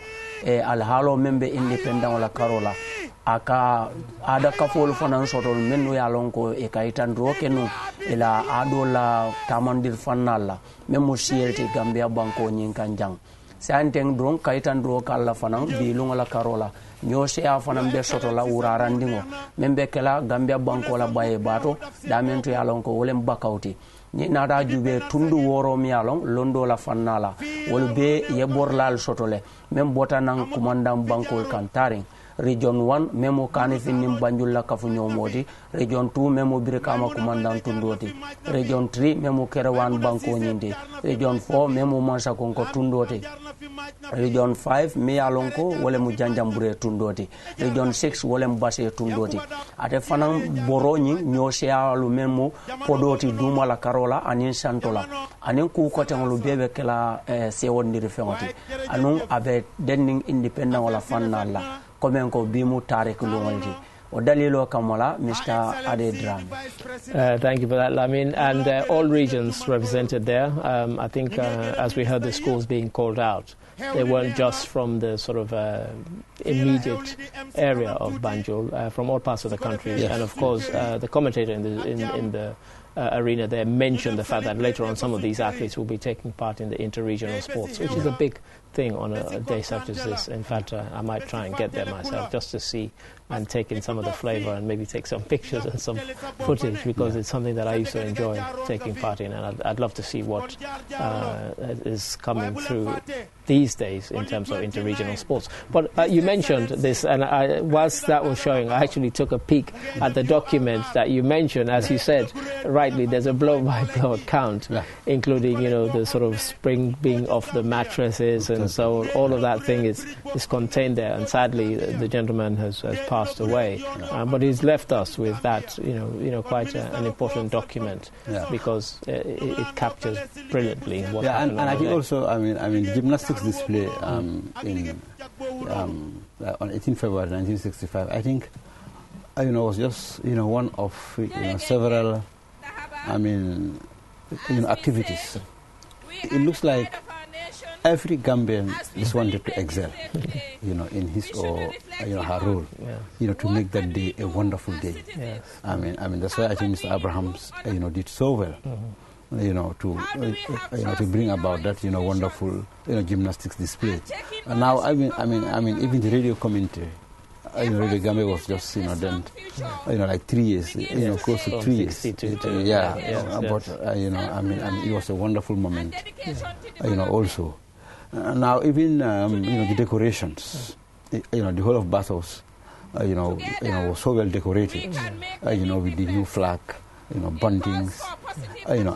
alhalo membe independent wala karola aka ada kafol fanan sotol mennu ya lon ko kaitan do kenu ila adola tamandir fanala memu siyelti Gambia banko nyin kanjang santeng don kaitan do kala fanan bilung la karola nyose a fanan be sotola urarandingo membe kala Gambia banko la baye bato damento ya lon ko wolem bakawti ni nada jube tundu woro mi alon londo la fannala wol be yeborlal sotole mem botanan commandant bankol kantaring region 1 memo kane finnim banjul la kafu nyomodi region 2 memo birkama commandant tundoti region 3 memo kerewan banko nyinde region 4 memo mansa konko tundoti region 5 mi alonko wole mu janjambure tundoti region 6 wole mbase tundoti ate fanan boroni nyosialu memo podoti duma la karola anin santola anin ku kote ngolu bebe kala sewondiri fengoti anun ave denning independent wala fannala komen ko bimu tarik lungolti o dalilo kamola Mr. Ade Dram. Thank you for that, Lamin, and all regions represented there. I think as we heard the schools being called out, they weren't just from the sort of immediate area of Banjul, from all parts of the country. Yes. And of course, the commentator in the arena there mentioned the fact that later on some of these athletes will be taking part in the interregional sports, which is a big thing on a day such as this. In fact, I might try and get there myself just to see and take in some of the flavor and maybe take some pictures and some footage, because it's something that I used to enjoy taking part in, and I'd love to see what is coming through these days in terms of interregional sports. But you mentioned this, and whilst that was showing, I actually took a peek at the document that you mentioned. As you said rightly, there's a blow-by-blow account, including, the sort of springing of the mattresses, and so all of that thing is contained there. And sadly, the gentleman has passed away, but he's left us with that, quite an important document, because it captures brilliantly what happened. And I think also, gymnastics display on 18 February 1965. I think, was just one of several, activities. It looks like every Gambian is wanted to excel, in his or her role, to make that day a wonderful day. Yes. That's why I think Mr. Abrahams, did so well, to bring about that, wonderful, gymnastics display. And now, even the radio commentary. Radio Gambia was just, then, like 3 years, close to 3 years. But, it was a wonderful moment, also. Now, even, the decorations, the whole of bathhouse, was so well decorated, with the new flag, buntings,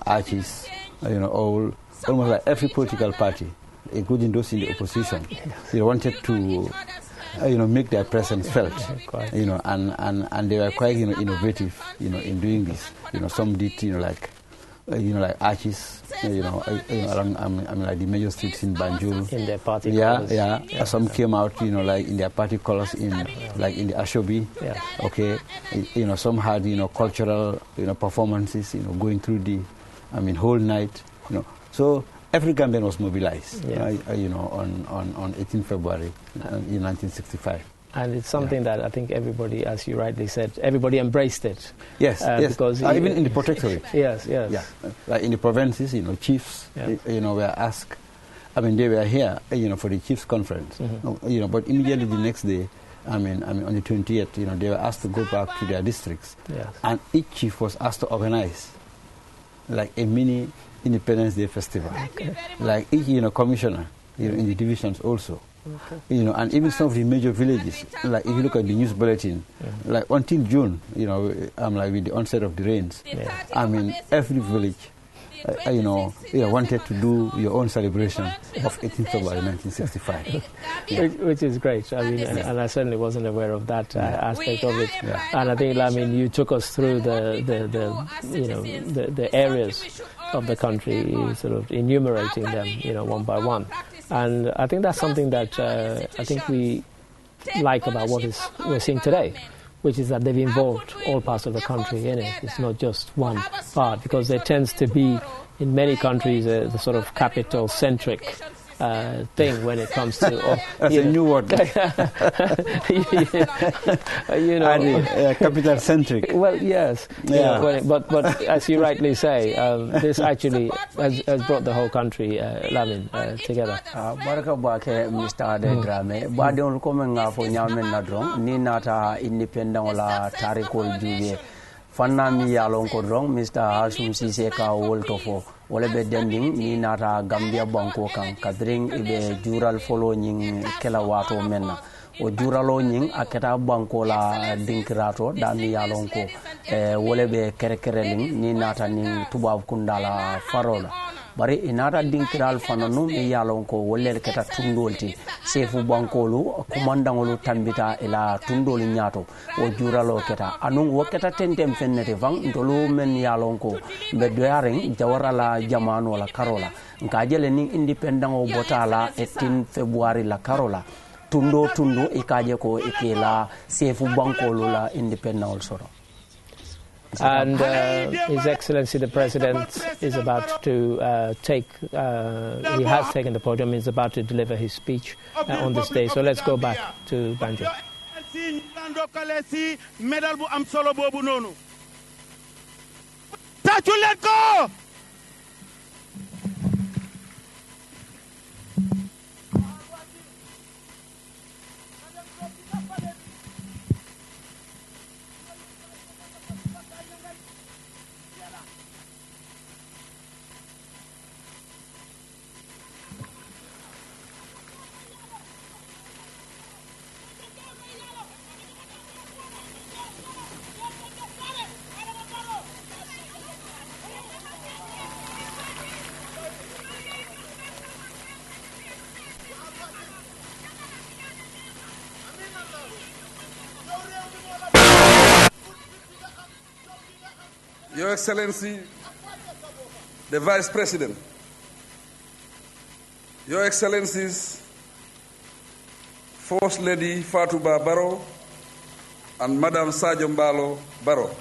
arches, almost like every political party, including those in the opposition, they wanted to, make their presence felt, and they were quite, innovative, in doing this. Some did, like arches, around, like the major streets in Banjul. In their party colors. Yeah. Some came out, like in their party colors, like in the Ashobi. Yeah. Okay. Some had, cultural, performances, going through the, whole night, So every Gambian was mobilized, on 18 February in 1965. And it's something that I think everybody, as you rightly said, everybody embraced it. Yes. Because even in the protectorate. Yes. Yeah. Like in the provinces, chiefs, were asked. They were here, for the chiefs' conference. Mm-hmm. But immediately the next day, on the 28th, they were asked to go back to their districts. Yes. And each chief was asked to organize, like a mini Independence Day festival. Okay. Like each, commissioner, in the divisions also. Okay. And even some of the major villages, like if you look at the news bulletin, like until June, like with the onset of the rains, every village, wanted to do your own celebration of 18th February 1965. Which is great. And I certainly wasn't aware of that aspect of it. Yeah. And I think, you took us through the areas of the country, sort of enumerating them, one by one. And I think that's something that I think we like about what we're seeing today, which is that they've involved all parts of the country in it. It's not just one part, because there tends to be, in many countries, the sort of capital-centric thing when it comes to that's a new word. Capital centric. Well, yes, but as you rightly say, this actually has brought the whole country, Lamin, together. Baraka bake Mr. De Grame, badon komenga fo nyamen na drong ni nata independent wala tarikol juve. Fanna mi yalon ko drong Mr. Hasum Sise ka woltofo wala be dending ni nata Gambia banko kan kadring ibe jural follow nying kela wato menna o juralo nying aketa banko la dinkirato da mi yalon ko wala be kerekereling ni nata ni tubab kundala farola bari inata dinkiral fananu mi yalon ko wolle keta tundolti sefu bankolu kumandangolu tambita ila tundoli nyato o juralo keta anung woketa tentem fennete vang ndolu men yalon ko be doyaren jawarala jamanu wala karola nkajele ni independent o botala 18 February la karola tundo ikaje ko ikela sefu bankolu la independent also. And His Excellency the President is about to he has taken the podium, is about to deliver his speech on this day. So let's go back to Banjul. Your Excellency, the Vice President, Your Excellencies, First Lady Fatouba Barrow and Madam Sadio Mbalo Barrow,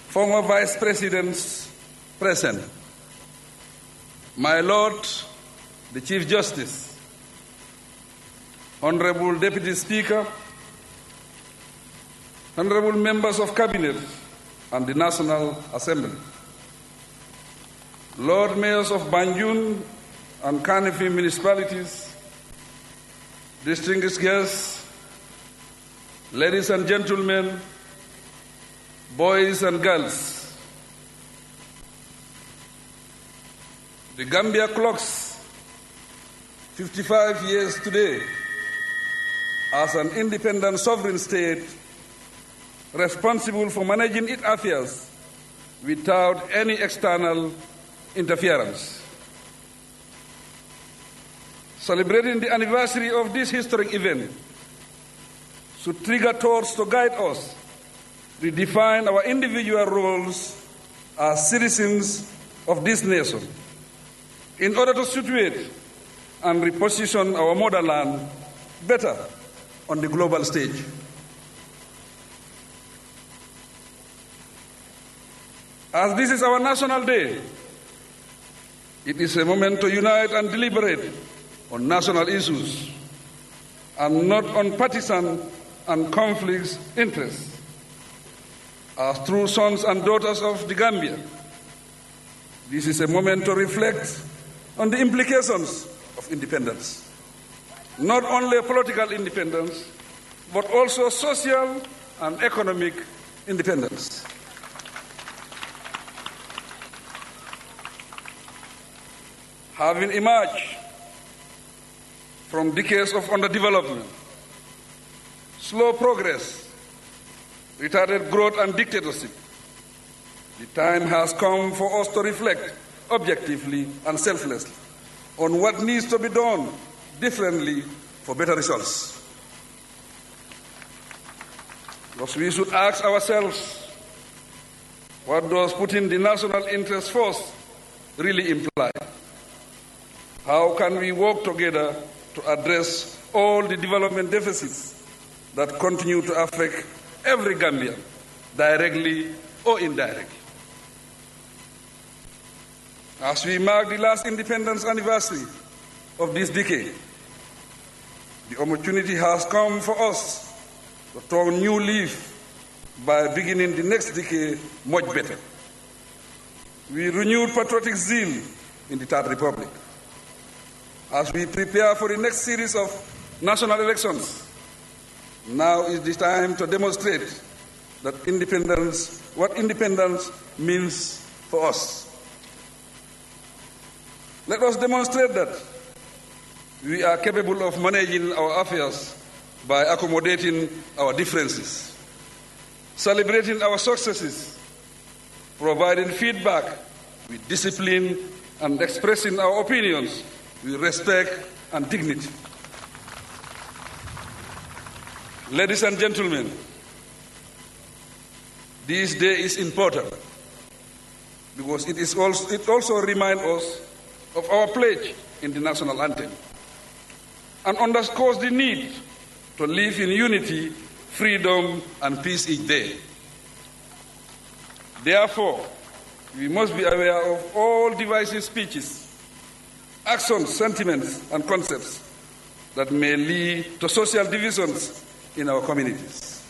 former Vice Presidents present, my Lord, the Chief Justice, Honorable Deputy Speaker, Honorable Members of Cabinet and the National Assembly, Lord Mayors of Banjul and Kanifi municipalities, distinguished guests, ladies and gentlemen, boys and girls, the Gambia clocks 55 years today as an independent sovereign state responsible for managing its affairs without any external interference. Celebrating the anniversary of this historic event should trigger thoughts to guide us, redefine our individual roles as citizens of this nation in order to situate and reposition our motherland better on the global stage. As this is our national day, it is a moment to unite and deliberate on national issues and not on partisan and conflicts interests. As true sons and daughters of the Gambia, this is a moment to reflect on the implications of independence. Not only political independence, but also social and economic independence. Having emerged from decades of underdevelopment, slow progress, retarded growth and dictatorship, the time has come for us to reflect objectively and selflessly on what needs to be done differently for better results. Because we should ask ourselves, what does putting the national interest first really imply? How can we work together to address all the development deficits that continue to affect every Gambian, directly or indirectly. As we mark the last independence anniversary of this decade, the opportunity has come for us to turn a new leaf by beginning the next decade much better. We renewed patriotic zeal in the Third Republic. As we prepare for the next series of national elections, now is the time to demonstrate that what independence means for us. Let us demonstrate that we are capable of managing our affairs by accommodating our differences, celebrating our successes, providing feedback with discipline, and expressing our opinions with respect and dignity. Ladies and gentlemen, this day is important because it also reminds us of our pledge in the national anthem and underscores the need to live in unity, freedom, and peace each day. Therefore, we must be aware of all divisive speeches, actions, sentiments, and concepts that may lead to social divisions in our communities.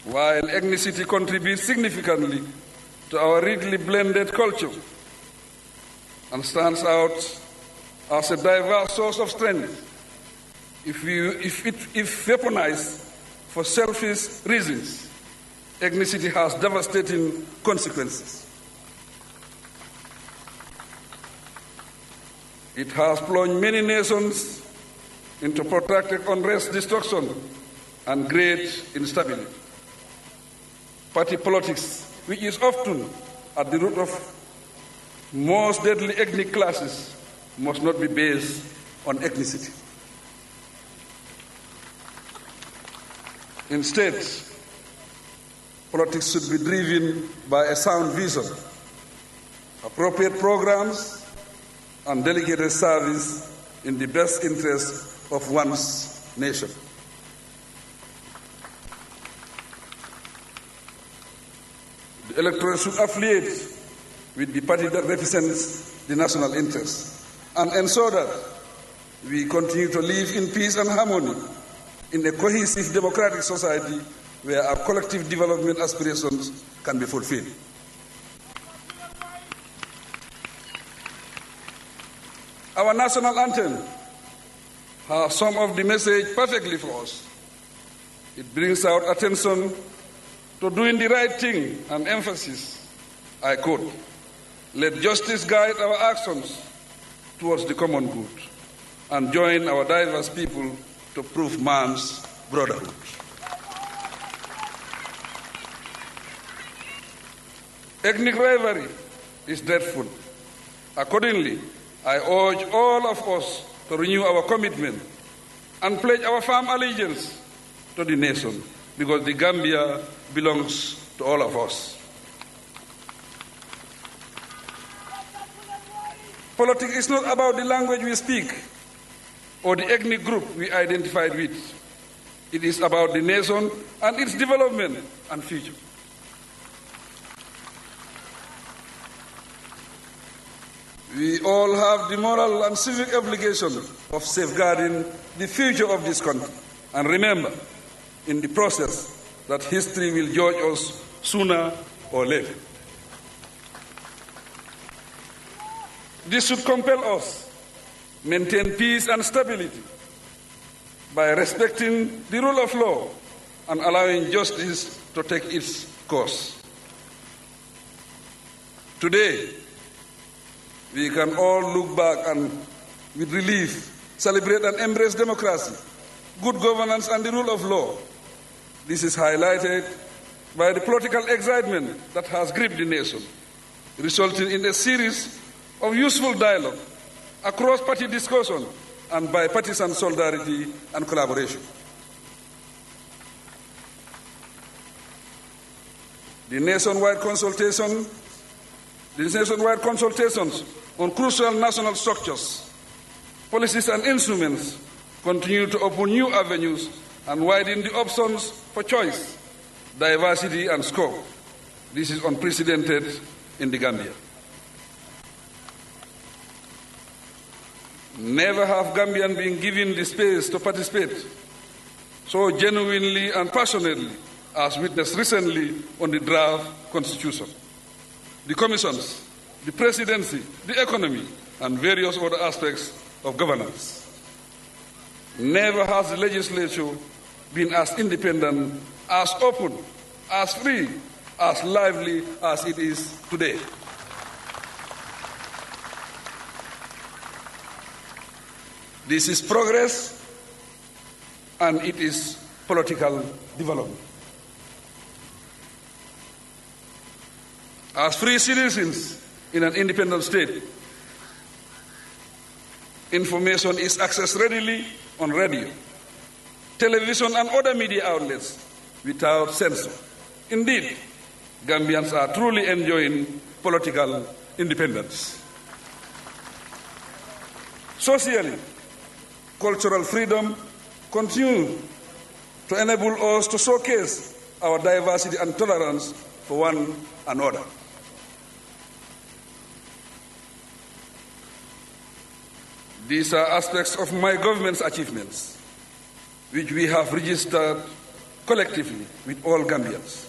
While ethnicity contributes significantly to our richly blended culture and stands out as a diverse source of strength, if weaponized for selfish reasons, ethnicity has devastating consequences. It has plunged many nations into protracted unrest, destruction, and great instability. Party politics, which is often at the root of most deadly ethnic clashes, must not be based on ethnicity. Instead, politics should be driven by a sound vision, appropriate programs, and dedicated service in the best interest of one's nation. The electorate should affiliate with the party that represents the national interest and ensure that we continue to live in peace and harmony in a cohesive democratic society where our collective development aspirations can be fulfilled. Our national anthem has some of the message perfectly for us. It brings out attention to doing the right thing and emphasis, I quote, "Let justice guide our actions towards the common good and join our diverse people to prove man's brotherhood." Ethnic rivalry is dreadful. Accordingly, I urge all of us to renew our commitment and pledge our firm allegiance to the nation, because the Gambia belongs to all of us. Politics is not about the language we speak or the ethnic group we identified with. It is about the nation and its development and future. We all have the moral and civic obligation of safeguarding the future of this country. And remember, in the process, that history will judge us sooner or later. This should compel us to maintain peace and stability by respecting the rule of law and allowing justice to take its course. Today, we can all look back and, with relief, celebrate and embrace democracy, good governance, and the rule of law. This is highlighted by the political excitement that has gripped the nation, resulting in a series of useful dialogue, across party discussion, and bipartisan solidarity and collaboration. The nationwide consultations on crucial national structures policies and instruments continue to open new avenues and widen the options for choice, diversity, and scope. This is unprecedented in the Gambia. Never have Gambians been given the space to participate so genuinely and passionately as witnessed recently on the draft constitution, the commissions, the presidency, the economy, and various other aspects of governance. Never has the legislature been as independent, as open, as free, as lively as it is today. This is progress, and it is political development. As free citizens in an independent state, information is accessed readily on radio, television, and other media outlets without censor. Indeed, Gambians are truly enjoying political independence. Socially, cultural freedom continues to enable us to showcase our diversity and tolerance for one another. These are aspects of my government's achievements, which we have registered collectively with all Gambians.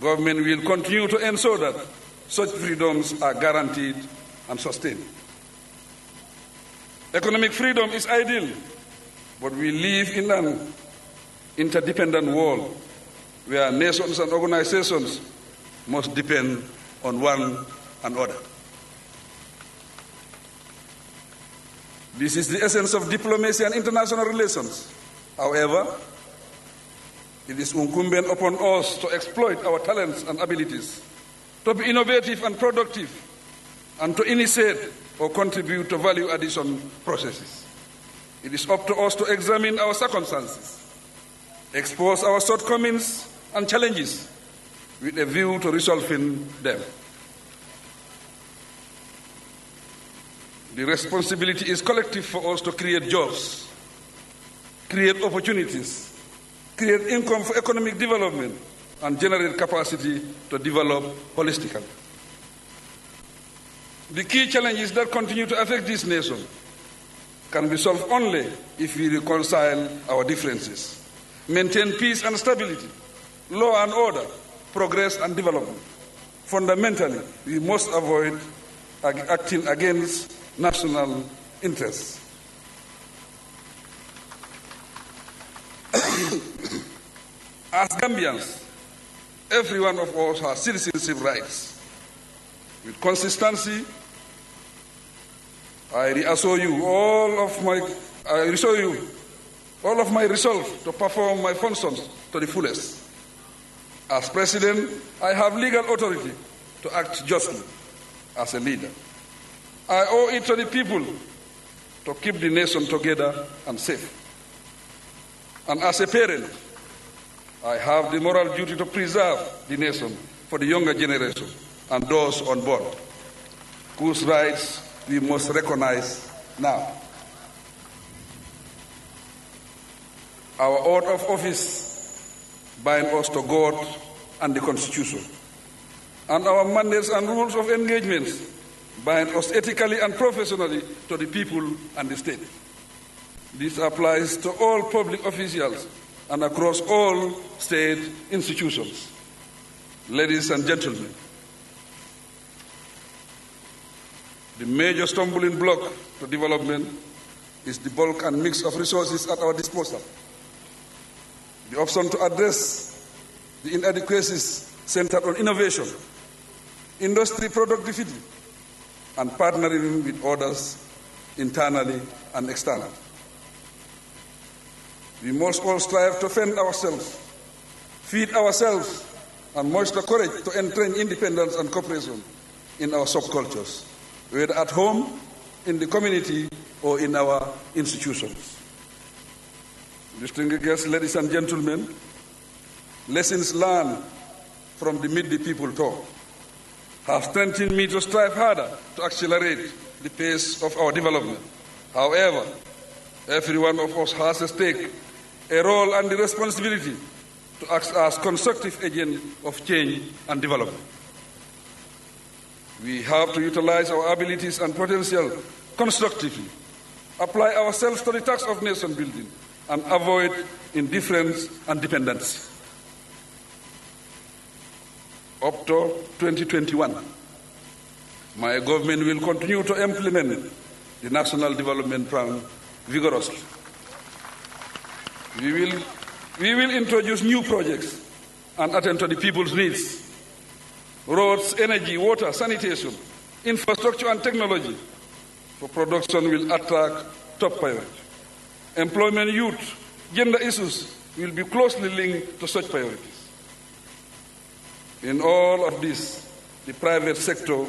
Government will continue to ensure that such freedoms are guaranteed and sustained. Economic freedom is ideal, but we live in an interdependent world where nations and organizations must depend on one another. This is the essence of diplomacy and international relations. However, it is incumbent upon us to exploit our talents and abilities, to be innovative and productive, and to initiate or contribute to value addition processes. It is up to us to examine our circumstances, expose our shortcomings and challenges with a view to resolving them. The responsibility is collective for us to create jobs, create opportunities, create income for economic development, and generate capacity to develop holistically. The key challenges that continue to affect this nation can be solved only if we reconcile our differences, maintain peace and stability, law and order, progress and development. Fundamentally, we must avoid acting against national interests. As Gambians, every one of us has citizenship rights. With consistency, I reassure you all of my resolve to perform my functions to the fullest. As President, I have legal authority to act justly as a leader. I owe it to the people to keep the nation together and safe. And as a parent, I have the moral duty to preserve the nation for the younger generation and those on board, whose rights we must recognize now. Our oath of office binds us to God and the Constitution, and our mandates and rules of engagement bind us ethically and professionally to the people and the state. This applies to all public officials and across all state institutions. Ladies and gentlemen, the major stumbling block to development is the bulk and mix of resources at our disposal. The option to address the inadequacies centered on innovation, industry productivity, and partnering with others internally and externally. We must all strive to fend ourselves, feed ourselves, and muster courage to entrench independence and cooperation in our subcultures, whether at home, in the community, or in our institutions. Distinguished guests, ladies and gentlemen, lessons learned from the Meet the People talk have strengthened me to strive harder to accelerate the pace of our development. However, every one of us has a stake, a role and the responsibility to act as constructive agent of change and development. We have to utilize our abilities and potential constructively, apply ourselves to the task of nation building, and avoid indifference and dependency. Up to 2021, my government will continue to implement the National Development Plan vigorously. We will introduce new projects and attend to the people's needs. Roads, energy, water, sanitation, infrastructure and technology for production will attract top priority. Employment, youth, gender issues will be closely linked to such priorities. In all of this, the private sector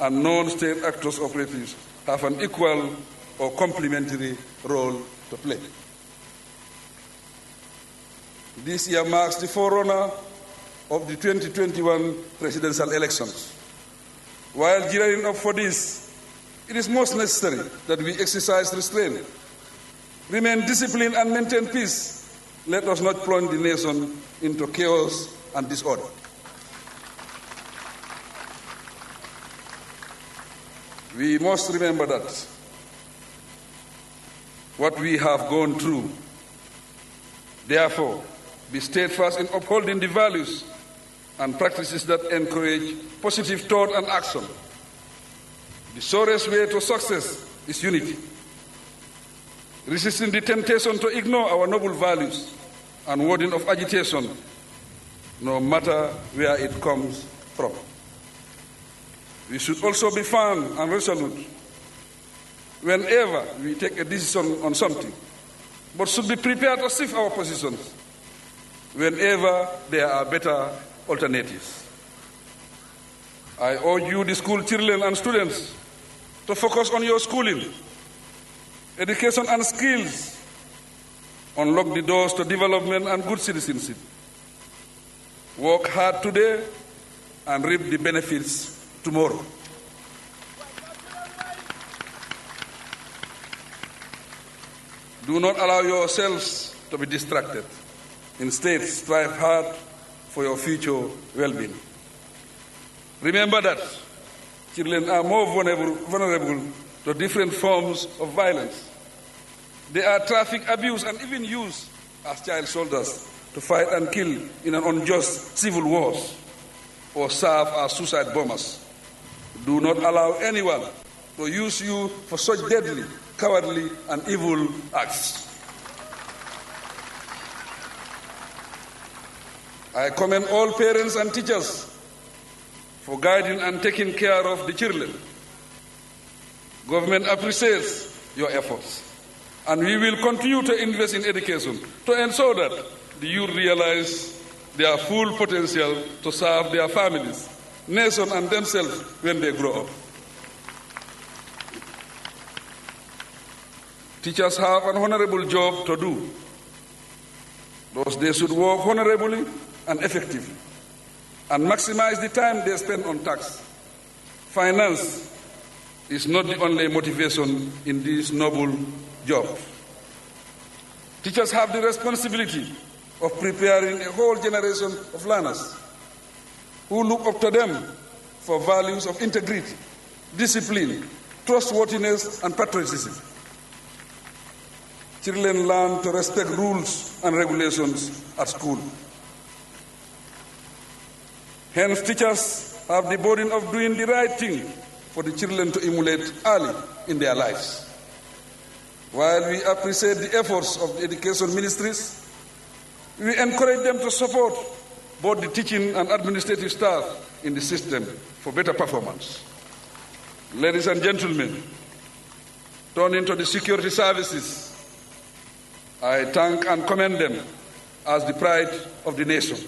and non-state actors operatives have an equal or complementary role to play. This year marks the forerunner of the 2021 presidential elections. While gearing up for this, it is most necessary that we exercise restraint, remain disciplined and maintain peace. Let us not plunge the nation into chaos and disorder. We must remember that what we have gone through. Therefore, be steadfast in upholding the values and practices that encourage positive thought and action. The surest way to success is unity. Resisting the temptation to ignore our noble values and wording of agitation, no matter where it comes from. We should also be firm and resolute whenever we take a decision on something, but should be prepared to shift our positions whenever there are better alternatives. I urge you, the school children and students, to focus on your schooling, education and skills, unlock the doors to development and good citizenship. Work hard today and reap the benefits tomorrow. Do not allow yourselves to be distracted. Instead, strive hard for your future well-being. Remember that children are more vulnerable to different forms of violence. They are trafficked, abused, and even used as child soldiers to fight and kill in an unjust civil wars or serve as suicide bombers. Do not allow anyone to use you for such deadly, cowardly, and evil acts. I commend all parents and teachers for guiding and taking care of the children. Government appreciates your efforts, and we will continue to invest in education to ensure that the youth realize their full potential to serve their families, nation, and themselves when they grow up. Teachers have an honorable job to do. Thus, they should work honorably and effectively, and maximize the time they spend on tasks. Finance is not the only motivation in this noble job. Teachers have the responsibility of preparing a whole generation of learners who look up to them for values of integrity, discipline, trustworthiness, and patriotism. Children learn to respect rules and regulations at school. Hence, teachers have the burden of doing the right thing for the children to emulate early in their lives. While we appreciate the efforts of the education ministries, we encourage them to support both the teaching and administrative staff in the system for better performance. Ladies and gentlemen, turning to the security services, I thank and commend them as the pride of the nation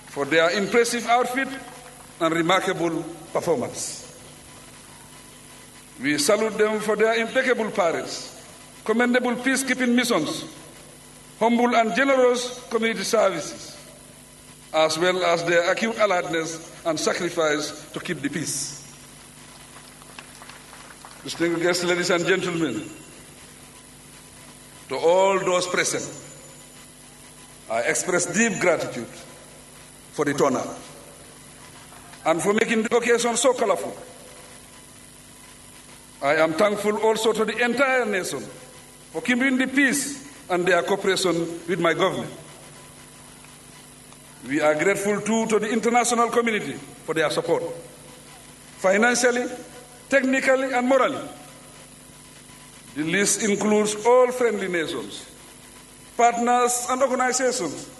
for their impressive outfit and remarkable performance. We salute them for their impeccable parades, commendable peacekeeping missions, humble and generous community services, as well as their acute alertness and sacrifice to keep the peace. distinguished guests, ladies and gentlemen, to all those present, I express deep gratitude for the turnout and for making the occasion so colorful. I am thankful also to the entire nation for keeping the peace and their cooperation with my government. We are grateful too to the international community for their support, financially, technically, and morally. The list includes all friendly nations, partners, and organizations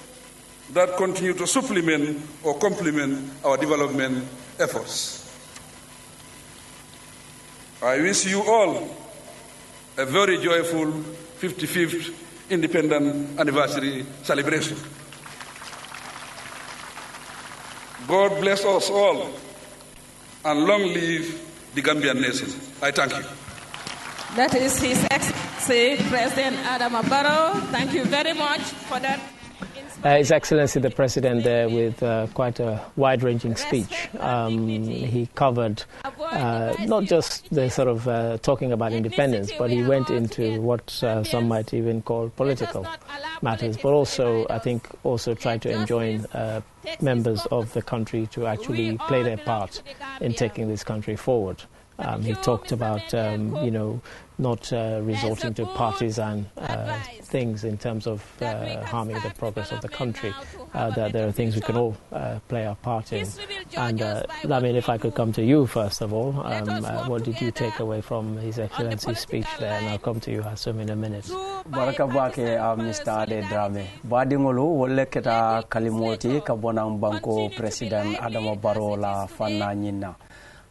that continue to supplement or complement our development efforts. I wish you all a very joyful 55th Independence Anniversary celebration. God bless us all, and long live the Gambian nation. I thank you. That is His Excellency President Adama Barrow. Thank you very much for that. His Excellency the President there with quite a wide-ranging speech. He covered not just the sort of talking about independence, but he went into what some might even call political matters, but also, I think, also tried to enjoin members of the country to actually play their part in taking this country forward. He talked about, not resorting to partisan things in terms of harming the progress of the country. That there are things we can all play our part in. And Lamin, if I could come to you first of all, what did you take away from His Excellency's speech there? And I'll come to you, Hasum, in a minute. Baraka bake Mr. Ade Drame. Badingolu wolle keta kalimoti kabonang banko President Adama Barrow la fanna nyina.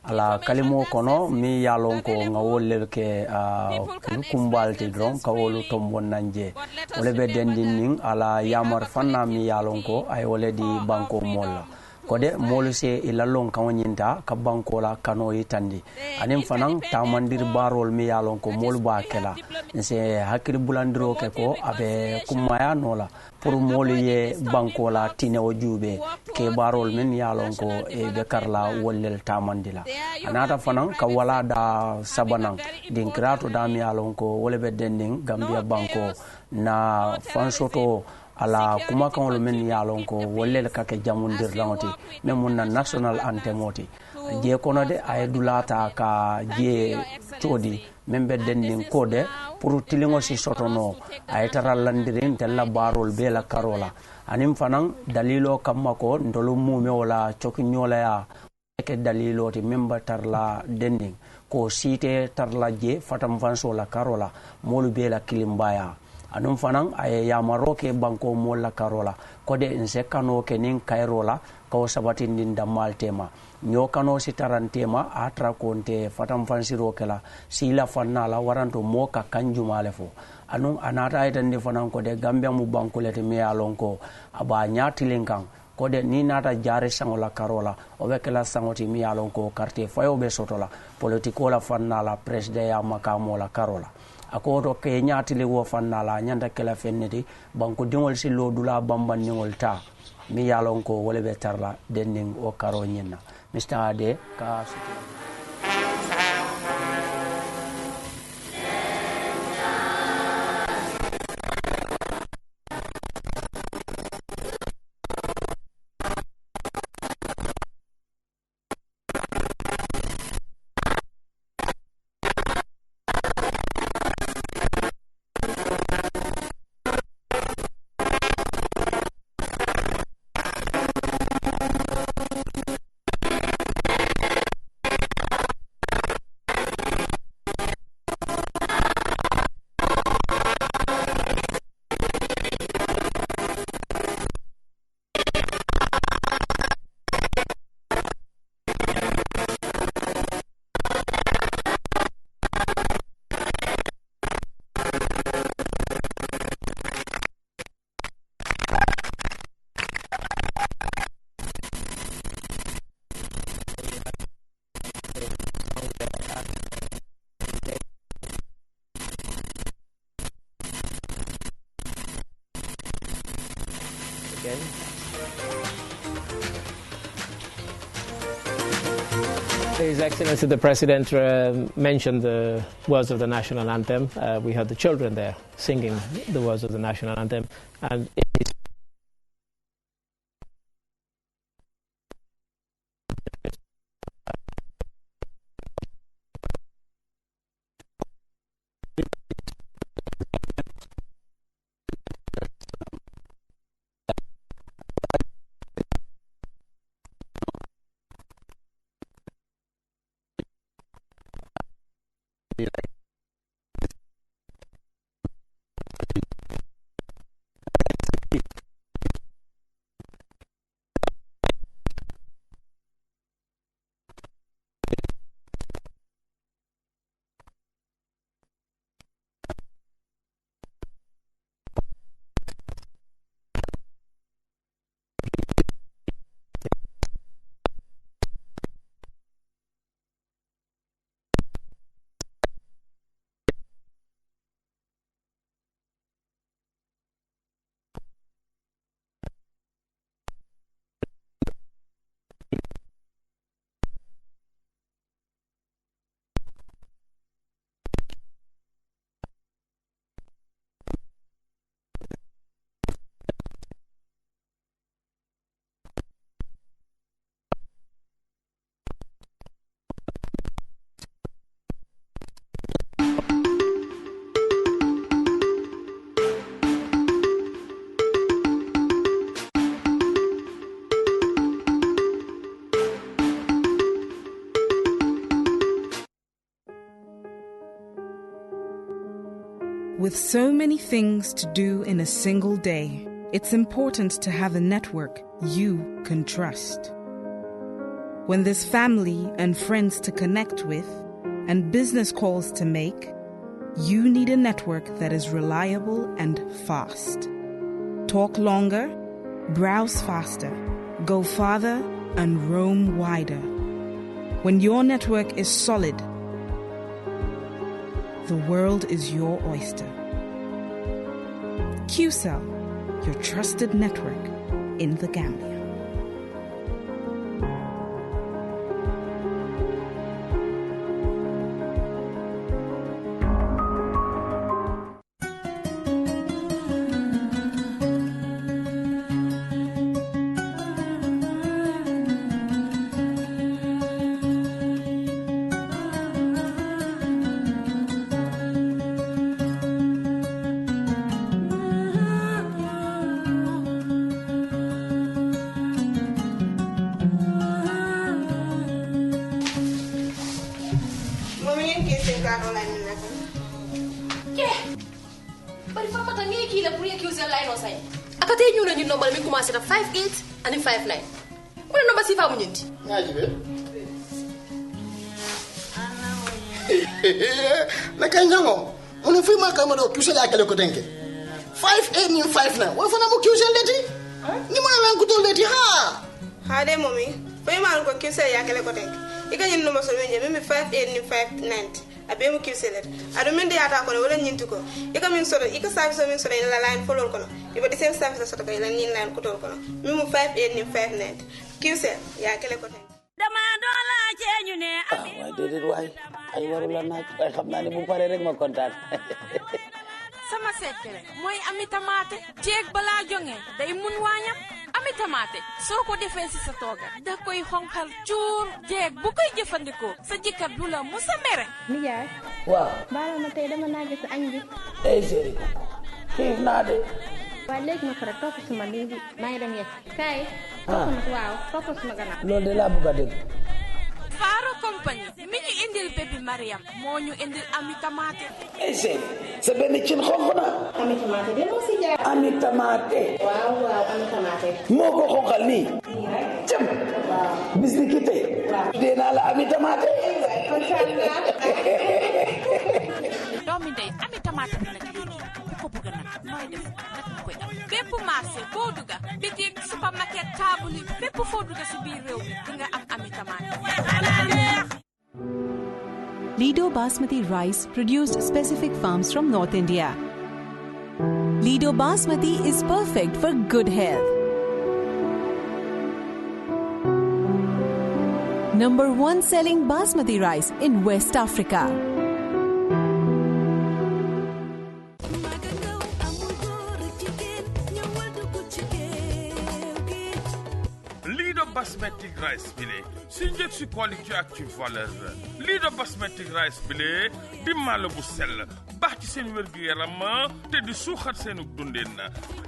Ala kalimo kono mi yalon ko ngawol ke kumbalti dron kawolu tombon nanje ole be dendin ala yamar fanna mi yalon ko ay ole di banko molla kode molu se ilalon kawnyinta ka banko la kano yitandi anim fanan tamandir barol mi yalon ko molu ba kela se hakiri bulandiro ke ko abe kumaya nola pour molu ye banko la tine o jube ke barol men yalon ko e be karla wollel tamandila anata fanan ka wala da sabanang din krato da mi yalon ko wole be dending Gambia banko na fansoto ala kuma kan men yalon ko wollel ka ke jamundir lawti men na national anthem oti je kono de ay dulata ka je todi membe dending kode pour tilingo si sotono ay taralandirin tella barol be la karola anim fanan dalilo kamako ndolu mume wala chokinyola ya ke dalilo ti memba tarla dending ko site tarla je fatam fanso la karola molu be la kilimbaya anum fanan ay yamaro ke banko molla karola kode inse kano ke nin kairola ko sabatin din damal tema nyo kano si tarantema atra konte fatam fansiro kala sila fanna la waranto moka kanjuma lefo anum anata itande fanan ko de Gambia mu banko lete me alonko aba nyatilinkan kode ni nata jare sangola karola obekela sangoti mi alonko carte fayo be sotola politiko la fanna la president ya makamo la karola akoto ke nyatile wo fanna la nyanda kala fenneti banko dingol sillo dula bamban ningol ta mi yalonko wole be tarla denning o karo nyina Mr. Ade ka again. His Excellency the President mentioned the words of the national anthem. We had the children there singing the words of the national anthem, and With so many things to do in a single day, it's important to have a network you can trust. When there's family and friends to connect with and business calls to make, you need a network that is reliable and fast. Talk longer, browse faster, go farther, and roam wider. When your network is solid, the world is your oyster. QCell, your trusted network in the Gambia. Commencé na 58 and 59. Wala number si fa mu ñenti. Ñaaji be. Naka ñango. Ono fi ma kama do kiusa ya kale ko denke. 58 ni 59. Wo fa na mo kiusa leti? Ni mo na ko to leti ha. Ha de momi. Fa ma ko kiusa ya kale ko denke. Ika ñin number so wenje mi 58 ni 59. Abe mu kiusa leti. Ado min de yata ko wala ñintu ko. Ika min soro ika service min soro la line follow ko no. Iba the same service sort of la nin line ko tol ko no. Mi mu 58 ni 59. Kiusa ya kale ko denke. Dama dola ci ñu ne waaye déedéet waay ay waru la naaj waaye xam naa ne bu paree rek ma kontaan. sama secret mooy ami tamaate jeeg balaa jonge day mun waañam ami tamaate soo ko defee si sa tooga da koy xonqal cuur jeeg bu koy jëfandikoo sa jëkkër du la musa mere. Nijaay. waaw. baala ma tey dama naa gis añ bi. chéri xiif naa de. waaye léegi ma pare topp suma lii maa ngi dem yegg kaay. topp suma gannaaw. loolu de laa bëgg a dégg. Faro compagnie mi ñu indil bébé Mariam moo ñu indil ami tamaate. chéri sa benn cin xonq na. ami tamaate de moo si jaar. ami tamaate. waaw ami tamaate. moo ko xonqal nii. cëm. waaw bis ni ki tey. waaw dee naa la ami tamaate. kontaan naa. doomi ndey ami tamaate bi nag yónni ku ko bëgg nag mooy def nag mu koy am bépp marché boo dugga bitik supermarket table yi bépp foo dugga si biir réew mi di nga am ami tamaate. Lido Basmati rice produced specific farms from North India. Lido Basmati is perfect for good health. #1 selling basmati rice in West Africa. Basmati rice bile si njëg si qualité ak ci valeur lii de basmati rice bile di maalo bu sell baax ci seen wér-gu-yaram te di suuxat seenu dundin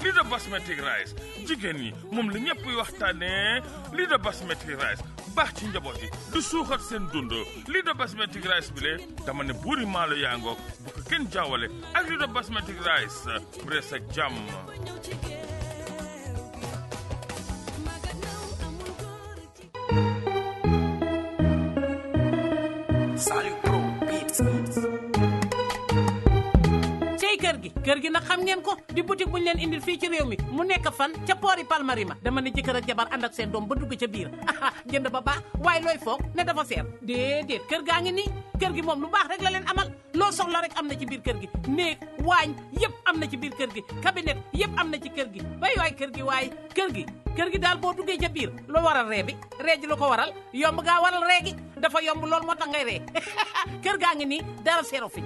lii de basmati rice jigéen ñi moom la ñëpp waxtaane lii de basmati rice baax ci njaboot yi di suuxat seen dund lii de basmati rice bile dama ne buuri maalo yaa ngoog bu ko kenn jaawale ak lii de basmati rice bu rees ak jàmm. kër gi nag xam ngeen ko di boutique buñ leen indil fii ci réew mi mu nekk fan ca poori Palmarima dama ne jëkkër ak jabar ànd ak seen doom ba dugg ca biir jënd ba baax waaye looy foog ne dafa seer déedéet kër gaa ngi nii kër gi moom lu baax rek la leen amal loo soxla rek am na ci biir kër gi néeg waañ yëpp am na ci biir kër gi cabinet yëpp am na ci kër gi bay waay kër gi waaye kër gi daal boo duggee ca biir lu waral ree bi ree ji lu ko waral yomb gaa waral ree gi dafa yomb loolu moo tax ngay ree kër gaa ngi nii dara seero fi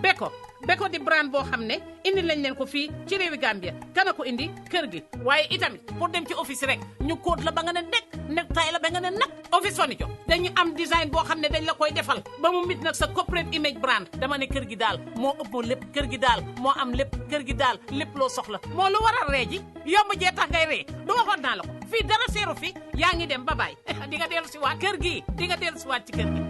Beko di brand boo xam ne indi lañ leen ko fii ci réewi Gambia kana ko indi kër gi waaye itamit pour dem ci office rek ñu kóot la ba nga ne nekk tay la ba nga ne nag office furniture dañu am design boo xam ne dañ la koy defal ba mu mit nag sa corporate image brand dama ne kër gi daal moo ëpp lépp kër gi daal moo am lépp kër gi daal lépp loo soxla moo lu waral ree ji yomb jee tax ngay ree du waxoon naa la ko fii dara seeru fi yaa ngi dem ba baay di nga dellu si waat kër gi di nga dellu si waat ci kër gi.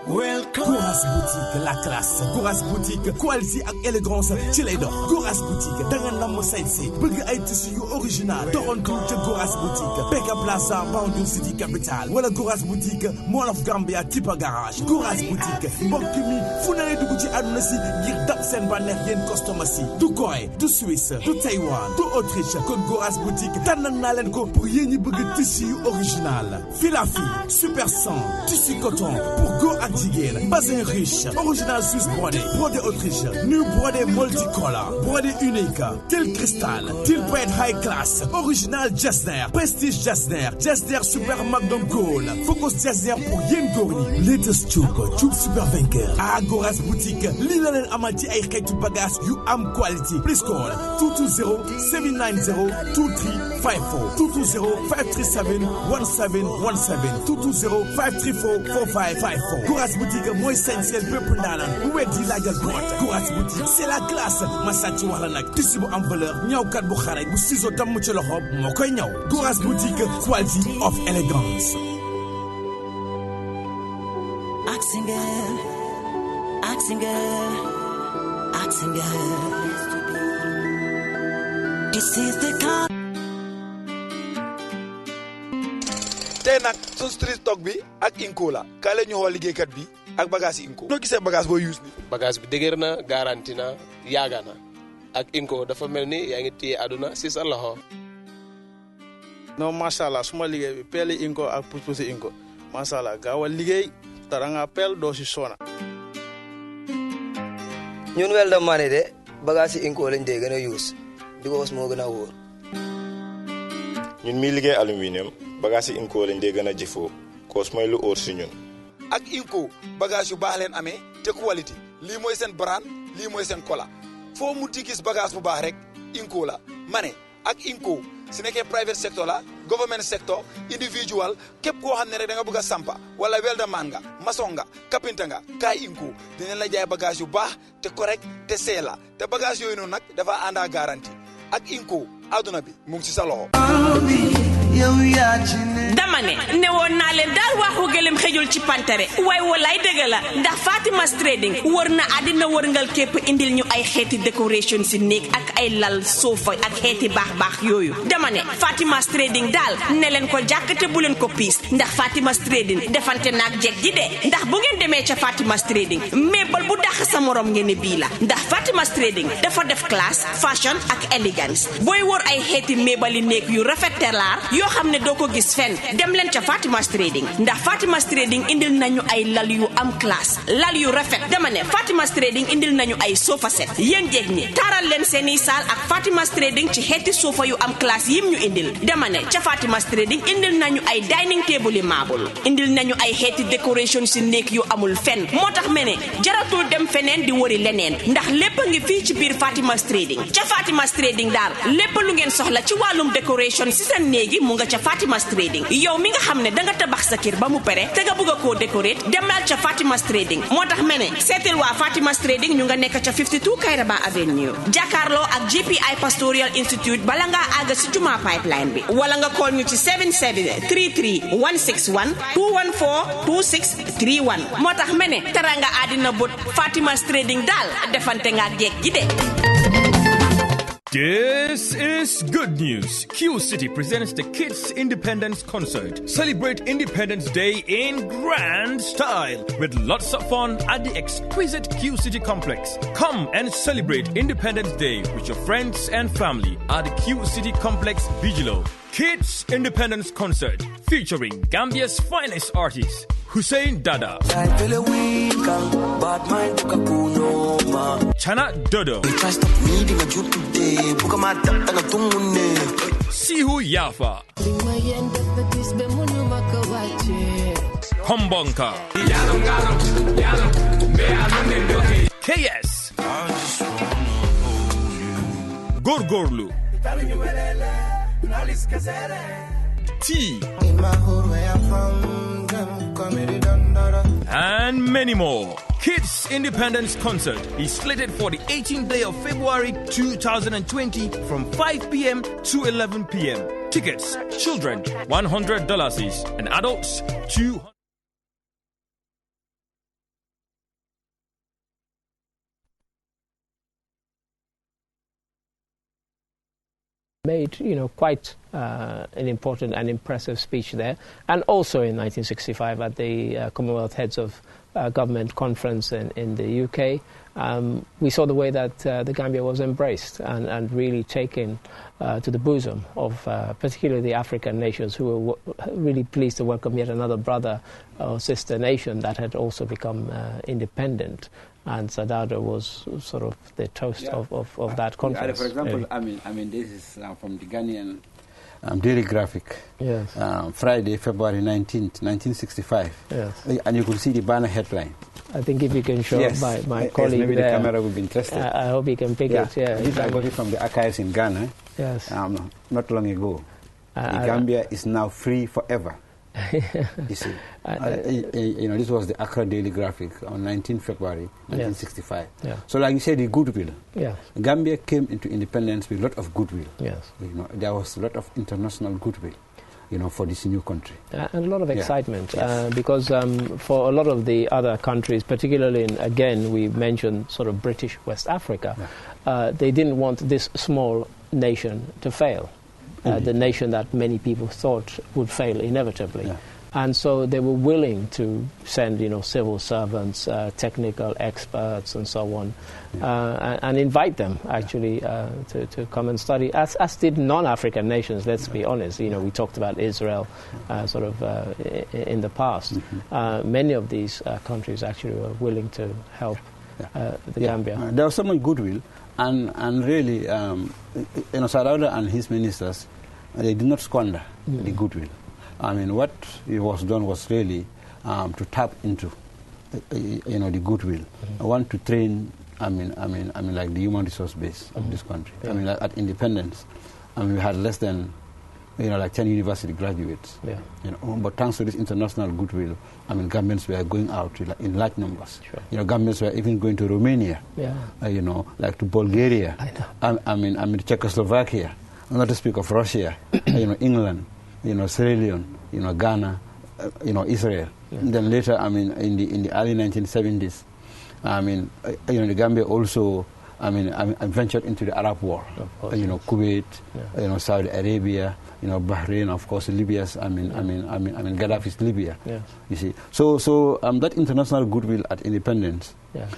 Welcome. Goras Boutique, la classe. Goras Boutique, qualité ak élégance ci lay dox. Goras Boutique, da nga namm sañse bëgg ay tissu yu original. doxantu ca Goras Boutique, Peka Plaza, Banjul City Capital. wala Goras Boutique, Mall of Gambia, Tipa Garage. Goras Boutique, mbokk mi fu na lay dugg ci àdduna si ngir dab seen bànneex yéen customer si. du Corée, du Suisse, du Taïwan, du Autriche. kon Goras Boutique tànnal naa leen ko pour yéen ñi bëgg tissu yu original. Filafi, Super 100, tissu coton pour góor ak jigéen, bazin riche, original Suisse brodé, brodé Autriche, new brodé multicolor, brodé unique, til cristal, til bread high class, original Jasner, prestige Jasner super magnum gold, focus Jasner pour yéen góor ñi, latest tube super vainqueur. à Goras Boutique lii la leen amal ci ay xeetu bagage yu am quality. please call 220-790-2354 220-537-1717 220-534-4554. Goras Boutique mooy sañseel bépp ndaanaan bu weddi laajal boot. Goras Boutique c'est la classe ma sàcc wax la nag tissu bu am valeur ñawkat bu xarañ bu ciseau damm ci loxo moo koy ñaw. Goras Boutique quality of elegance. This is the kind. tey nag sun street stock bi ak Inco la kaay la ñu xool liggéeykat bi ak bagage Inco. noo gisee bagage boo use ni bagage bi dëgër na garanti na yaaga na ak Inco dafa mel ni yaa ngi téye àdduna si sa loxo. non macha allah suma liggéey bi peeli Inco ak pusi Inco macha allah gaawal liggéey tara nga peel doo si soona. ñun wel da maane de bagage Inco lañ dee gën a use di ko moo gën a wóor. ñun mi liggéey aluminium bagage Inco lañ dee gën a jëfoo koos mooy lu óor si ñun. ak Inco bagage yu baax leen amee te quality lii mooy seen brand lii mooy seen kola foo munti gis bagage bu baax rek Inco la ma ne ak Inco su nekkee private sector la government sector individual képp koo xam ne rek da nga bëgg a sampa wala weldaman nga maçon nga kapinta nga kaay Inco dinañ la jaay bagage yu baax te correct te seela te bagage yooyu noonu nag dafa ànd ak garantie ak Inco aduna bi mu ngi ci sa loxo. dama ne woon naa leen daal waxu gëlëm xëjul ci pantere waaye walaay dëgg la ndax Fatima's Trading wër na àddina wërngal képp indil ñu ay xeeti décoration si néeg ak ay lal sofa ak xeeti baax yooyu dama ne Fatima's Trading daal ne leen ko jàkk te bu leen ko piis ndax Fatima's Trading defante naag jeg ji de ndax bu ngeen demee ca Fatima's Trading mébal bu dàq sa morom ngeen ne bii la ndax Fatima's Trading dafa def classe fashion ak elegance booy wër ay xeeti mébali néeg yu rafet te laar yoo loo xam ne doo ko gis fenn dem leen ca Fatima's Trading ndax Fatima's Trading indil nañu ay lal yu am classe lal yu rafet dama ne Fatima's Trading indil nañu ay sofa set yéen jeeg ñi taaral leen seeni saal ak Fatima's Trading ci xeeti sofa yu am classe yim ñu indil dama ne ca Fatima's Trading indil nañu ay dining table yi marble indil nañu ay xeeti décoration si néeg yu amul fenn moo tax me ne jaratul dem feneen di wëri leneen ndax lépp a ngi fii ci biir Fatima's Trading ca Fatima's Trading daal lépp lu ngeen soxla ci wàllum décoration si sa néegi mu nga ca Fatima's Trading yow mi nga xam ne danga tabax sa kër ba mu pare te nga bëgg a koo décorer demal ca Fatima's Trading moo tax me ne seetil waa Fatima's Trading ñu nga nekk ca 52 Kairaba Avenue jàkkaarloo ak GPI Pastoral Institute bala ngaa àgg si Juma pipeline bi wala nga call ñu ci 7733 161 214 2631 moo tax me ne teranga àddina bot Fatima's Trading daal defante nga ak jeeg ji de. This is good news. Q City presents the Kids Independence Concert. Celebrate Independence Day in grand style with lots of fun at the exquisite Q City complex. Come and celebrate Independence Day with your friends and family at the Q City complex Vigilo. Kids Independence Concert featuring Gambia's finest artists, Hussein Dada, Chana Dodo, Sihu Yafa, Hombonka, KS, Gorgorlu, T, and many more. Kids Independence Concert is slated for the 18th day of February 2020 from 5 p.m. to 11 p.m. Tickets, children, $100 each, and adults, $200. Made, quite an important and impressive speech there, and also in 1965 at the Commonwealth Heads of Government Conference in the UK, we saw the way that the Gambia was embraced and really taken to the bosom of particularly the African nations, who were really pleased to welcome yet another brother or sister nation that had also become independent. And Sadada was sort of the toast of that conference. For example, I mean, this is from the Ghanaian Daily Graphic. Yes. Friday, February 19th, 1965. Yes. And you could see the banner headline. I think if you can show my colleague maybe there, the camera will be interested. I hope you can pick it. Yeah, This I got it from the archives in Ghana. Yes. Not long ago. The Gambia is now free forever. You see, this was the Accra Daily Graphic on 19 February 1965. Yeah. So, like you said, the goodwill. Yes. Gambia came into independence with a lot of goodwill. Yes. There was a lot of international goodwill, for this new country. And a lot of excitement, because for a lot of the other countries, particularly again, we mentioned sort of British West Africa, they didn't want this small nation to fail. The nation that many people thought would fail inevitably. Yeah. And so they were willing to send, civil servants, technical experts, and so on, and invite them actually to come and study, as did non-African nations. Let's be honest. We talked about Israel, in the past. Many of these countries actually were willing to help the Gambia. There was so much goodwill, and really, Sarauda and his ministers, they did not squander the goodwill. I mean, what was done was really to tap into, the goodwill. I want to train. I mean, like the human resource base of this country. I mean, like at independence, we had less than, like 10 university graduates. Yeah. But thanks to this international goodwill, Gambians were going out in large numbers. Sure. Gambians were even going to Romania. Yeah. Like to Bulgaria. I know. Czechoslovakia. Not to speak of Russia. England. Sierra Leone, Ghana, Israel. Yeah. And then later, in the early 1970s, the Gambia also, ventured into the Arab world. Kuwait, Saudi Arabia, Bahrain, of course, Libya's, Gaddafi's Libya. Yes. You see, so that international goodwill at independence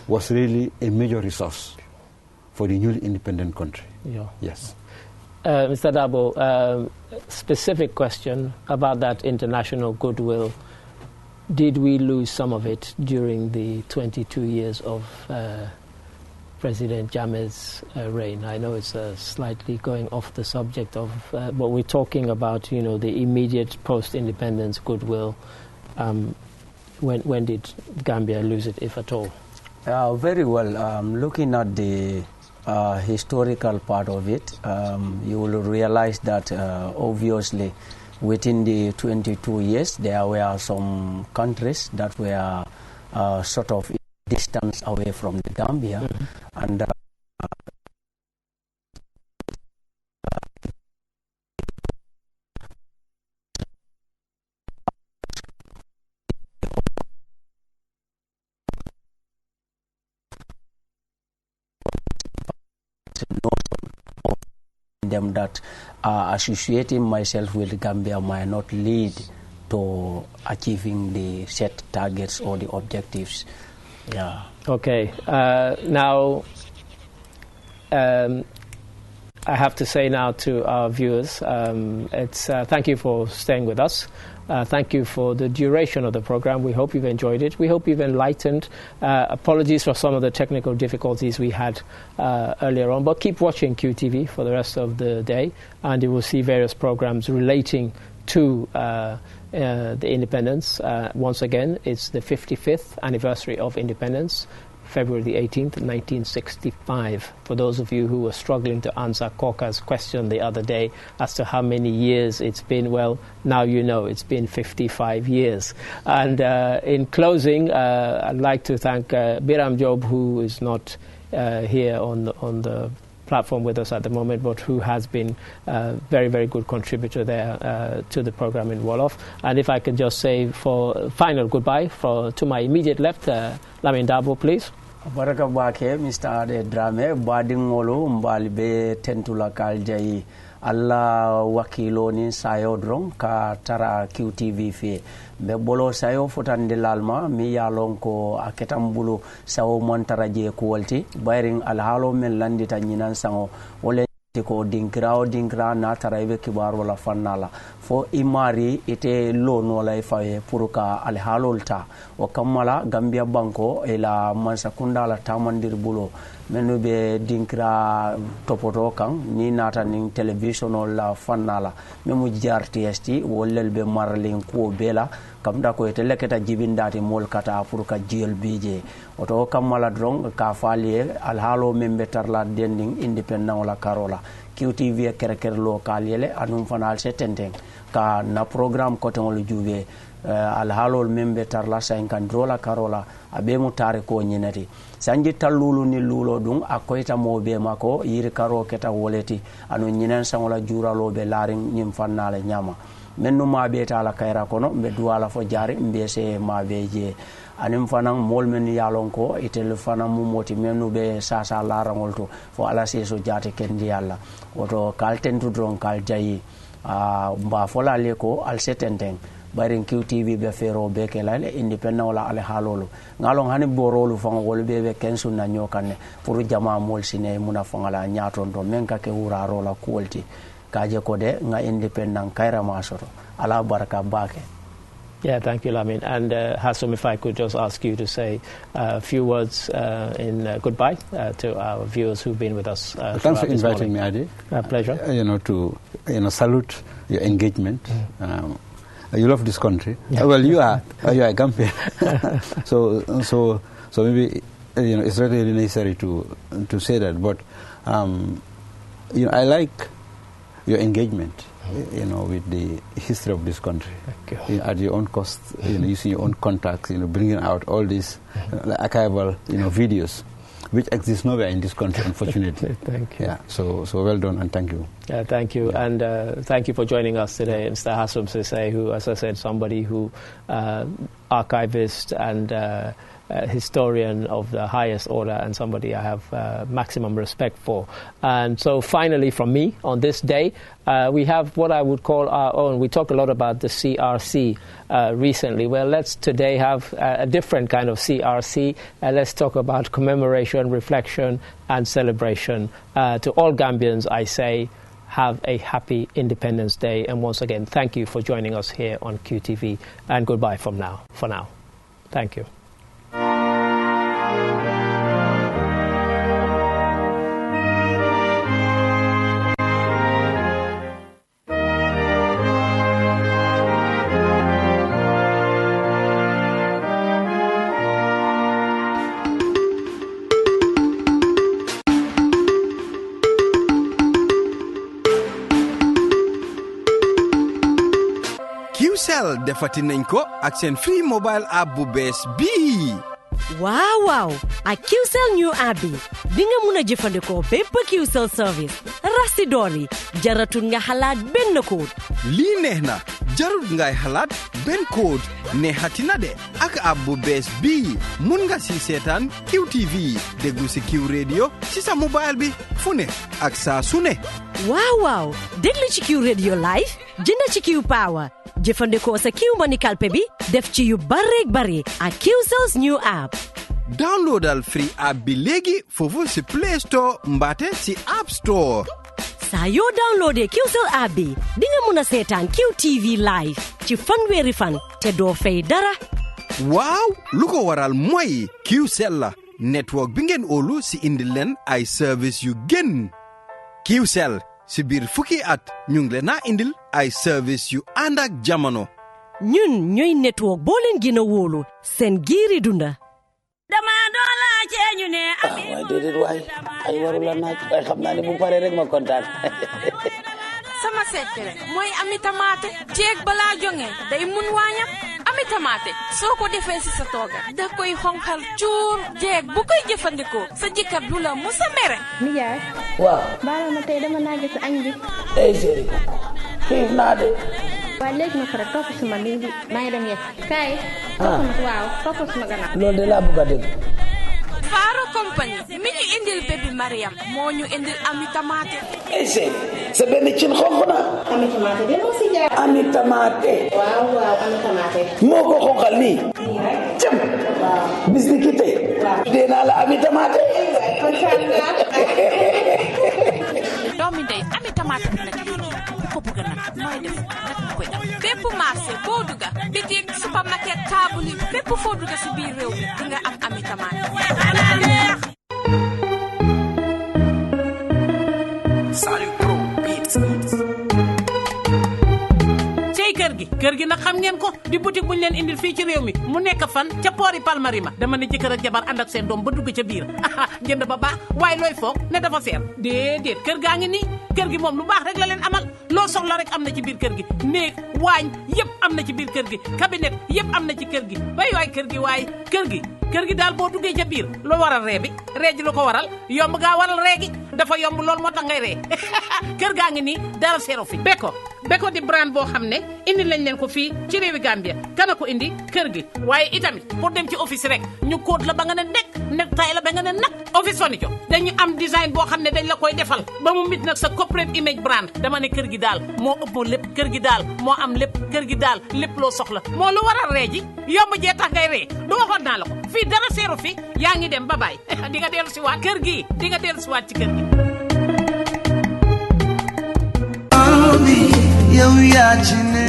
was really a major resource for the newly independent country. Yeah. Yes. Mr. Dabo, specific question about that international goodwill. Did we lose some of it during the 22 years of President Jammeh's reign? I know it's slightly going off the subject of, but we're talking about, the immediate post-independence goodwill. When did Gambia lose it, if at all? Very well. Looking at the historical part of it, you will realize that obviously within the 22 years there were some countries that were sort of distance away from the Gambia, and them that associating myself with Gambia might not lead to achieving the set targets or the objectives. Yeah. Okay. Now, I have to say now to our viewers, thank you for staying with us. Thank you for the duration of the program. We hope you've enjoyed it. We hope you've enlightened. Apologies for some of the technical difficulties we had earlier on, but keep watching QTV for the rest of the day, and you will see various programs relating to the independence. Once again, it's the 55th anniversary of independence, February the 18th, 1965. For those of you who were struggling to answer Koka's question the other day as to how many years it's been, well, now you know it's been 55 years. And in closing, I'd like to thank Biram Job, who is not here on the platform with us at the moment, but who has been a very, very good contributor there to the program in Wolof. And if I could just say for final goodbye to my immediate left, Lamin Dabo, please. Baraka Bake, Mr. Ade Drame, Badingolo, Mbalibe, Tentula Kaljai, Allah Wakilo Nin Sayo Drong, Ka Tara QTV Fe. Bebolo Sayo Futande Lalma, Miya Lonko, Aketambulu, Sao Montaraje Kualti, Bayring Alhalo Melandita Ninan Sango, Ole. Ko dinkra na taraibe kibar wala fannala fo imari ite loan wala ifaye puruka al halolta o kamala Gambia banko ila mansakunda la tamandir bulo menu be dinkra topoto kan ni nata ning television la fannala memu jartst wolel be marlin ko bela kamda ko ite leketa jibindati mol kata puruka GLBJ oto kamala drong ka falie al halo membe tarla dending independent wala karola QTV kereker local yele anum fanal setenteng ka na program kote ngol juve al halol membe tarla 50 dola karola abe mutare ko nyinati sanji talulu ni lulo dum akoyta mobe mako yiri karo keta woleti anu nyinen sangola juralo be laring nyim fannale nyama mennu mabe tala kayra kono be duwala fo jari mbese mabeje anim fanan mol men yalon ko itel fanan mu moti menu be sasa larangol to fo ala seso jate kendi yalla oto kalten tu dron kal jayi mba fola le ko al setenteng barin QTV be fero be kelale independent wala ale halolo ngalon hani borolu fango wol be kensu na nyokane pour jama mol sine muna fangala nyaton do men ka ke wuraro la quality kaje ko de nga independent kaira masoro ala baraka bake. Yeah, thank you, Lamin. And Hassam, if I could just ask you to say a few words in goodbye to our viewers who've been with us. Thanks for inviting me, Adi. Pleasure. To salute your engagement. You love this country. Yeah. Well, you are a Gambian. so maybe it's not really necessary to say that, but I like your engagement. With the history of this country, at your own cost, using your own contacts, bringing out all these archival, videos, which exist nowhere in this country, unfortunately. Thank you. Yeah. So well done, and thank you. Yeah, thank you, and thank you for joining us today, Mr. Hassam Sesay, who, as I said, somebody who archivist and historian of the highest order, and somebody I have maximum respect for. And so finally from me on this day, we have what I would call our own. We talked a lot about the CRC recently. Well, let's today have a different kind of CRC. Let's talk about commemoration, reflection and celebration. To all Gambians, I say, have a happy Independence Day. And once again, thank you for joining us here on QTV. And goodbye for now. Thank you. QCell defati nañ ko ak seen free mobile app bu bees bii. waaw ak QCell new app bi di nga mun a jëfandikoo bépp QCell service rasti dooli jaratul nga xalaat benn code. lii neex na jarul ngay xalaat benn code neexatina de ak app bu bees bii mun nga si seetaan QTV déglu si Q radio si sa mobile bi fu ne ak saa su ne. waaw déglu ci Q radio live jënd ci Q power jëfandikoo sa Q Money kalpe bi def ci yu bare ak QCell's new app. downloadal free app bi léegi foofu si Play Store mbaate si App Store. saa yoo downloadee QCell app bi di nga mun a seetaan QTV live ci fanweeri fan te doo fay dara. waaw lu ko waral mooy QCell la network bi ngeen óolu si indi leen ay service yu gën. QCell si biir fukki at ñu ngi leen a indil ay service yu ànd ak jamono. ñun ñooy network boo leen gën a wóolu seen giiri dunda. dama doola ceeñu ne waaye déedéet waay ay waru la naaj waaye xam naa ne bu paree rek ma kontaan. sama secret mooy ami tamaate jeeg balaa jonge day mun waañam ami tamaate soo ko defee si sa tooga da koy xonqal cuur jeeg bu koy jëfandikoo sa jëkkër du la musa mere. nijaay. waaw. baala ma tey dama naa gis añ bi. chéri xiif naa de. waaye léegi ma pare topp suma lii bi maa ngi dem yegg kaay. topp suma gannaaw. loolu de laa bëgg a dégg. Faro compagnie mi ñu indil bébé Mariam moo ñu indil ami tamaate. chéri sa benn cin xonq na. ami tamaate de moo si jaar. ami tamaate. waaw ami tamaate. moo ko xonqal nii. cëm. waaw bis ni ki tey. waaw dee naa la ami tamaate. doomi ndey ami tamaate bi nag yéen ku ko bëgg nag mooy def nag mu koy def bépp marché boo dugga bitik supermarket table yi bépp foo dugga si biir réew mi di nga am ami tamaate. kër gi nag xam ngeen ko di boutique buñ leen indil fii ci réew mi mu nekk fan ca poori Palmarima dama ne jëkkër ak jabar ànd ak seen doom ba dugg ca biir jënd ba baax waaye looy foog ne dafa seer déedéet kër gaa ngi nii kër gi moom lu baax rek la leen amal loo soxla rek am na ci biir kër gi néeg waañ yëpp am na ci biir kër gi cabinet yëpp am na ci kër gi waay kër gi daal boo duggee ca biir loo waral ree bi ree ji lu ko waral yomb gaa waral ree gi dafa yomb lool moo tax ngay ree kër gaa ngi nii dara seero fi Beko di brand boo xam ne indi lañ leen ko fii ci réewi Gambia kana ko indi kër gi waaye itamit pour dem ci office rek ñu kóot la ba nga ne nekk tay la ba nga ne nag office furniture dañu am design boo xam ne dañ la koy defal ba mu mit nag sa corporate image brand dama ne kër gi daal moo ëpp lépp kër gi daal moo am lépp kër gi daal lépp loo soxla moo lu waral ree ji yomb jee tax ngay ree du waxoon naa la ko fii dara seeru fi yaa ngi dem ba baay di nga dellu si waat kër gi di nga dellu si waat ci kër gi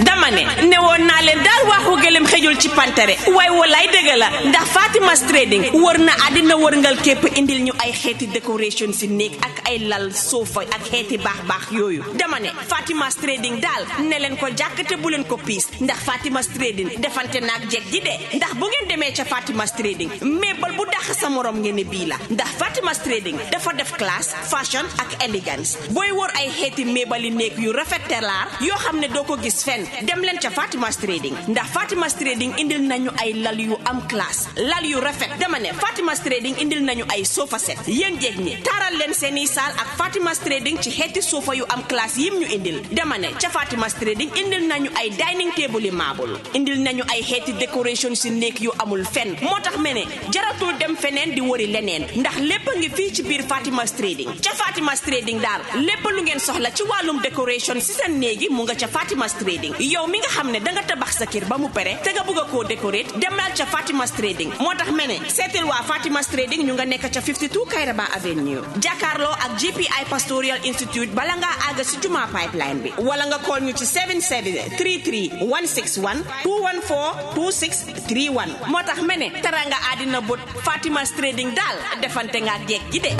dama ne woon naa leen daal waxu gëlëm xëjul ci pantere waaye walaay dëgg la ndax Fatima's Trading wër na àddina wërngal képp indil ñu ay xeeti décoration si néeg ak ay lal sofa ak xeeti baax yooyu dama ne Fatima's Trading daal ne leen ko jàkkate bu leen ko piis ndax Fatima's Trading defante naag jeg ji de ndax bu ngeen demee ca Fatima's Trading mébal bu dàq sa morom ngeen ne bii la ndax Fatima's Trading dafa def classe fashion ak élégance booy wër ay xeeti mébali néeg yu rafet te laar yoo xam ne doo ko gis fenn dem leen ca Fatima's Trading ndax Fatima's Trading indil nañu ay lal yu am classe lal yu rafet dama ne Fatima's Trading indil nañu ay sofa set yéen jeeg ñi taaral leen seeni saal ak Fatima's Trading ci xeeti sofa yu am classe yim ñu indil dama ne ca Fatima's Trading indil nañu ay dining table yi marble indil nañu ay xeeti décoration si néeg yu amul fenn moo tax mene jaratul dem feneen di wëri leneen ndax lépp a ngi fii ci biir Fatima's Trading ca Fatima's Trading daal lépp lu ngeen soxla ci wàllum décoration si seen néegi mu nga ca Fatima's Trading. Yow mi nga xam ne danga tabax sa kër ba mu pare te nga bëgg koo décorer demal ca Fatima's Trading. moo tax mene seetil waa Fatima's Trading ñu nga nekk ca 52 Kairaba Avenue jàkkaarloo ak GPI Pastoral Institute bala ngaa àgg si juma pipeline bi wala nga call ñu ci 7733 161 214 2631 moo tax mene teranga àddina bot Fatima's Trading daal defante nga jeeg ji de.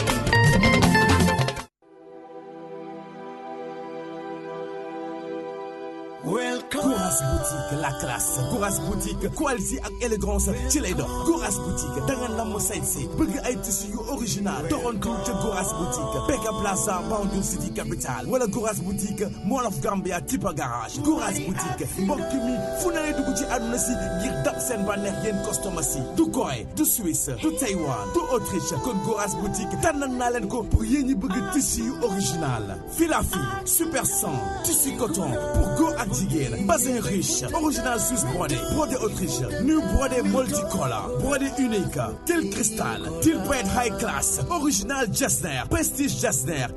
Goras Boutique, la classe. Goras Boutique, qualité ak élégance ci lay dox. Goras Boutique, da nga nam sañse bëgg ay tissu yu original. doxantu ca Goras Boutique, Peka Plaza, Banjul City Capital. wala Goras Boutique, Mall of Gambia, Tipa Garage. Goras Boutique, mbokk mi fu ne dugg ci àdduna si ngir dab seen bànneex yéen customer si. du Corée, du Suisse, du Taïwan, du Autriche. kon Goras Boutique tànnal naa leen ko pour yéen ñi bëgg tissu yu original. Filafi, Super 100, tissu coton pour góor ak jigéen. Bazin riche, original Swiss brodé, brodé Autriche, new brodé multicolor, brodé unique, til cristal, til bread high class, original Jasner, prestige Jasner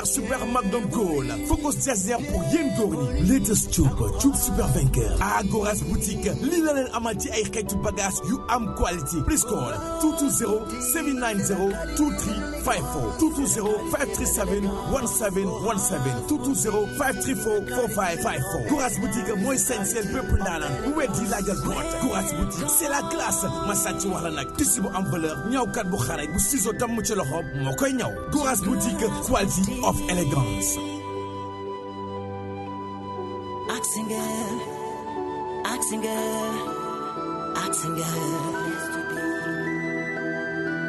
super magnum gold, focus Jasner pour yen gorni, latest tube super vainqueur. À Goras Boutique, li la leen amal ci ay xeetu bagage yu am quality. Please call 220-790-2354, 220-537-1717, 220-534-4554. Goras Boutique mooy sañseel bépp ndaanaan bu weddi laajal boot. Goras Boutique c'est la classe. Massaci wax la nag tissu bu am valeur ñawkat bu xarañ bu ciseau damm ci loxo moo koy ñaw. Goras Boutique, quality of elegance.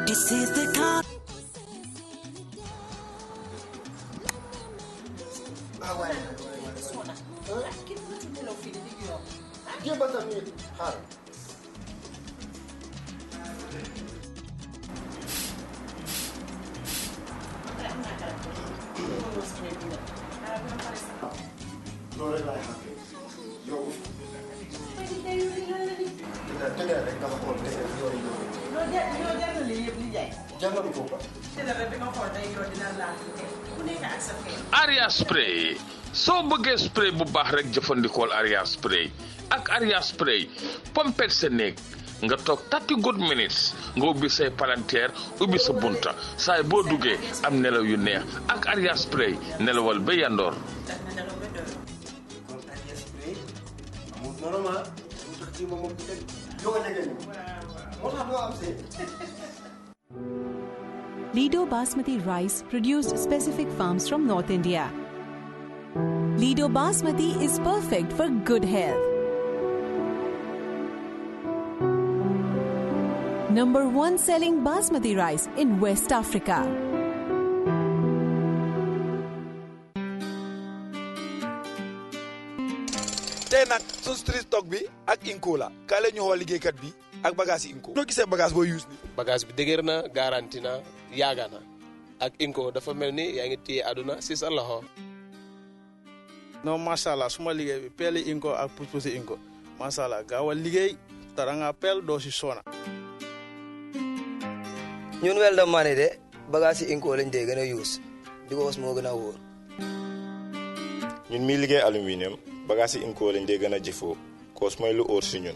This is the car. Aria spray soo bëggee spray bu baax rek jëfandikool Aria spray ak Aria spray pompet sa néeg nga toog 30 good minutes nga ubbi say palanteer ubbi sa bunta saay boo duggee am nelaw yu neex ak Aria spray nelawal ba yandoor. Lido Basmati rice produced specific farms from North India. Lido Basmati is perfect for good health. Number 1 selling Basmati rice in West Africa. tey nag sun street stock bi ak Inco la kaay la ñu xool liggéeykat bi ak bagage Inco. noo gisee bagage boo use ni bagage bi dëgër na garanti na yaaga na ak Inco dafa mel ni yaa ngi téye àdduna si sa loxo. non macha allah suma liggéey bi peeli Inco ak pusi Inco macha allah gaawal liggéey tara nga peel doo si sona. ñun wel da mane de bagage Inco lañ dee gën a use because moo gën a wóor. ñun mi liggéey aluminium bagage Inco lañ dee gën a jëfoo cause mooy lu óor si ñun.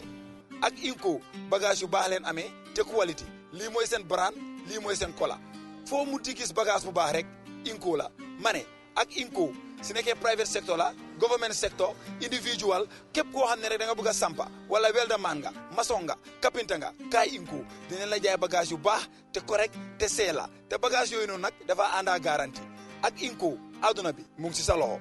ak Inco bagage yu baax leen amee te quality lii mooy seen brand lii mooy seen kola foo munti gis bagage bu baax rek Inco la ma ne ak Inco si nekkee private sector la government sector individual képp koo xam ne rek da nga bëgg a sampa wala weldaman nga maçon nga kapinta nga kaay Inco dinañ la jaay bagage yu baax te correct te seela te bagage yooyu noonu nag dafa ànd ak garantie ak Inco àdduna bi mu ngi si sa loxo.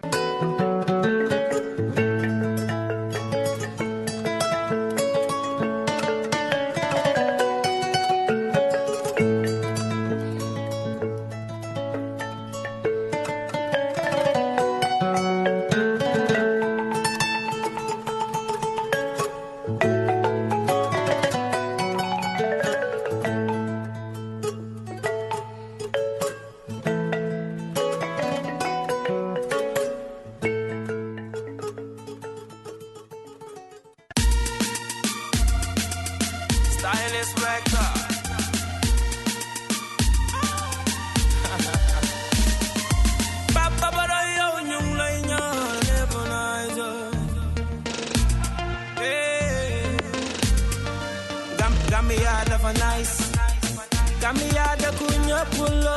Gambia dëkku ñëpp la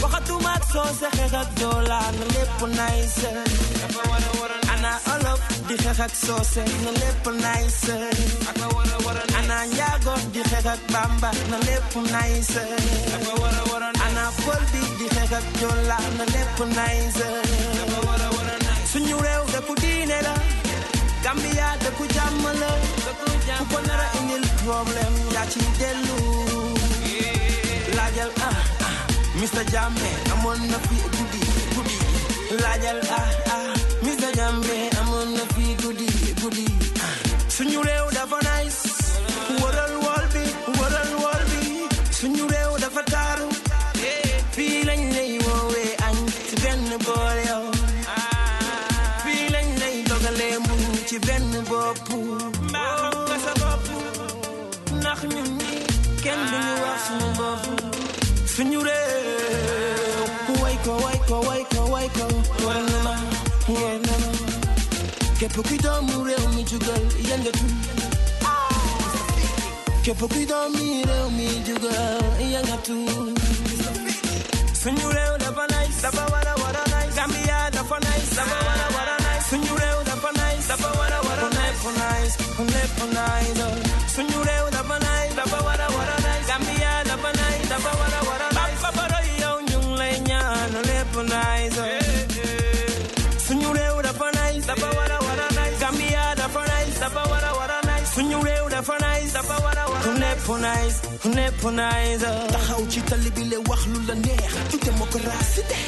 waxatuma ak soose xeex ak joola na lépp nice ana olof di xeex ak soose na lépp nice ana njaago di xeex ak bamba na lépp nice ana pël bi di xeex ak joola na lépp nice suñu réew dëkku diine la Gambia dëkku jàmm la ku ko nara indil problème yaa ci dellu laajal Mr. Jammeh amoon na fi guddi laajal Mr. Jammeh amoon na fi guddi suñu réew dafa nice waral wol bi suñu réew dafa taaru fii lañ lay woowee añ ci benn bool yow fii lañ lay dogalee muñ ci benn bopp mbaa nga sa bopp ndax ñun ñi kenn duñu wax suñu bopp suñu réew way ko war na ma képp kuy doomu réew mi jugal yëngatu képp kuy doomu réew mi jugal yëngatu suñu réew dafa nice dafa wara nice Gambia dafa nice dafa wara nice suñu réew dafa nice dafa wara nice suñu réew dafa nice dafa wara nice Gambia dafa nice dafa wara nice papa roy yow ñu ngi lay ñaan lépp nice suñu réew dafa nice dafa wara nice Gambia dafa nice dafa wara nice suñu réew dafa nice dafa wara lépp nice taxaw ci tali bi le wax lu la neex ci démocratie de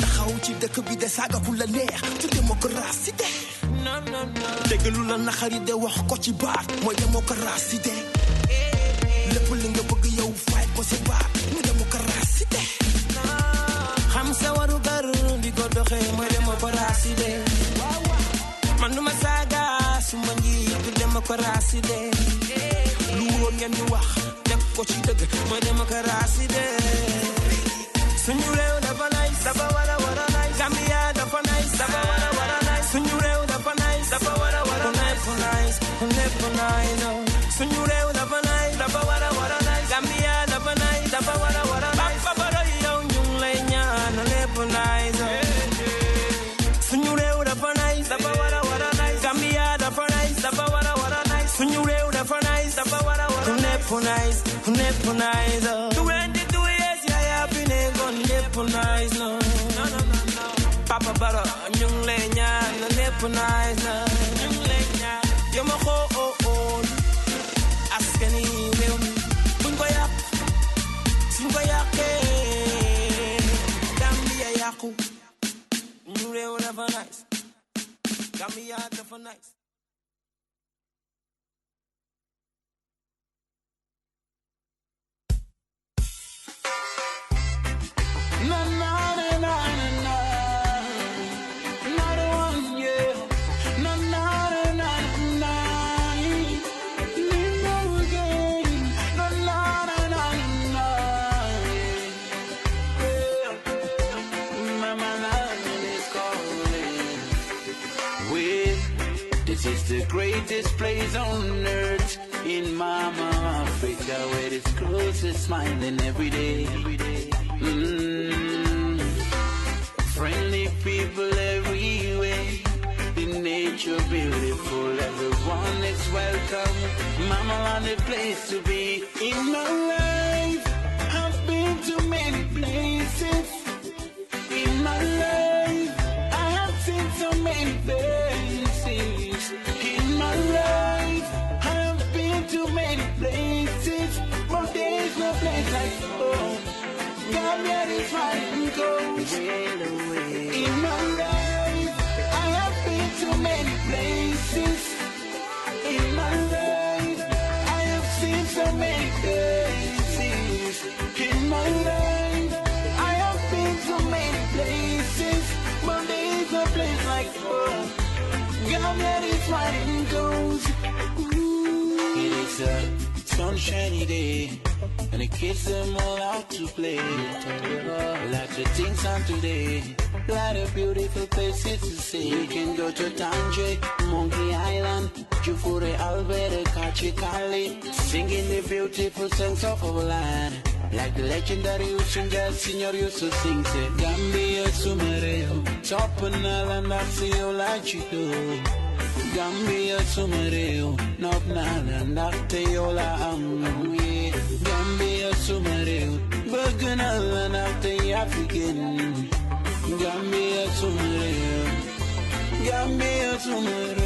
taxaw ci dëkk bi de saaga ku la neex ci démocratie de dégg lu la naxari de wax ko ci baat mooy démocratie de lépp li nga bëgg yow fight ko ci baat ñu démocratie de xam sa waru gar di ko doxee mooy démocratie de man du ma saaga su ma njiitu démocratie de lu wóor ngeen ñu wax teg ko ci dëgg mooy démocratie de suñu réew dafa nice dafa wara nice Gambia dafa nice dafa wara nice suñu réew dafa nice dafa wara nice suñu réew dafa nice dafa wara nice Gambia dafa nice dafa wara nice papa roy yow ñu ngi lay ñaan lépp nice suñu réew dafa nice dafa wara nice Gambia dafa nice dafa wara nice suñu réew dafa nice dafa wara lépp nice 22 years yaa fi nekkoon lépp nice no papa baro ñu ngi lay ñaan lépp nice na ñu ngi lay ñaan yow ma xool askani réew mi buñ ko yàq suñ ko yàqee Gambia yàqu ñu réew dafa nice Gambia dafa nice This is the greatest place on earth in Mama Africa, where it's closest smiling every day. Friendly people everywhere, the nature beautiful, everyone is welcome. Mama land a place to be. In my life, I've been to many places. In my life, I have seen so many places. In my life, I have been to many places, but there's no place like home. Gambia is my coast. In my life, I have been to many places. In my life, I have seen so many places. In my life, I have been to many places, but there's no place like home. Gambia is my coast. It is a sunshiny day. And the kids them all out to play. Lots of things on today. Lot of beautiful places to see. We can go to Tanje, Monkey Island, Jufure, Alberta, Kachikali, singing the beautiful songs of our land. Like the legendary singer, Senior used to sing, say, Gambia Sumereo, Topanala, Naxio, Lachido. Gambia Sumereo, Nopnala, Nacteola, Amwe. Gambia Sumereo, Burganala, Nacte African. Gambia Sumereo, Gambia Sumereo.